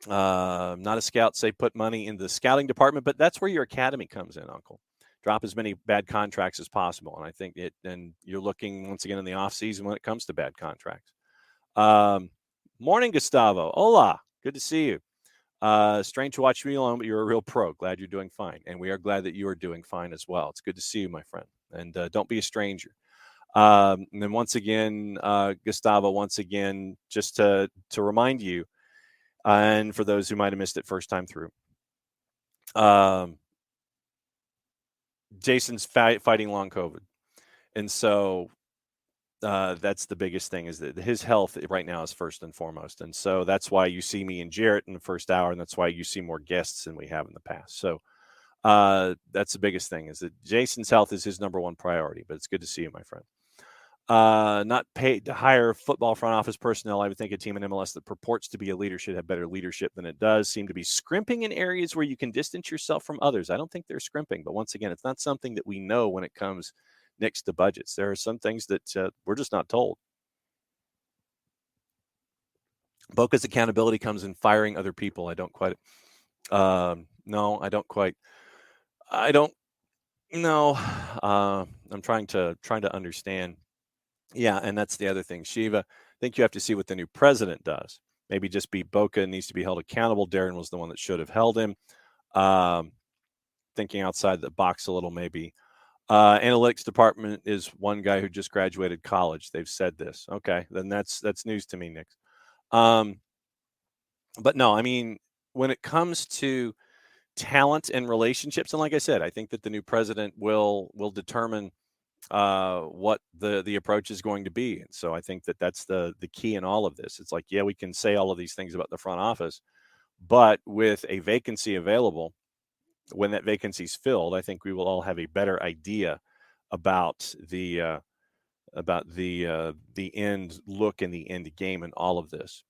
Not a scout, say put money in the scouting department, but that's where your academy comes in, Uncle. Drop as many bad contracts as possible. And I think and you're looking once again in the off season when it comes to bad contracts. Morning, Gustavo. Hola. Good to see you. Strange to watch me alone, but you're a real pro. Glad you're doing fine. And we are glad that you are doing fine as well. It's good to see you, my friend. And don't be a stranger. And then once again, Gustavo, just to remind you, and for those who might have missed it first time through, Jason's fighting long COVID. And so that's the biggest thing, is that his health right now is first and foremost. And so that's why you see me and Jarrett in the first hour, and that's why you see more guests than we have in the past. So that's the biggest thing, is that Jason's health is his number one priority. But it's good to see you, my friend. Not paid to hire football front office personnel. I would think a team in MLS that purports to be a leader should have better leadership than it does. Seem to be scrimping in areas where you can distance yourself from others. I don't think they're scrimping, but once again, it's not something that we know when it comes next to budgets. There are some things that we're just not told. Boca's accountability comes in firing other people. I don't quite know. I'm trying to understand. Yeah, and that's the other thing. Shiva, I think you have to see what the new president does. Maybe just be Boca needs to be held accountable. Darren was the one that should have held him. Thinking outside the box a little, maybe. Analytics department is one guy who just graduated college. They've said this. Okay, then that's news to me, Nick. But no, I mean, when it comes to talent and relationships, and like I said, I think that the new president will determine what the approach is going to be. And so I think that that's the key in all of this. It's like, yeah, we can say all of these things about the front office, but with a vacancy available, when that vacancy is filled, I think we will all have a better idea about the end look and the end game and all of this.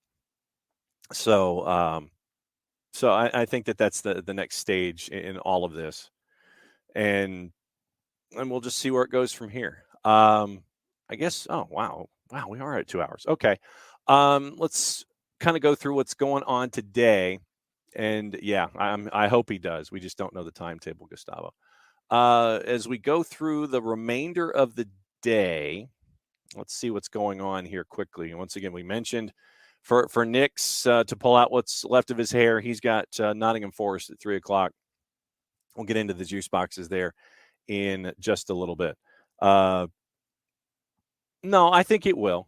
So I think that that's the next stage in all of this, and we'll just see where it goes from here. I guess. Oh, wow, we are at 2 hours. Okay, let's kind of go through what's going on today. And yeah, I hope he does. We just don't know the timetable, Gustavo. As we go through the remainder of the day, let's see what's going on here quickly. And once again, we mentioned for Nick's to pull out what's left of his hair, he's got Nottingham Forest at 3:00. We'll get into the juice boxes there in just a little bit. No, I think it will.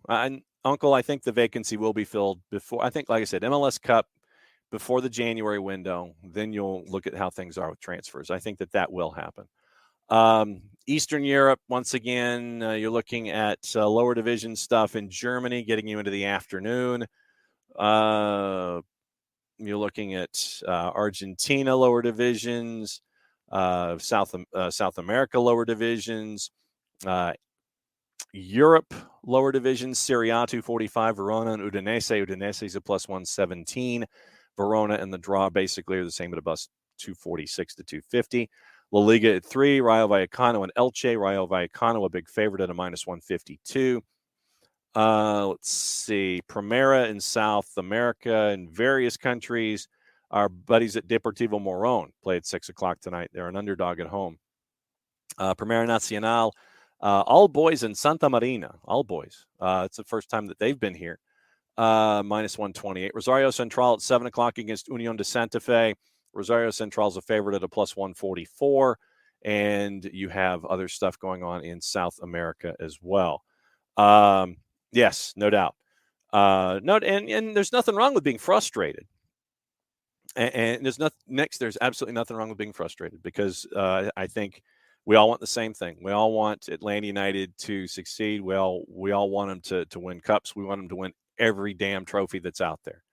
Uncle, I think the vacancy will be filled before. I think, like I said, MLS Cup before the January window. Then you'll look at how things are with transfers. I think that will happen. Eastern Europe, once again, you're looking at lower division stuff in Germany, getting you into the afternoon. You're looking at Argentina lower divisions, South America lower divisions, Europe lower divisions, Serie A 245, Verona and Udinese. Udinese is a plus 117. Verona and the draw basically are the same at a plus 246 to 250. La Liga at 3, Rayo Vallecano and Elche. Rayo Vallecano a big favorite at a minus 152. Let's see. Primera in South America in various countries. Our buddies at Deportivo Morón play at 6 o'clock tonight. They're an underdog at home. Primera Nacional, all boys in Santa Marina. All boys. It's the first time that they've been here. Minus 128. Rosario Central at 7 o'clock against Unión de Santa Fe. Rosario Central is a favorite at a plus 144. And you have other stuff going on in South America as well. Yes, no doubt. And there's nothing wrong with being frustrated. And there's absolutely nothing wrong with being frustrated because I think we all want the same thing. We all want Atlanta United to succeed. We all want them to win cups. We want them to win every damn trophy that's out there.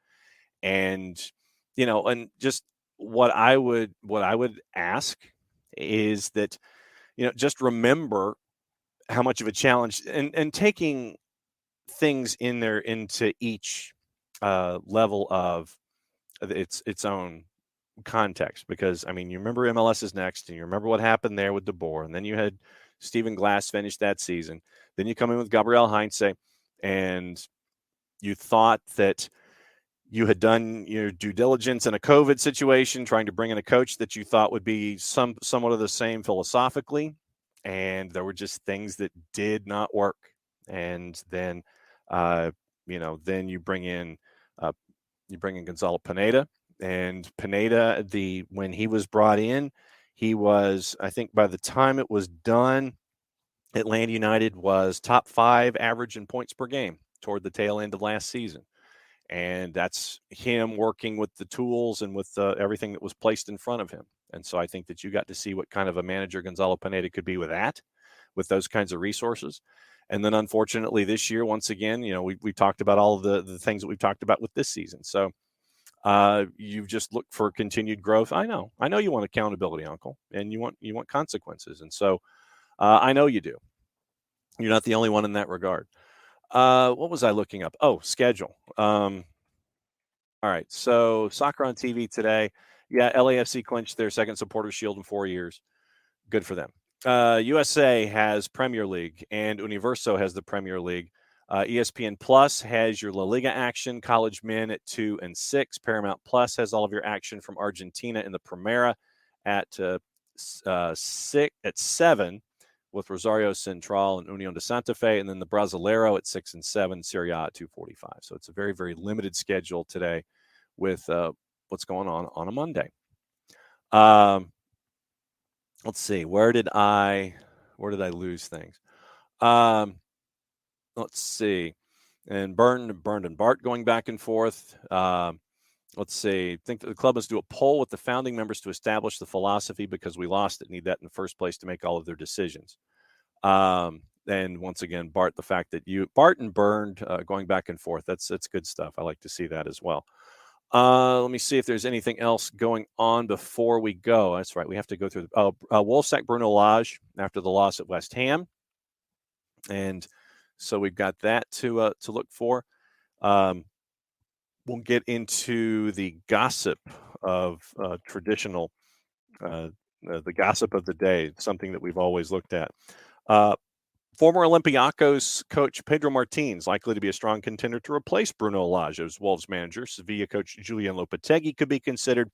And and just what I would ask is that just remember how much of a challenge and taking things into each level of its own context, because you remember MLS is next, and you remember what happened there with De Boer, and then you had Stephen Glass finish that season. Then you come in with Gabriel Heinze, and you thought that you had done your due diligence in a COVID situation, trying to bring in a coach that you thought would be somewhat of the same philosophically, and there were just things that did not work. And then, then you bring in Gonzalo Pineda. And Pineda, when he was brought in, he was, I think by the time it was done, Atlanta United was top 5 average in points per game toward the tail end of last season. And that's him working with the tools and with everything that was placed in front of him. And so I think that you got to see what kind of a manager Gonzalo Pineda could be with those kinds of resources. And then unfortunately this year, once again, we talked about all of the things that we've talked about with this season. So you've just looked for continued growth. I know you want accountability, Uncle, and you want consequences. And so I know you do. You're not the only one in that regard. What was I looking up? Oh, schedule. All right. So soccer on TV today. Yeah, LAFC clinched their second Supporters Shield in 4 years. Good for them. USA has Premier League, and Universo has the Premier League. ESPN Plus has your La Liga action, college men at 2 and 6. Paramount Plus has all of your action from Argentina in the Primera at 7, with Rosario Central and Unión de Santa Fe, and then the Brasileiro at 6 and 7, Serie A at 245. So it's a very, very limited schedule today with what's going on a Monday. Let's see, where did I lose things? Let's see. And Burned and Bart going back and forth. Let's see. I think that the club must do a poll with the founding members to establish the philosophy because we lost it. Need that in the first place to make all of their decisions. And once again, Bart, the fact that Bart and Burned going back and forth, that's good stuff. I like to see that as well. Let me see if there's anything else going on before we go. That's right. We have to go through Wolves sacked Bruno Lage after the loss at West Ham. And so we've got that to look for. We'll get into the gossip of traditional, the gossip of the day, something that we've always looked at. Former Olympiacos coach Pedro Martins likely to be a strong contender to replace Bruno Lage as Wolves manager. Sevilla coach Julian Lopetegui could be considered.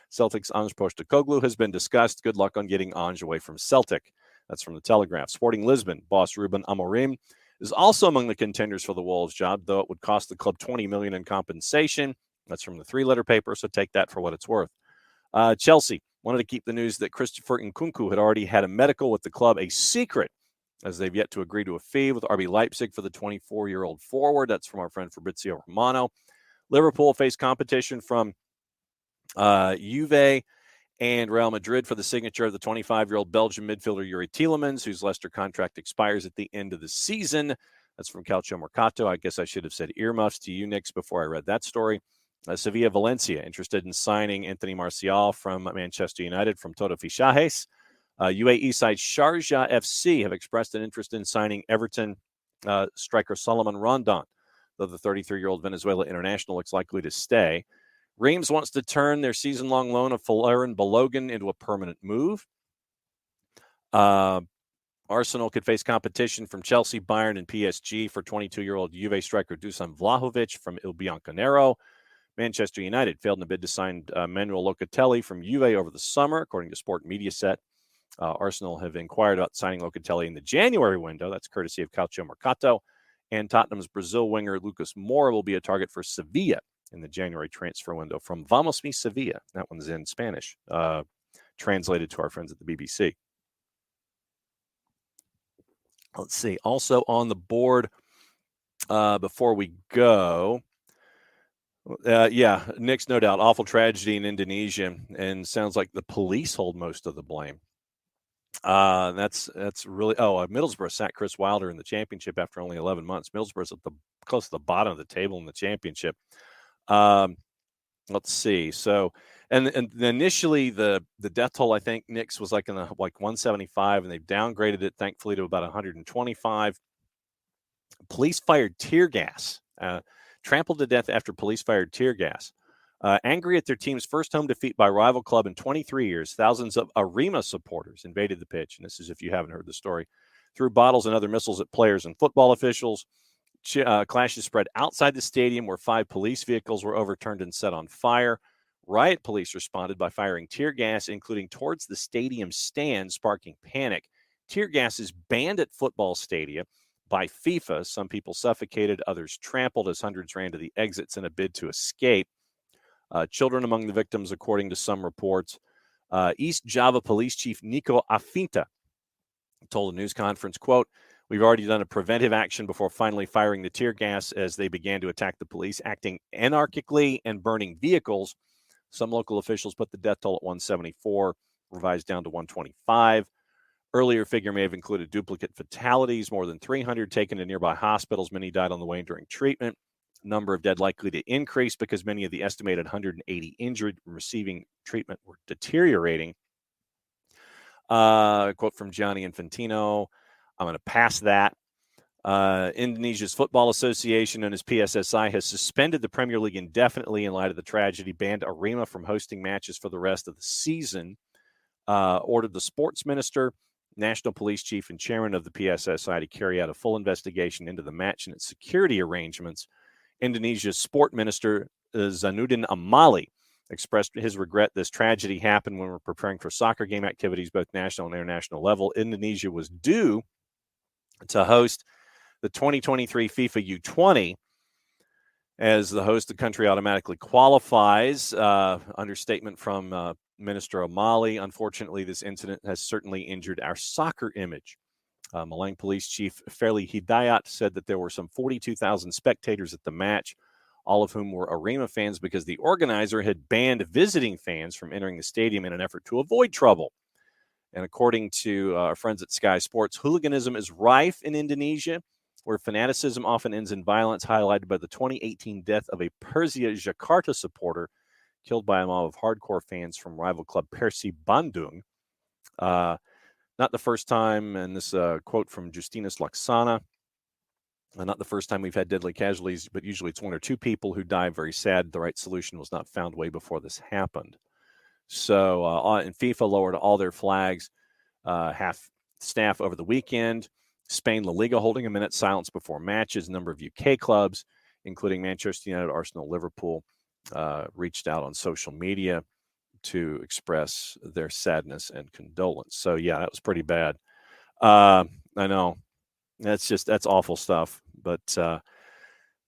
Celtic's Ange Postecoglou has been discussed. Good luck on getting Ange away from Celtic. That's from the Telegraph. Sporting Lisbon boss Ruben Amorim is also among the contenders for the Wolves job, though it would cost the club $20 million in compensation. That's from the three-letter paper, so take that for what it's worth. Chelsea wanted to keep the news that Christopher Nkunku had already had a medical with the club a secret, as they've yet to agree to a fee with RB Leipzig for the 24-year-old forward. That's from our friend Fabrizio Romano. Liverpool faced competition from Juve And Real Madrid for the signature of the 25-year-old Belgian midfielder Yuri Tielemans, whose Leicester contract expires at the end of the season. That's from Calcio Mercato. I guess I should have said earmuffs to you, Nix, before I read that story. Sevilla Valencia, interested in signing Anthony Martial from Manchester United from Todo Fichajes. UAE side Sharjah FC have expressed an interest in signing Everton striker Solomon Rondon, though the 33-year-old Venezuela international looks likely to stay. Reims wants to turn their season-long loan of Folarin Balogun into a permanent move. Arsenal could face competition from Chelsea, Bayern, and PSG for 22-year-old Juve striker Dusan Vlahovic from Il Bianconero. Manchester United failed in a bid to sign Manuel Locatelli from Juve over the summer, according to Sport Mediaset. Arsenal have inquired about signing Locatelli in the January window. That's courtesy of Calcio Mercato. And Tottenham's Brazil winger Lucas Moura will be a target for Sevilla in the January transfer window from Vamos Mi Sevilla. That one's in Spanish, translated to our friends at the BBC. Let's see. Also on the board before we go, Nick's no doubt. Awful tragedy in Indonesia, and sounds like the police hold most of the blame. That's really Middlesbrough sat Chris Wilder in the championship after only 11 months. Middlesbrough's at close to the bottom of the table in the championship. Let's see. So, and initially the death toll, I think, Nick's was like in the 175, and they've downgraded it, thankfully, to about 125. Police fired tear gas, trampled to death after police fired tear gas. Angry at their team's first home defeat by rival club in 23 years, thousands of Arema supporters invaded the pitch, and this is if you haven't heard the story, threw bottles and other missiles at players and football officials. Clashes spread outside the stadium, where 5 police vehicles were overturned and set on fire. Riot police responded by firing tear gas, including towards the stadium stand, sparking panic. Tear gas is banned at football stadia by FIFA. Some people suffocated, others trampled as hundreds ran to the exits in a bid to escape. Children among the victims, according to some reports. East Java Police Chief Nico Afinta told a news conference, quote, "We've already done a preventive action before finally firing the tear gas as they began to attack the police, acting anarchically and burning vehicles." Some local officials put the death toll at 174, revised down to 125. Earlier figure may have included duplicate fatalities, more than 300 taken to nearby hospitals. Many died on the way during treatment. Number of dead likely to increase because many of the estimated 180 injured receiving treatment were deteriorating. Quote from Gianni Infantino. I'm going to pass that. Indonesia's Football Association, known as PSSI, has suspended the Premier League indefinitely in light of the tragedy, banned Arema from hosting matches for the rest of the season, ordered the sports minister, national police chief, and chairman of the PSSI to carry out a full investigation into the match and its security arrangements. Indonesia's sport minister, Zainuddin Amali, expressed his regret this tragedy happened when we're preparing for soccer game activities, both national and international level. Indonesia was due to host the 2023 FIFA U20. As the host, the country automatically qualifies. Understatement from Minister Amali. Unfortunately, this incident has certainly injured our soccer image. Malang Police Chief Fairly Hidayat said that there were some 42,000 spectators at the match, all of whom were Arema fans because the organizer had banned visiting fans from entering the stadium in an effort to avoid trouble. And according to our friends at Sky Sports, hooliganism is rife in Indonesia, where fanaticism often ends in violence, highlighted by the 2018 death of a Persija Jakarta supporter killed by a mob of hardcore fans from rival club Persib Bandung. Not the first time, and this quote from Justinus Laksana, not the first time we've had deadly casualties, but usually it's 1 or 2 people who die. Very sad. The right solution was not found way before this happened. So, and FIFA lowered all their flags, half staff over the weekend. Spain La Liga holding a minute's silence before matches. A number of UK clubs, including Manchester United, Arsenal, Liverpool, reached out on social media to express their sadness and condolence. So, yeah, that was pretty bad. I know. That's awful stuff. But,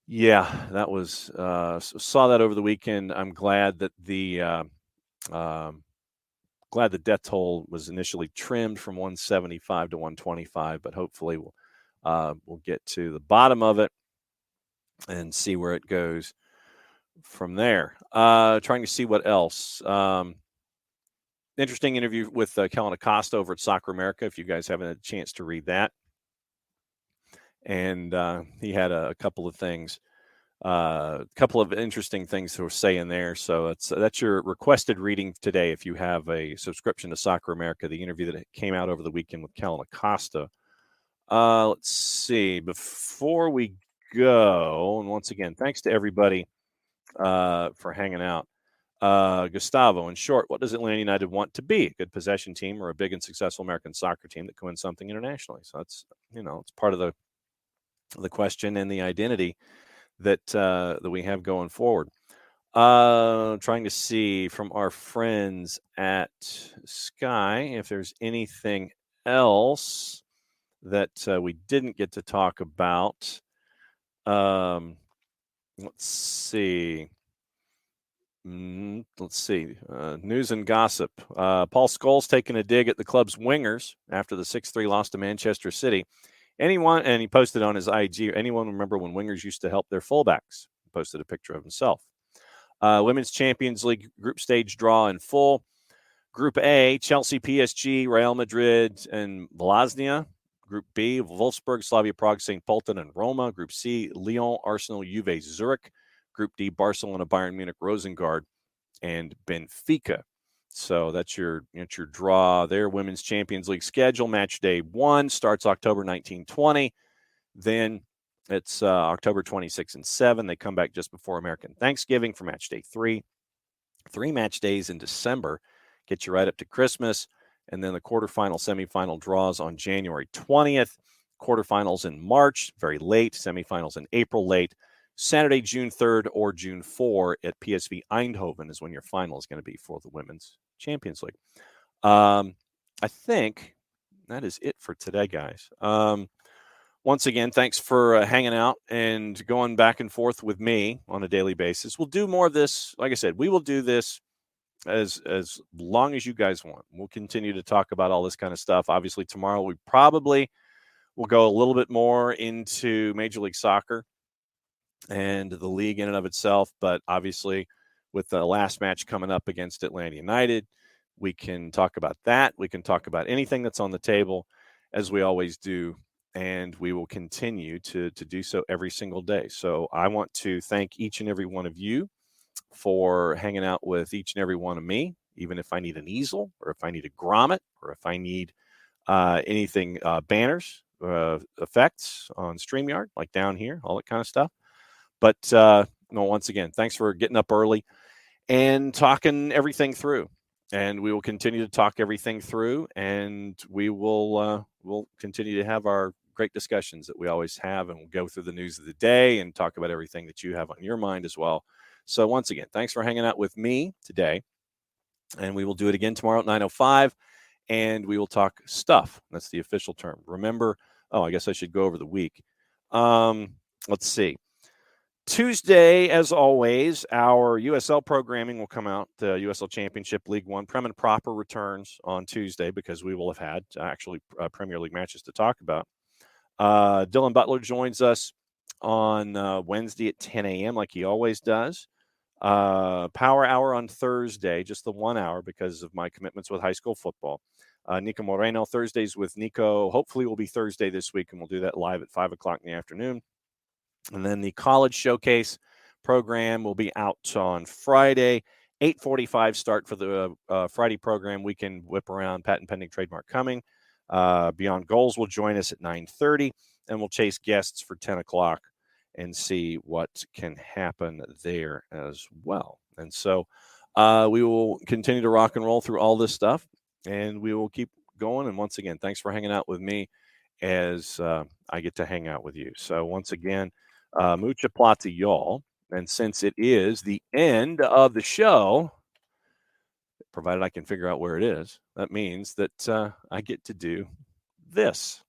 yeah, that was saw that over the weekend. I'm glad that the death toll was initially trimmed from 175 to 125, but hopefully we'll get to the bottom of it and see where it goes from there. Trying to see what else. interesting interview with Kellen Acosta over at Soccer America, if you guys haven't had a chance to read that. And he had a couple of things, a couple of interesting things to say in there. So that's your requested reading today if you have a subscription to Soccer America, the interview that came out over the weekend with Kellen Acosta. Let's see. Before we go, and once again, thanks to everybody for hanging out. Gustavo, in short, what does Atlanta United want to be? A good possession team or a big and successful American soccer team that can win something internationally? So that's, it's part of the question and the identity that we have going forward. Trying to see from our friends at Sky if there's anything else that we didn't get to talk about. Let's see. News and gossip. Paul Scholes taking a dig at the club's wingers after the 6-3 loss to Manchester City. Anyone, and he posted on his IG, anyone remember when wingers used to help their fullbacks? He posted a picture of himself. Women's Champions League group stage draw in full. Group A, Chelsea, PSG, Real Madrid, and Vlasnia. Group B, Wolfsburg, Slavia Prague, St. Pölten, and Roma. Group C, Lyon, Arsenal, Juve, Zurich. Group D, Barcelona, Bayern Munich, Rosengard, and Benfica. So that's your draw there. Women's Champions League schedule. Match day 1 starts October 19-20. Then it's October 26 and 7. They come back just before American Thanksgiving for match day 3. 3 match days in December get you right up to Christmas. And then the quarterfinal, semifinal draws on January 20th. Quarterfinals in March, very late. Semifinals in April, late. Saturday, June 3rd or June 4 at PSV Eindhoven is when your final is going to be for the Women's Champions League. I think that is it for today, guys. Once again, thanks for hanging out and going back and forth with me on a daily basis. We'll do more of this. Like I said, we will do this as long as you guys want. We'll continue to talk about all this kind of stuff. Obviously, tomorrow we probably will go a little bit more into Major League Soccer and the league in and of itself. But obviously, with the last match coming up against Atlanta United, we can talk about that. We can talk about anything that's on the table, as we always do. And we will continue to do so every single day. So I want to thank each and every one of you for hanging out with each and every one of me, even if I need an easel or if I need a grommet or if I need anything, banners, effects on StreamYard, like down here, all that kind of stuff. But once again, thanks for getting up early and talking everything through. And we will continue to talk everything through, and we will we'll continue to have our great discussions that we always have, and we'll go through the news of the day and talk about everything that you have on your mind as well. So once again, thanks for hanging out with me today, and we will do it again tomorrow at 9:05, and we will talk stuff. That's the official term. Remember, I guess I should go over the week. Let's see. Tuesday, as always, our USL programming will come out. The USL Championship League One Prem and Proper returns on Tuesday because we will have had actually Premier League matches to talk about. Dylan Butler joins us on Wednesday at 10 a.m. like he always does. Power Hour on Thursday, just the 1 hour because of my commitments with high school football. Nico Moreno, Thursdays with Nico. Hopefully will be Thursday this week, and we'll do that live at 5 o'clock in the afternoon. And then the College Showcase program will be out on Friday. 8:45 start for the Friday program. We can whip around patent pending trademark coming. Beyond Goals will join us at 9:30, and we'll chase guests for 10 o'clock and see what can happen there as well. And so we will continue to rock and roll through all this stuff, and we will keep going. And once again, thanks for hanging out with me as I get to hang out with you. So once again, mucha plata, y'all. And since it is the end of the show, provided I can figure out where it is, that means that I get to do this.